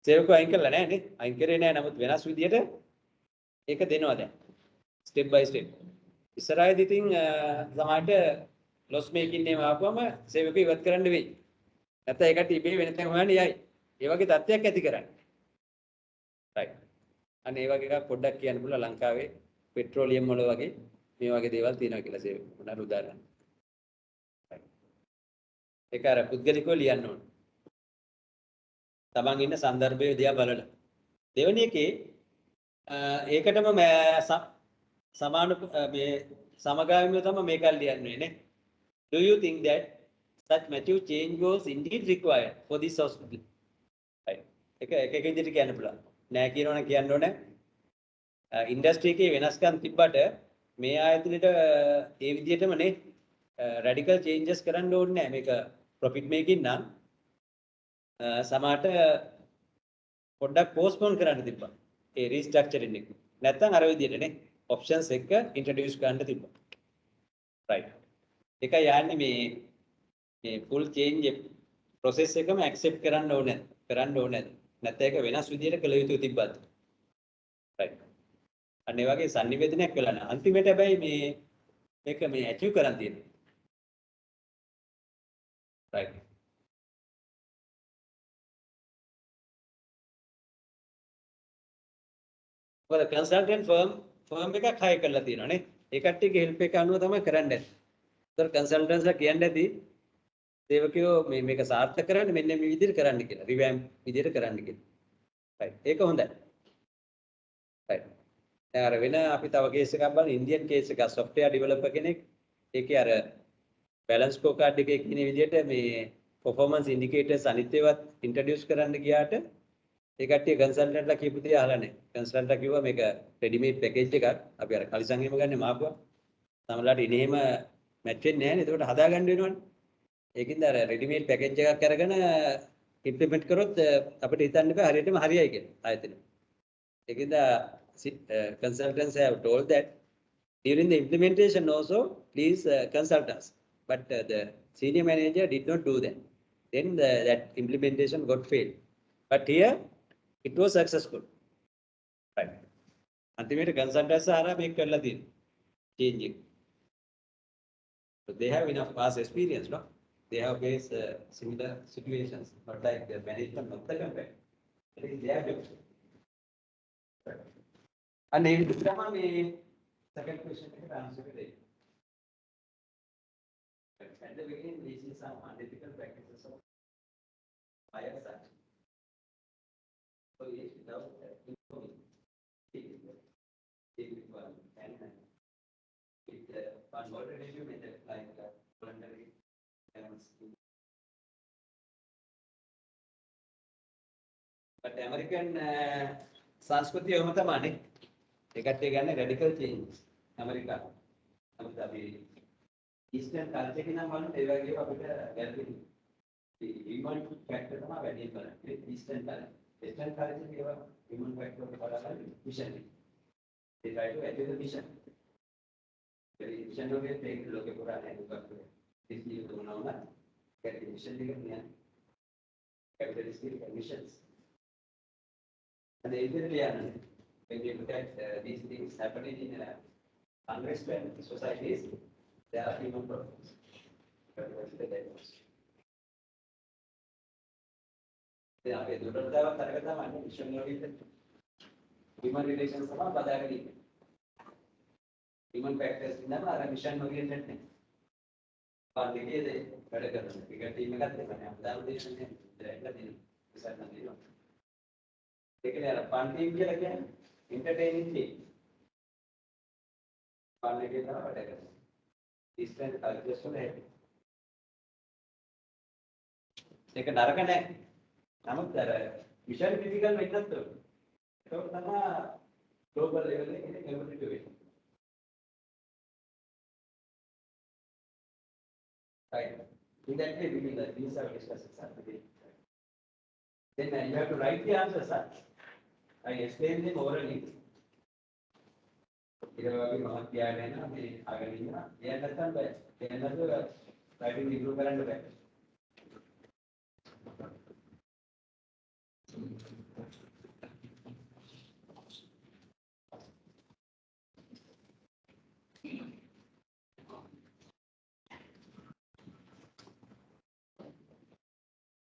Speaker 1: සේවක අයින් කළා නෑ නේ. අයින් කරේ නෑ. නමුත් වෙනස් විදියට ඒක දෙනවා දැන්. ස්ටෙප් බයි ස්ටෙප්. ඉස්සරහදී ඉතින් සමහරට ලොස් මේකින් එකම ආපුවම සේවක ඉවත් කරන්න වෙයි. නැත්නම් ඒකට ඉබේ වෙන තැන් හොයන්න යයි. ඒ වගේ තත්ත්වයක් ඇති කරන්නේ. right. අන්න ඒ වගේ එකක් පොඩ්ඩක් කියන්න පුළුවන් ලංකාවේ පෙට්‍රෝලියම් වල වගේ මේ වගේ දේවල් තියෙනවා කියලා සේවක. උදාහරණ උදාහරණ. right. ඒක අර පුද්ගලිකව ලියන්න ඕන. තමන් ඉන්න සන්දර්භය දිහා බලලා. දෙවෙනි එකේ ඒකටම සමාන මේ සමගාමීව තමයි මේක ලියන්නේ නේ. Do you think that such massive change was indeed required for this hospital? right. එක විදිහට කියන්න පුළුවන්. නෑ කියනවනේ කියන්න ඕනේ. ඉන්ඩස්ට්‍රි එකේ වෙනස්කම් තිබ්බට මේ ආයතනෙට ඒ විදිහටම නේ රැඩිකල් චේන්ජස් කරන්න ඕනේ නෑ. මේක ප්‍රොෆිට් මේකින් නම් සමහරට පොඩ්ඩක් පෝස්ට්පෝන් කරන්න තිබ්බා. ඒ රීස්ට්‍රක්චරින් එක. නැත්නම් අර විදිහටනේ ඔප්ෂන්ස් එක ඉන්ට්‍රොඩියුස් කරන්න තිබ්බා. right. ඒක යන්නේ මේ ෆුල් චේන්ජ් process එකම accept කරන්න ඕනේ. නැත්නම් ඒක වෙනස් විදිහට කළ යුතු තිබ්බත්. right. අන්න ඒ වගේ sannivedanayak කළා නා. අන්තිමට හැබැයි මේක achieve කරන් තියෙනවා. right. මොකද කන්සල්ටන්ට් ෆර්ම් එකක් හයර් කරලා තියෙනවා නේ. ඒ කට්ටියගේ හෙල්ප් එක අනුව තමයි කරන්නේ. ඒතර කන්සල්ටන්ට්ස්ලා කියන්නේ නැති සේවකයෝ මේක සාර්ථක කරන්න මෙන්න මේ විදිහට කරන්න කියලා. රිවැම්ප් විදිහට කරන්න කියලා. right. ඒක හොඳයි. right. දැන් අර වෙන අපි තව කේස් එකක් බලන ඉන්දියන් කේස් එකක් software developer කෙනෙක් ඒකේ අර balance scorecard එකේ කියන විදිහට මේ performance indicators අනිත් ඒවාත් introduce කරන්න ගියාට ඒ කට්ටිය කන්සල්ටන්ට්ලා කියපු දේ අහලා නැහැ. කන්සල්ටන්ට්ලා කිව්වා මේක රෙඩිමේඩ් පැකේජ් එකක්. අපි අර කලිසම් එහෙම ගන්නේ මාපුවා. සමහරවිට ඉනේම මැච් වෙන්නේ නැහැ නේද? ඒකට හදාගන්න වෙනවනේ. ඒකින්ද අර රෙඩිමේඩ් පැකේජ් එකක් අරගෙන ඉම්ප්ලිමන්ට් කරොත් අපිට හිතන්න බෑ හරියටම හරියයි කියලා ආයතනෙ. ඒකින්ද consultants have told that during the implementation also please consult us. But the senior manager did not do that. Then that implementation got failed. But here it was successful. right. අන්තිමේට consultants ආරා මේක කරලා තියෙනවා. changing. So they have enough past experience, no? They have faced similar situations, not like the management of the company. I think they have different. right. And if the second question is answer today. At the beginning, we see some unethical practices of fire such. So yes, without informing, and with one alternative method like voluntary scheme. But American සංස්කෘතිය ඔහොම තමයි. ඒකට ගන්න radical change America. නමුත් අපි eastern culture එක නම් බලන්න ඒ වගේ අපිට ගැළපෙන්නේ. ඒ හියුමන් ෆැක්ටර් තමයි වැඩි කරන්නේ. Eastern culture. වෙස්ටර්න් කල්චර් ඒවා හියුමන් ෆැක්ටර් වලට බලලා මිෂන් එක. they try to achieve the mission. The mission of it take look at what this is the one get the mission again. Capitalistic missions. And when you look at these things happening in unrestrained societies, there are human problems. Human relations human factors mission oriented. entertaining thing. Eastern cultures to that. Take a Narakane. Namakara. Mission critical method. So, global level able to do it. Right. In that way, we will these are discussed. Then you have to write the answers.
Speaker 4: I explained them orally. ඊට වගේ මම කියන්න මේ අගන ඉන්නවා. එයා නැත්තම් බෑ. එයා නැතුව ටයිපින් ඉම්ප්‍රූව් කරන්න බෑ.